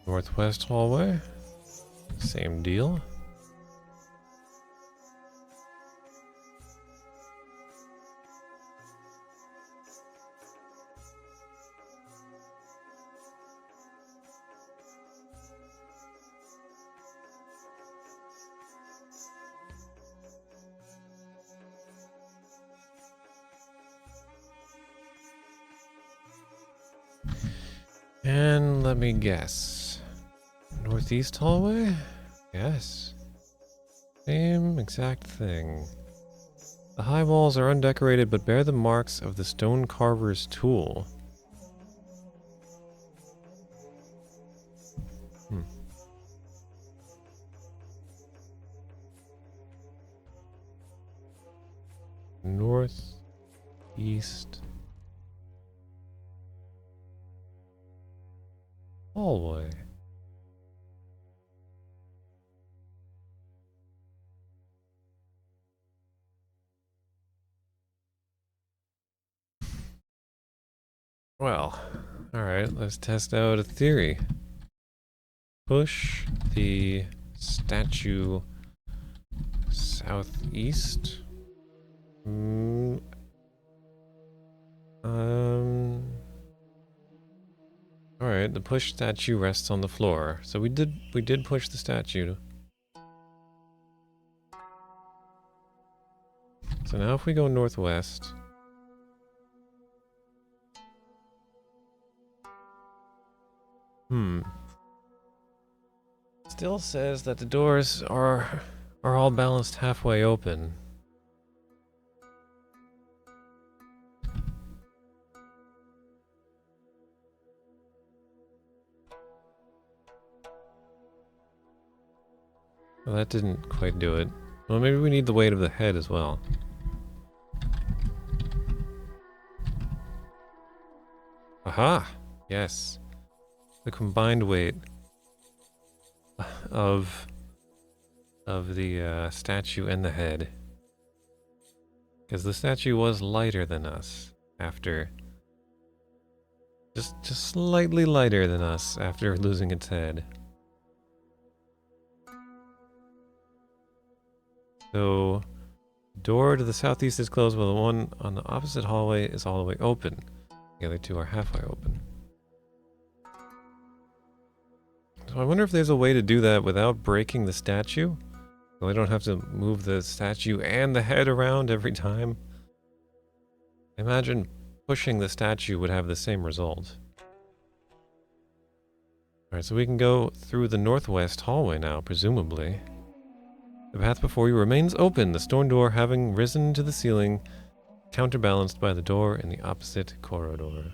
Northwest hallway. Same deal. And let me guess. Northeast hallway? Yes. Same exact thing. The high walls are undecorated but bear the marks of the stone carver's tool. Hmm. Northeast hallway. Well, alright, let's test out a theory. Push the statue southeast. Mm, alright, the push statue rests on the floor. So we did push the statue. So now if we go northwest. Still says that the doors are all balanced halfway open. Well, that didn't quite do it. Well, maybe we need the weight of the head as well. Aha! Yes. The combined weight of the statue and the head. Because the statue was lighter than us after... Just slightly lighter than us after losing its head. So, door to the southeast is closed, while the one on the opposite hallway is all the way open. The other two are halfway open. So I wonder if there's a way to do that without breaking the statue? So I don't have to move the statue and the head around every time. Imagine pushing the statue would have the same result. Alright, so we can go through the northwest hallway now, presumably. The path before you remains open, the stone door having risen to the ceiling, counterbalanced by the door in the opposite corridor.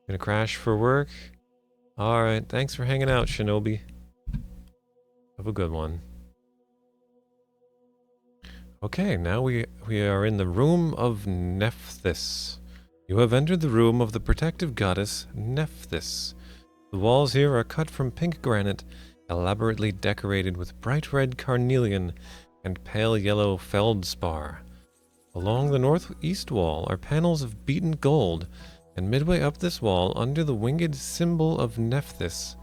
Gonna crash for work? Alright, thanks for hanging out, Shinobi. Have a good one. Okay, now we are in the room of Nephthys. You have entered the room of the protective goddess Nephthys. The walls here are cut from pink granite, elaborately decorated with bright red carnelian and pale yellow feldspar. Along the northeast wall are panels of beaten gold, and midway up this wall, under the winged symbol of Nephthys,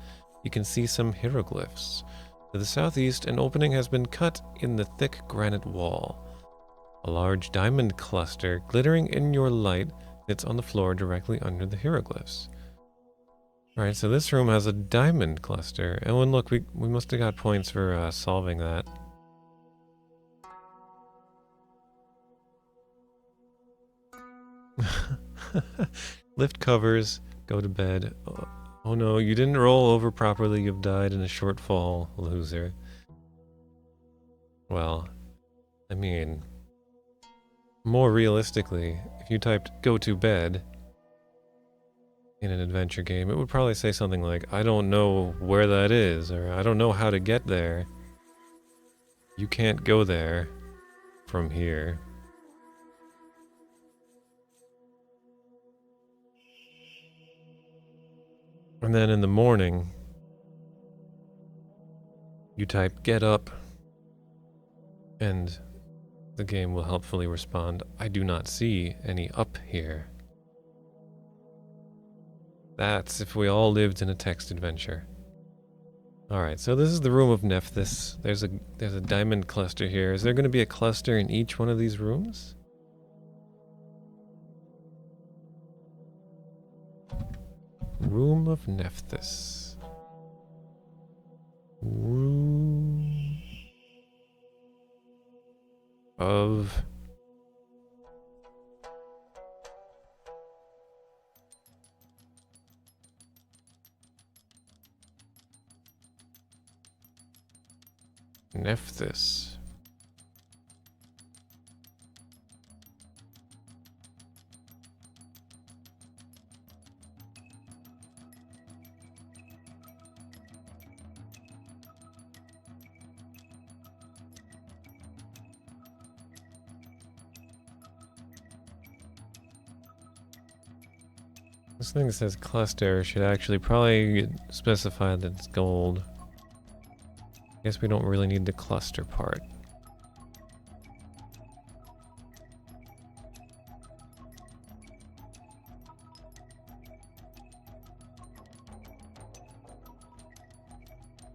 you can see some hieroglyphs. To the southeast, an opening has been cut in the thick granite wall. A large diamond cluster, glittering in your light, sits on the floor directly under the hieroglyphs. Alright, so this room has a diamond cluster. Oh, and look, we must have got points for solving that. Lift covers, go to bed. Oh no, you didn't roll over properly, you've died in a short fall, loser. Well, I mean, more realistically, if you typed go to bed in an adventure game, it would probably say something like, I don't know where that is, or I don't know how to get there. You can't go there from here. And then in the morning, you type get up, and the game will helpfully respond, I do not see any up here. That's if we all lived in a text adventure. Alright, so this is the room of Nephthys. There's a diamond cluster here. Is there going to be a cluster in each one of these rooms? Room of Nephthys. Room of Neff this. This thing that says cluster should actually probably specify that it's gold. Guess we don't really need the cluster part.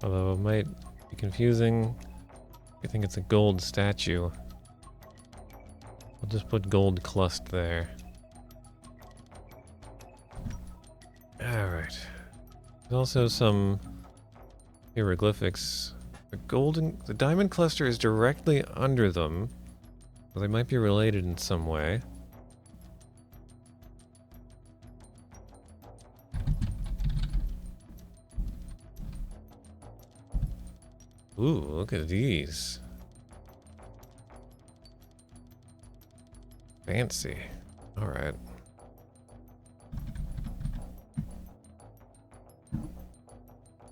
Although it might be confusing. I think it's a gold statue. I'll just put gold cluster there. Alright. There's also some hieroglyphics. The diamond cluster is directly under them. So they might be related in some way. Ooh, look at these. Fancy. Alright.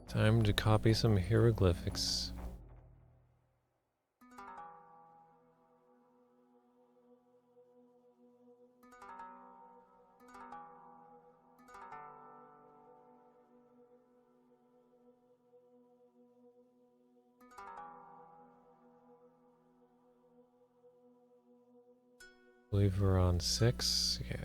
Time to copy some hieroglyphics. I believe we're on 6, yeah.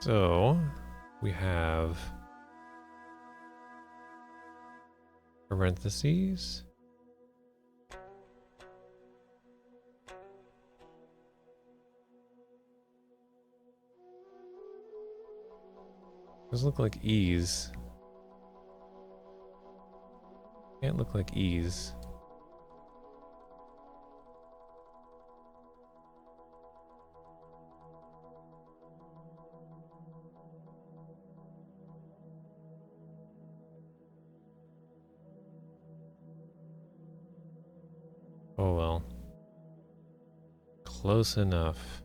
So, we have parentheses. Those look like E's. Can't look like E's. Oh well. Close enough.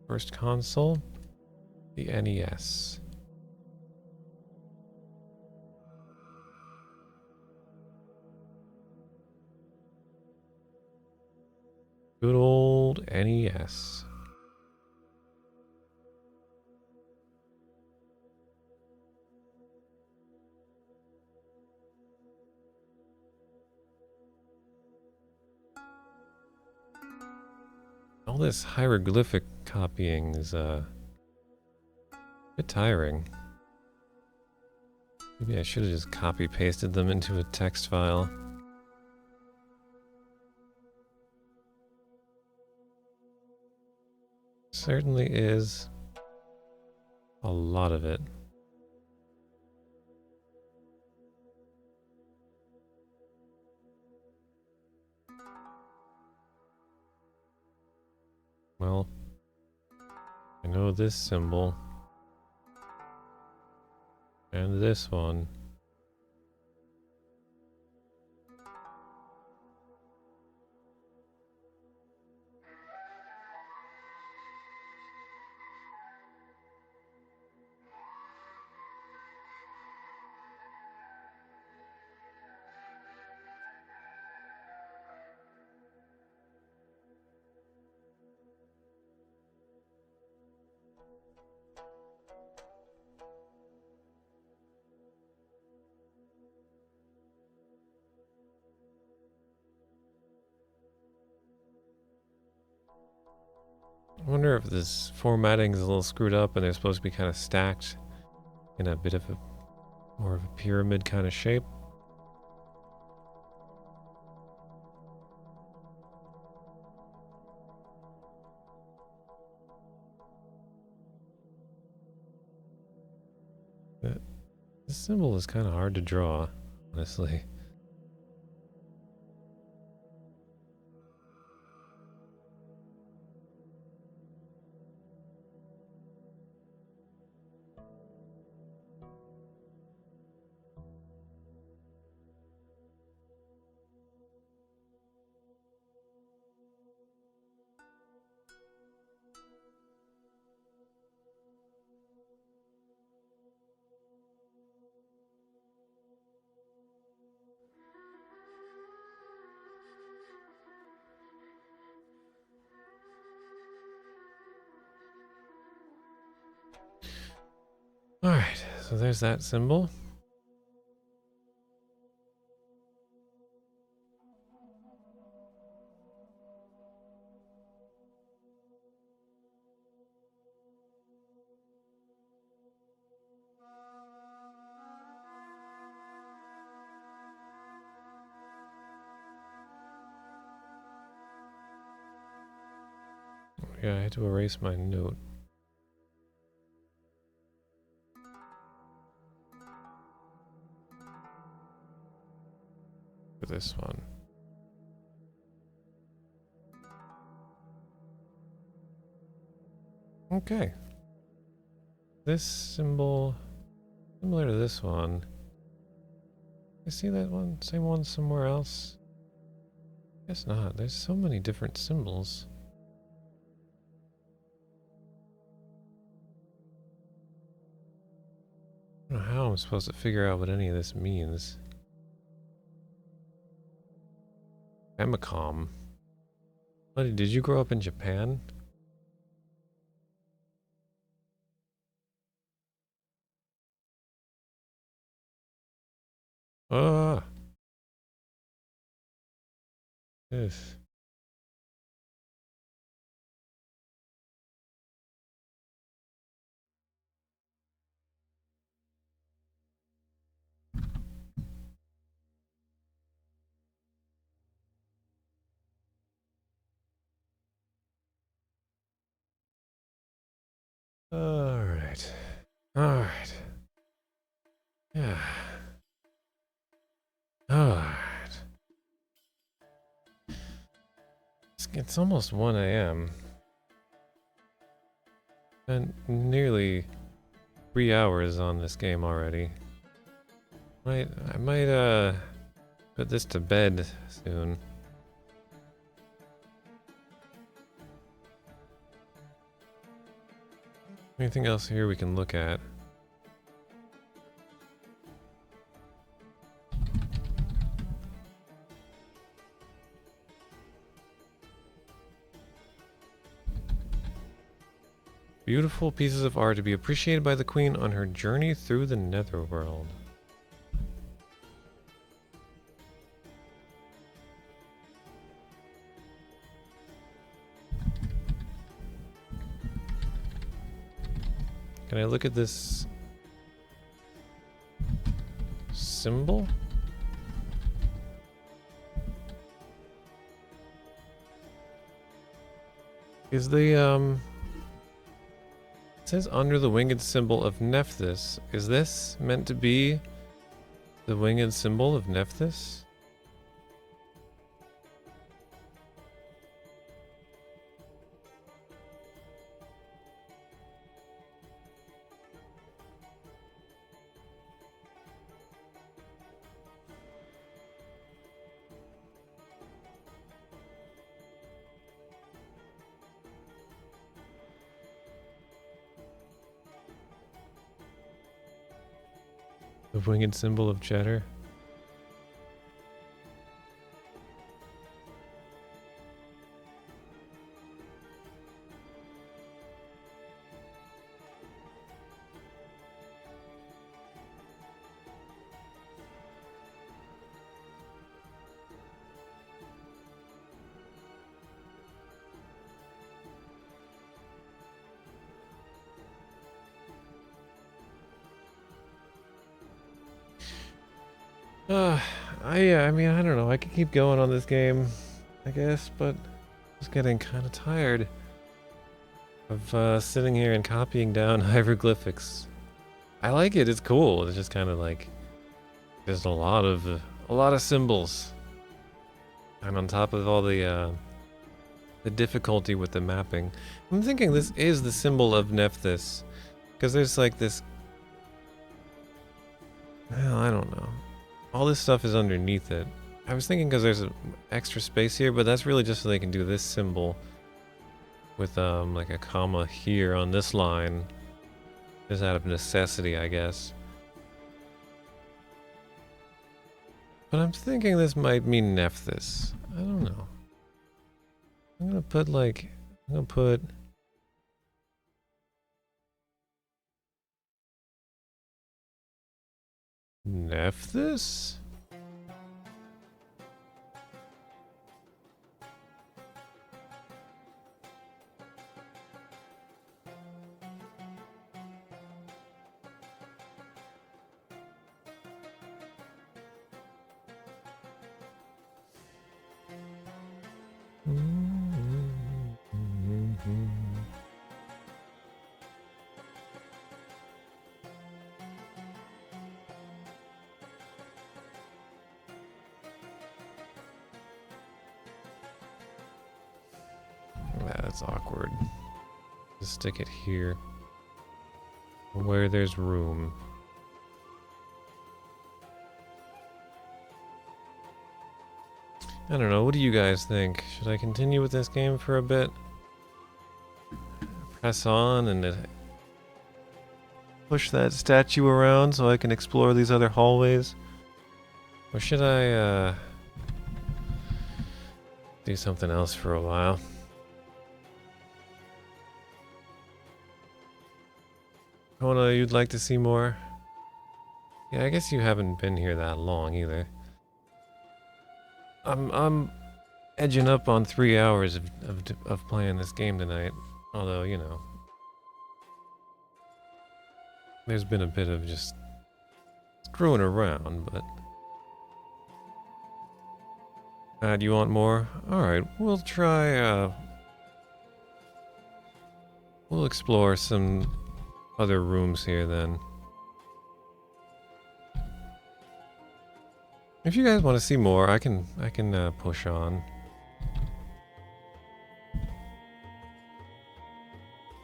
First console, the NES. Good old NES. All this hieroglyphic copying is a bit tiring. Maybe I should have just copy pasted them into a text file. Certainly is a lot of it. Well, I know this symbol. And this one. I wonder if this formatting is a little screwed up and they're supposed to be kind of stacked in a bit of a more of a pyramid kind of shape. This symbol is kind of hard to draw, honestly. Alright, so there's that symbol. Yeah, I had to erase my note. For this one. Okay. This symbol, similar to this one. You see that one? Same one somewhere else? Guess not. There's so many different symbols. I don't know how I'm supposed to figure out what any of this means. Infocom. Buddy, did you grow up in Japan? Ah. Yes. Alright. Alright. Yeah. Alright. It's almost 1 a.m. Spent nearly 3 hours on this game already. I might put this to bed soon. Anything else here we can look at? Beautiful pieces of art to be appreciated by the Queen on her journey through the Netherworld. Can I look at this symbol? Is the it says under the winged symbol of Nephthys. Is this meant to be the winged symbol of Nephthys? The winged symbol of Cheddar? I mean, I don't know. I could keep going on this game, I guess, but I'm just getting kind of tired of sitting here and copying down hieroglyphics. I like it. It's cool. It's just kind of like there's a lot of symbols, and on top of all the difficulty with the mapping, I'm thinking this is the symbol of Nephthys, because there's like this. Well, I don't know. All this stuff is underneath it. I was thinking because there's an extra space here, but that's really just so they can do this symbol with like a comma here on this line. Just out of necessity, I guess. But I'm thinking this might mean Nephthys. I don't know. I'm gonna put Nephthys? That's awkward. Just stick it here, where there's room. I don't know, what do you guys think? Should I continue with this game for a bit? Press on and push that statue around so I can explore these other hallways? Or should I do something else for a while? Kona, you'd like to see more? Yeah, I guess you haven't been here that long either. I'm edging up on 3 hours of playing this game tonight. Although, you know, there's been a bit of just screwing around, but... do you want more? Alright, we'll try, we'll explore some other rooms here then. If you guys want to see more, I can push on.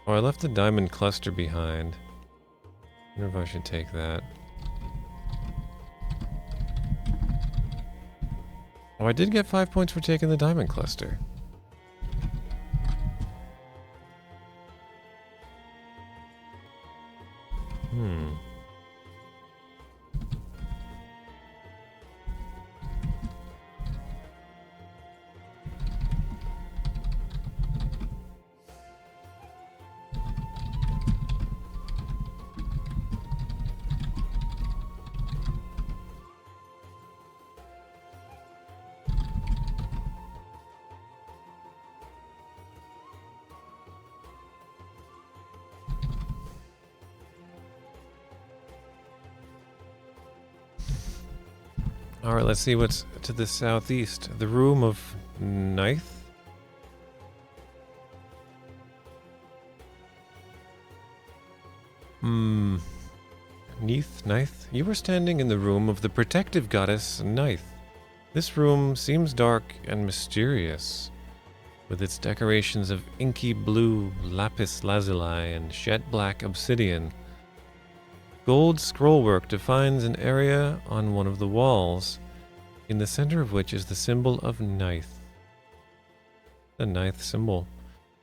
Oh, I left the diamond cluster behind. I wonder if I should take that. Oh, I did get 5 points for taking the diamond cluster. Alright, let's see what's to the southeast. The room of Ninth? Ninth? You were standing in the room of the protective goddess Ninth. This room seems dark and mysterious, with its decorations of inky blue lapis lazuli and jet black obsidian. Gold scrollwork defines an area on one of the walls, in the center of which is the symbol of Ninth. The ninth symbol.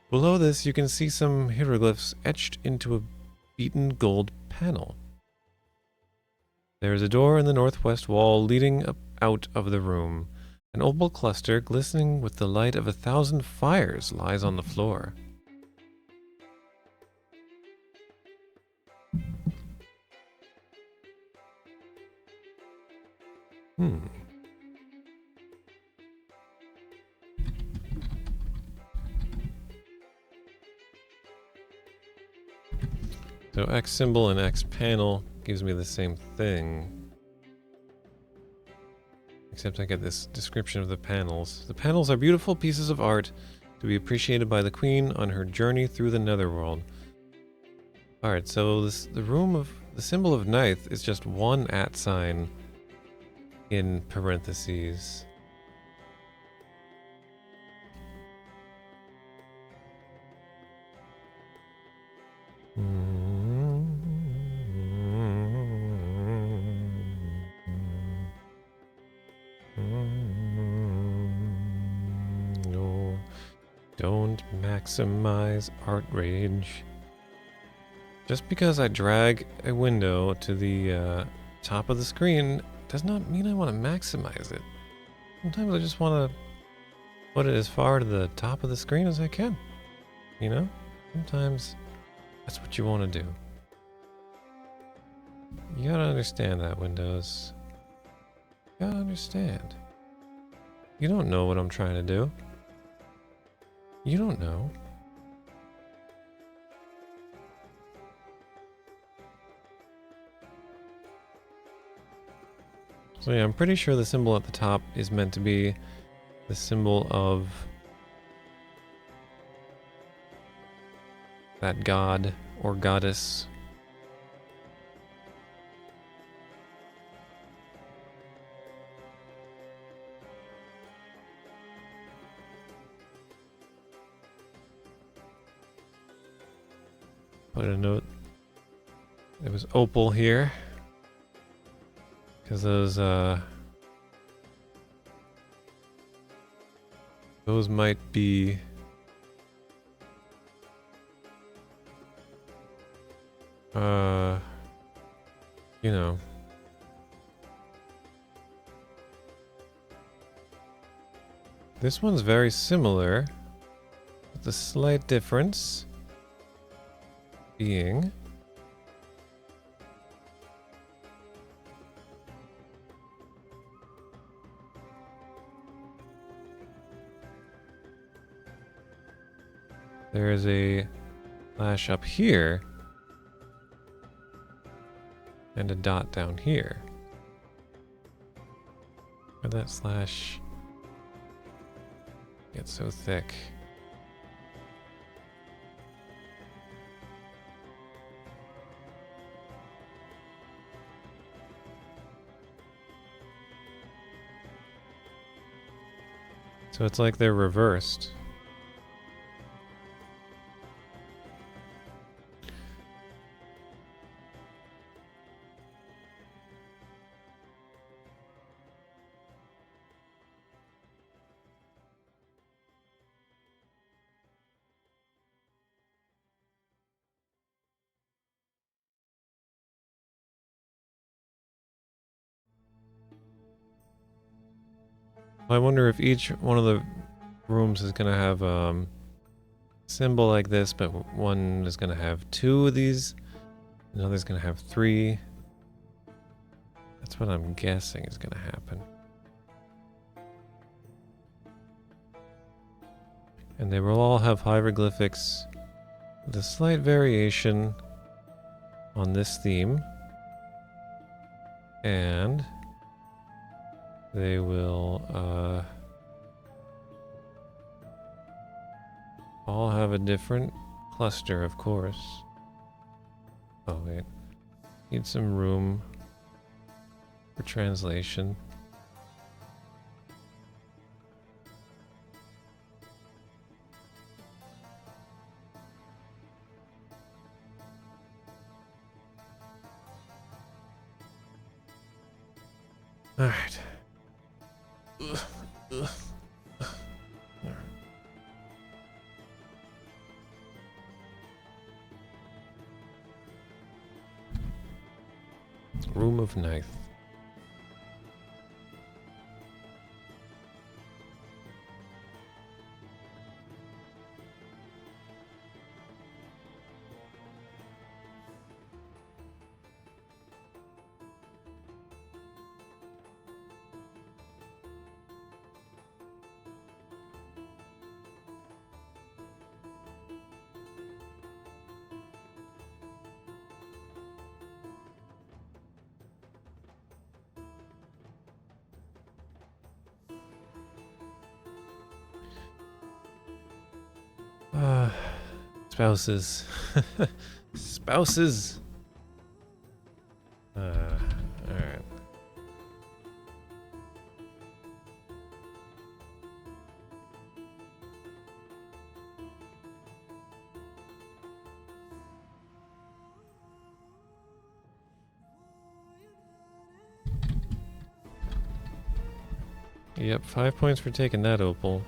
Below this, you can see some hieroglyphs etched into a beaten gold panel. There is a door in the northwest wall leading up out of the room. An opal cluster glistening with the light of 1,000 fires lies on the floor. So X symbol and X panel gives me the same thing. Except I get this description of the panels. The panels are beautiful pieces of art to be appreciated by the queen on her journey through the netherworld. Alright, so the symbol of Ninth is just one @ sign in parentheses. No, don't maximize art rage. Just because I drag a window to the top of the screen does not mean I want to maximize it. Sometimes I just want to put it as far to the top of the screen as I can. You know? Sometimes that's what you want to do. You gotta understand that, Windows. You gotta understand. You don't know what I'm trying to do. You don't know. So yeah, I'm pretty sure the symbol at the top is meant to be the symbol of that god or goddess. Put a note. It was opal here. Because those might be you know, this one's very similar, with the slight difference being there is a flash up here and a dot down here. Where'd that slash get so thick? So it's like they're reversed. I wonder if each one of the rooms is gonna have symbol like this, but one is gonna have two of these, another's gonna have three. That's what I'm guessing is gonna happen. And they will all have hieroglyphics with a slight variation on this theme. And they will all have a different cluster, of course. Oh wait, need some room for translation. All right. Room of Knife. Spouses. Spouses. Alright. Yep, 5 points for taking that opal.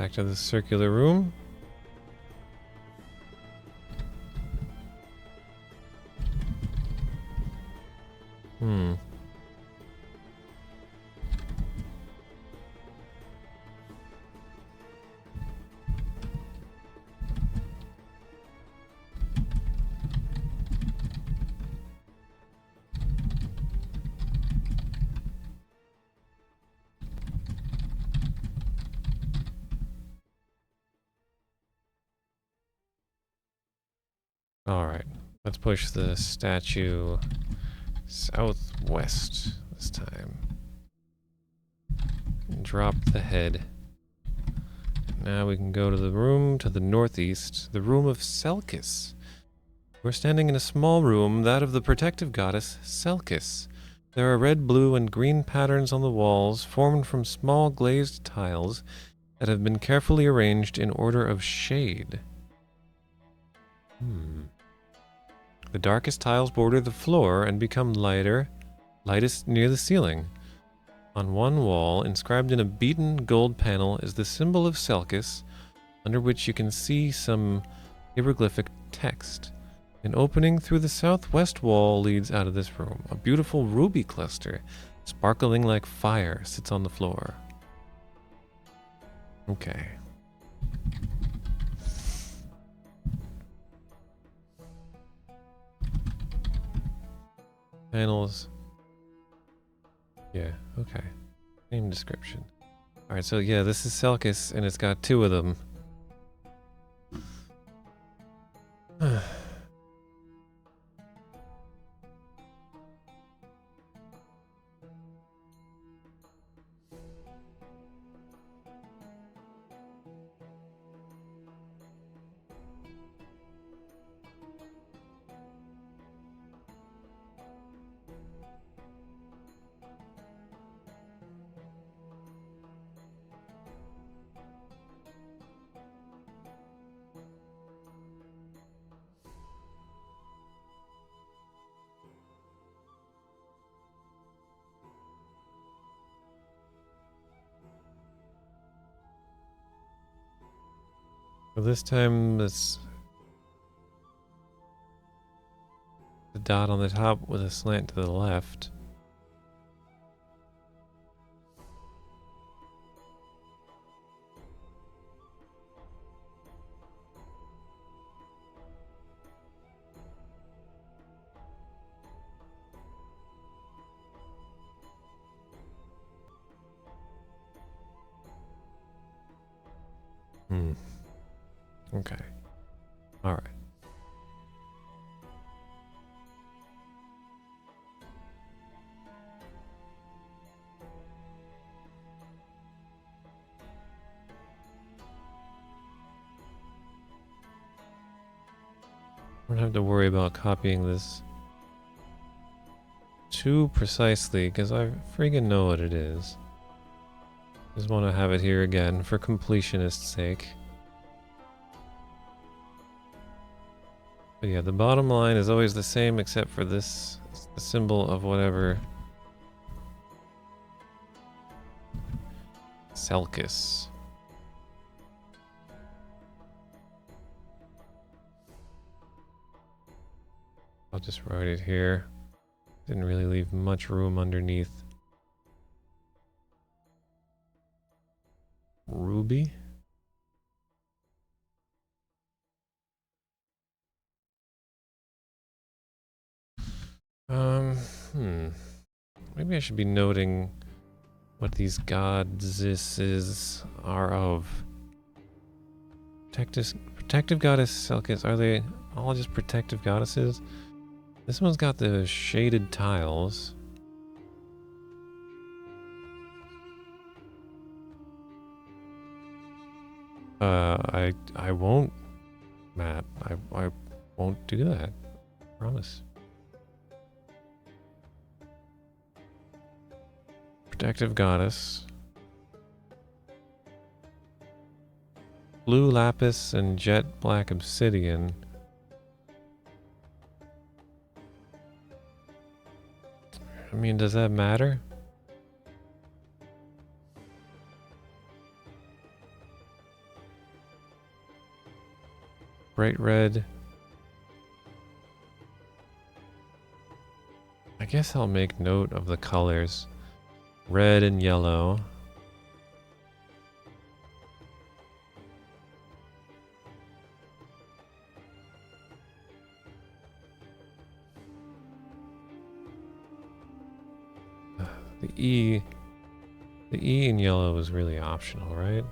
Back to the circular room. Alright, let's push the statue southwest this time. And drop the head. Now we can go to the room to the northeast, the room of Selkis. We're standing in a small room, that of the protective goddess Selkis. There are red, blue, and green patterns on the walls, formed from small glazed tiles that have been carefully arranged in order of shade. The darkest tiles border the floor and become lightest near the ceiling. On one wall, inscribed in a beaten gold panel, is the symbol of Selkis, under which you can see some hieroglyphic text. An opening through the southwest wall leads out of this room. A beautiful ruby cluster, sparkling like fire, sits on the floor. Okay. Panels. Yeah, okay. Name description. Alright, so yeah, this is Selkis, and it's got 2 of them. Well, this time it's the dot on the top with a slant to the left. Okay. All right. I don't have to worry about copying this too precisely because I freaking know what it is. Just want to have it here again for completionist's sake. But yeah, the bottom line is always the same except for this. It's the symbol of whatever. Selkis. I'll just write it here. Didn't really leave much room underneath. Ruby? Maybe I should be noting what these goddesses are of. Protective goddess Selkis, are they all just protective goddesses? This one's got the shaded tiles. I won't, Matt. I won't do that. I promise. Protective goddess. Blue lapis and jet black obsidian. I mean, does that matter? Bright red. I guess I'll make note of the colors. Red and yellow. The E in yellow is really optional, right?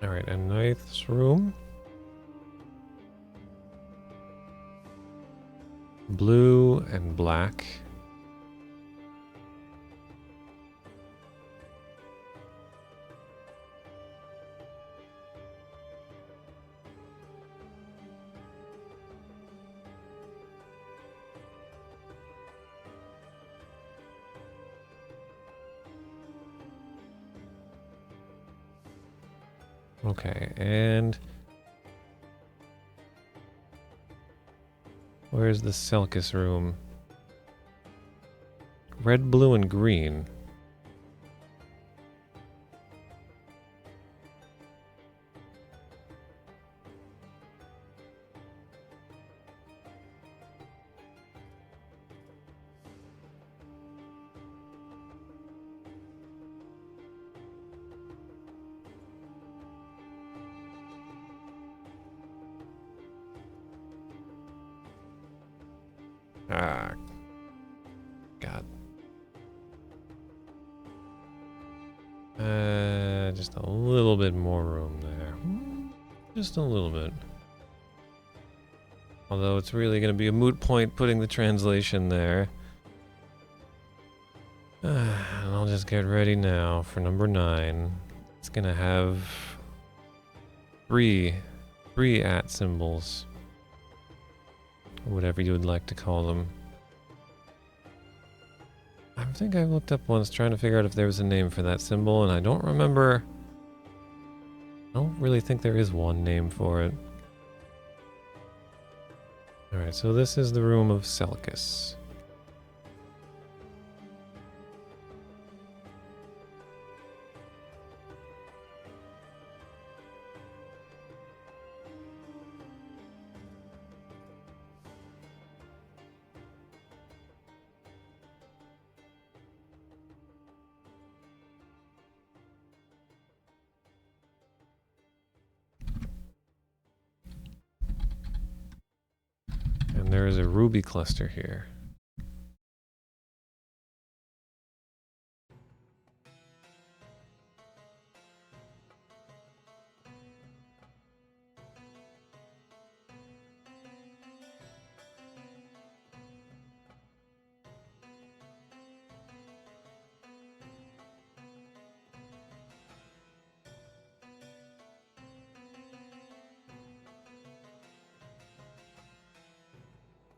Alright, a ninth room. Blue and black. Okay, and where's the Selkis room? Red, blue, and green. Ah, God. Just a little bit more room there. Just a little bit. Although it's really going to be a moot point putting the translation there. And I'll just get ready now for number 9. It's going to have three at symbols. Or whatever you would like to call them. I think I looked up once trying to figure out if there was a name for that symbol, and I don't remember. I don't really think there is one name for it. Alright, so this is the room of Selkis. And there is a ruby cluster here.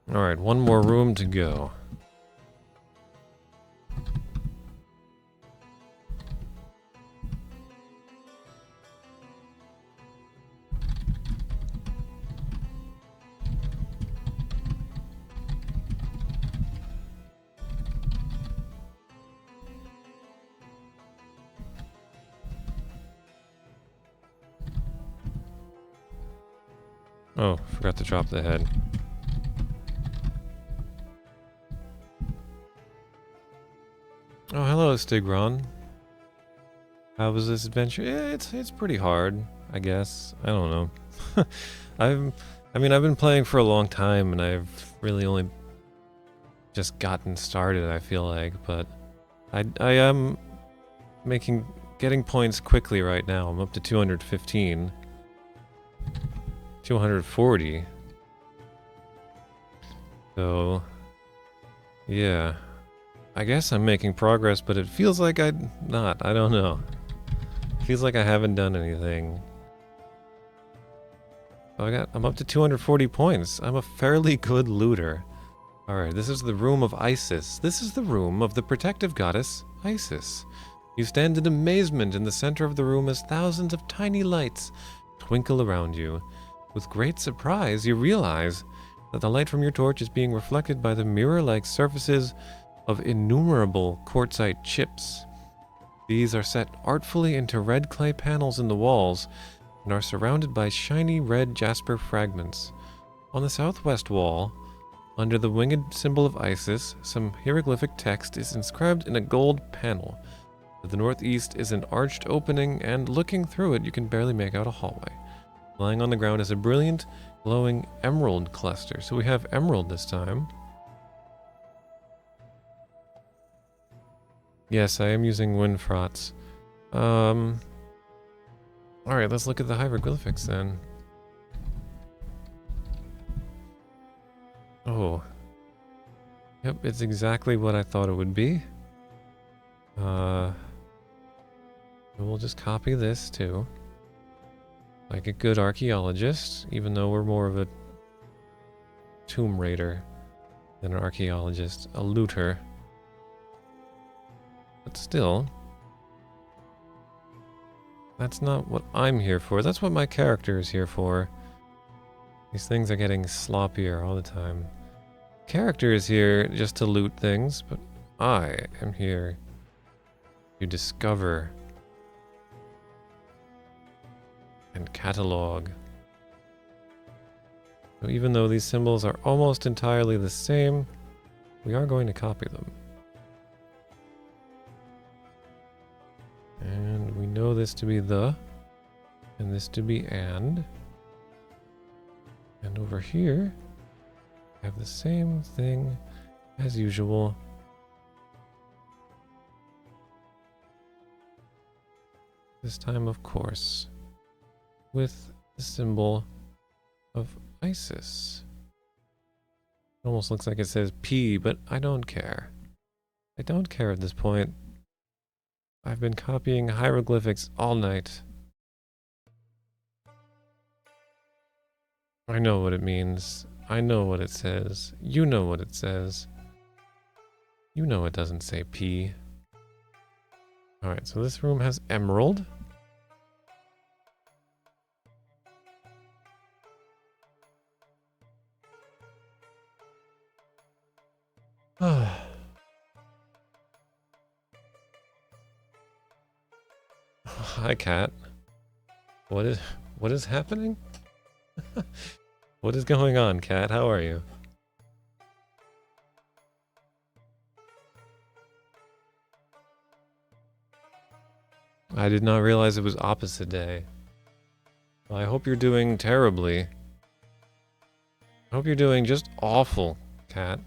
Alright, one more room to go. Oh, forgot to drop the head. Oh, hello, Stigron. How was this adventure? Yeah, it's pretty hard, I guess. I don't know. I've been playing for a long time, and I've really only just gotten started, I feel like, but I am getting points quickly right now. I'm up to 215. 240. So, yeah. I guess I'm making progress, but it feels like I'm not. I don't know. It feels like I haven't done anything. Oh, I'm up to 240 points. I'm a fairly good looter. Alright, this is the room of Isis. This is the room of the protective goddess, Isis. You stand in amazement in the center of the room as thousands of tiny lights twinkle around you. With great surprise, you realize that the light from your torch is being reflected by the mirror-like surfaces of innumerable quartzite chips. These are set artfully into red clay panels in the walls and are surrounded by shiny red jasper fragments. On the southwest wall, under the winged symbol of Isis, some hieroglyphic text is inscribed in a gold panel. To the northeast is an arched opening, and looking through it, you can barely make out a hallway. Lying on the ground is a brilliant, glowing emerald cluster. So we have emerald this time. Yes, I am using Winfrots. Alright, let's look at the hieroglyphics then. Oh. Yep, it's exactly what I thought it would be. We'll just copy this too. Like a good archaeologist, even though we're more of a tomb raider than an archaeologist, a looter. But still, that's not what I'm here for. That's what my character is here for. These things are getting sloppier all the time. Character is here just to loot things, but I am here to discover and catalog. So even though these symbols are almost entirely the same, we are going to copy them. And we know this to be the, and this to be and. And over here, we have the same thing as usual. This time, of course, with the symbol of Isis. It almost looks like it says P, but I don't care. I don't care at this point. I've been copying hieroglyphics all night. I know what it means. I know what it says. You know what it says. You know it doesn't say P. Alright, so this room has emerald. Hi, cat. What is happening? What is going on, cat? How are you? I did not realize it was opposite day. Well, I hope you're doing terribly. I hope you're doing just awful, cat.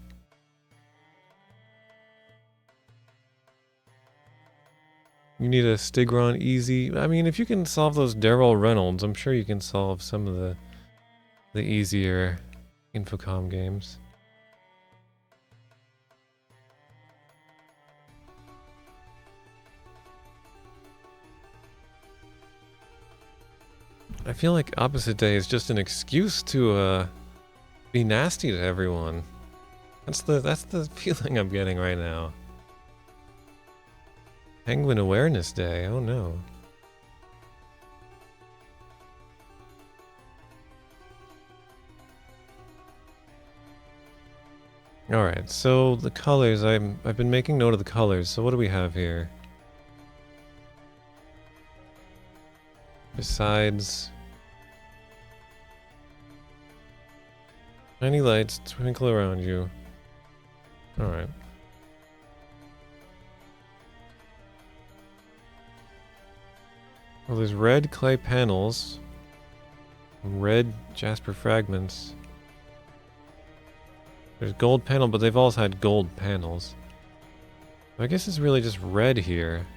You need a Stigron easy. I mean, if you can solve those Daryl Reynolds, I'm sure you can solve some of the easier Infocom games. I feel like opposite day is just an excuse to be nasty to everyone. That's the feeling I'm getting right now. Penguin Awareness Day, oh no. Alright, so the colors, I've been making note of the colors, so what do we have here? Besides shiny lights twinkle around you. Alright. Well, there's red clay panels, red jasper fragments. There's gold panel, but they've also had gold panels. I guess it's really just red here.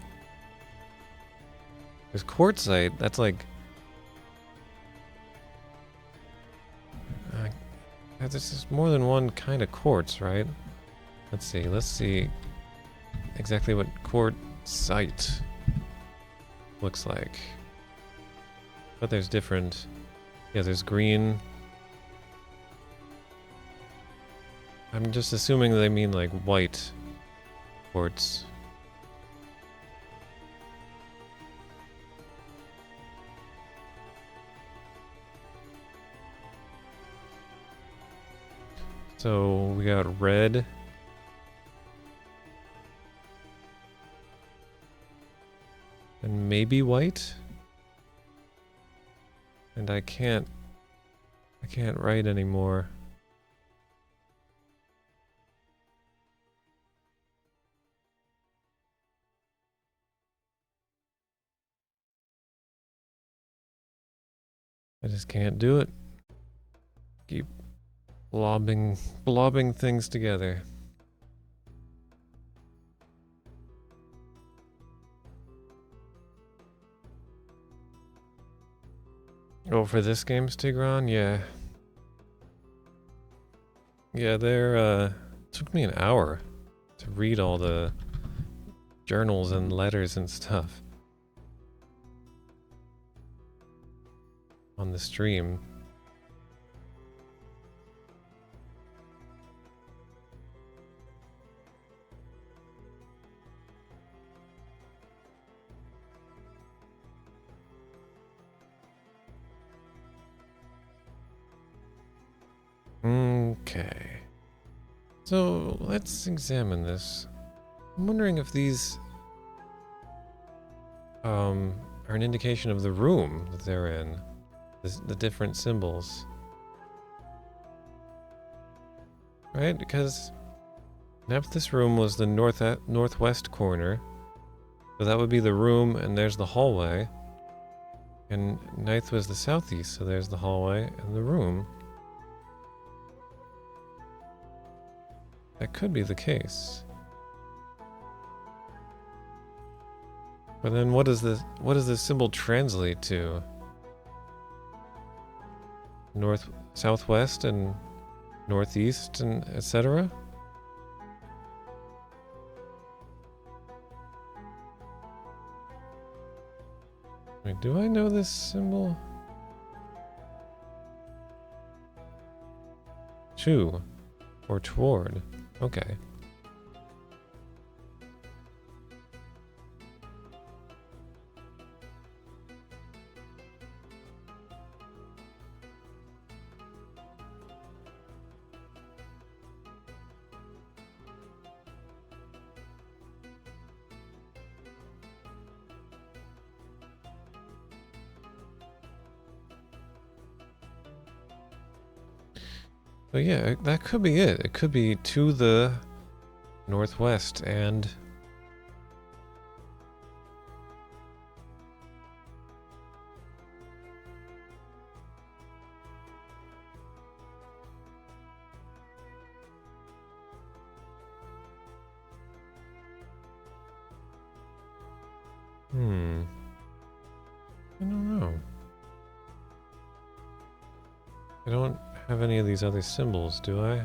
There's quartzite, that's like... this is more than one kind of quartz, right? Let's see exactly what quartzite looks like. But there's different... Yeah, there's green. I'm just assuming they mean like white quartz. So we got red. And maybe white. And I can't write anymore. I just can't do it. Keep blobbing things together. Oh, for this game, Stigron? Yeah. Yeah, took me an hour to read all the journals and letters and stuff on the stream. Okay. So, let's examine this. I'm wondering if these are an indication of the room that they're in. The different symbols. Right? Because this room was the northwest corner. So that would be the room, and there's the hallway. And ninth was the southeast, so there's the hallway and the room. That could be the case. But then what does this symbol translate to? Southwest and northeast and etc.? Wait, do I know this symbol? To or toward. Okay. So yeah, that could be it. It could be to the northwest and I don't know. I don't have any of these other symbols, do I?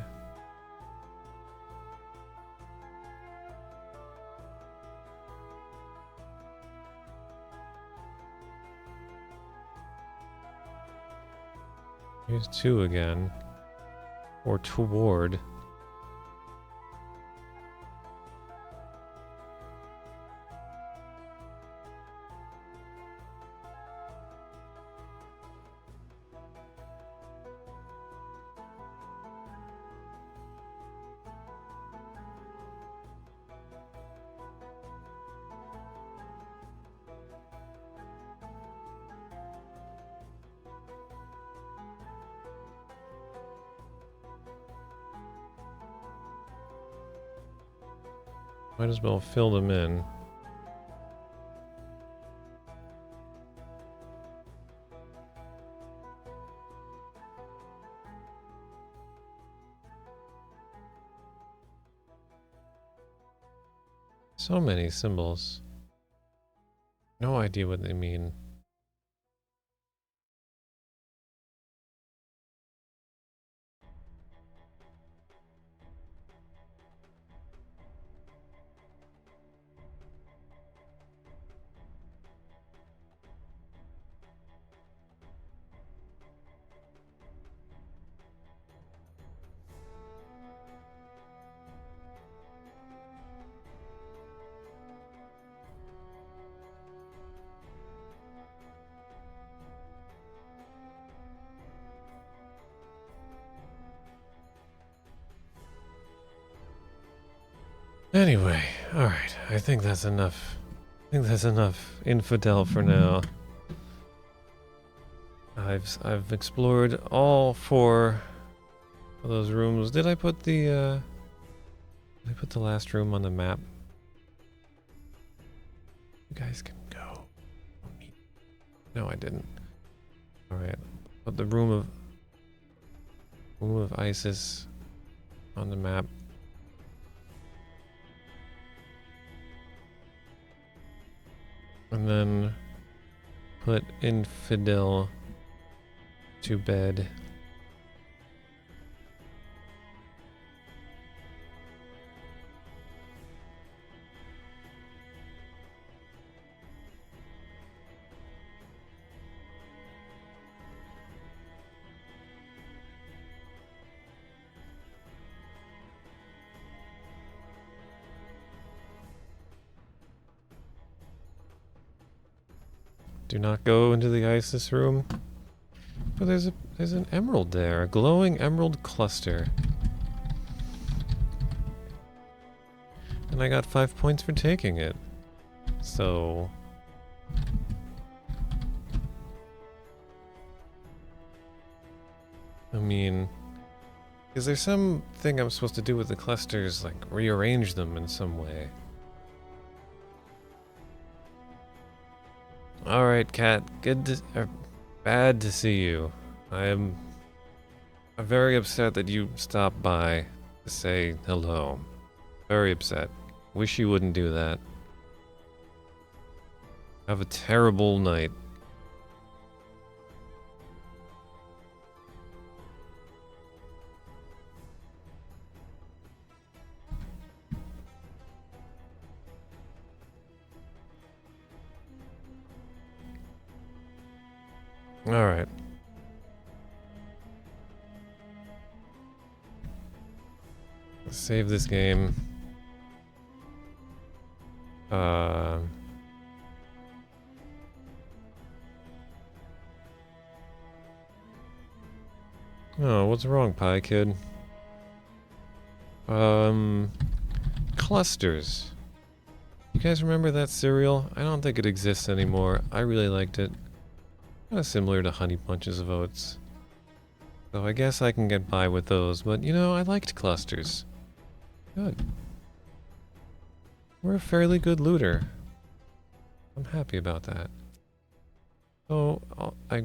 Here's to again. Or toward. Might as well fill them in. So many symbols. No idea what they mean. Anyway, alright, I think that's enough. I think that's enough Infidel for now. I've explored all 4 of those rooms. Did I put the last room on the map? You guys can go. No, I didn't. Alright. Put the room of ISIS on the map. And then put Infidel to bed. Do not go into the ISIS room. But there's an emerald there, a glowing emerald cluster. And I got 5 points for taking it. So I mean, is there something I'm supposed to do with the clusters, like rearrange them in some way? Alright, Cat. Bad to see you. I'm very upset that you stopped by to say hello. Very upset. Wish you wouldn't do that. Have a terrible night. Alright. Let's save this game. Oh, what's wrong, Pie Kid? Clusters. You guys remember that cereal? I don't think it exists anymore. I really liked it. Kind of similar to Honey Bunches of Oats. So I guess I can get by with those, but you know, I liked clusters. Good. We're a fairly good looter. I'm happy about that. So, I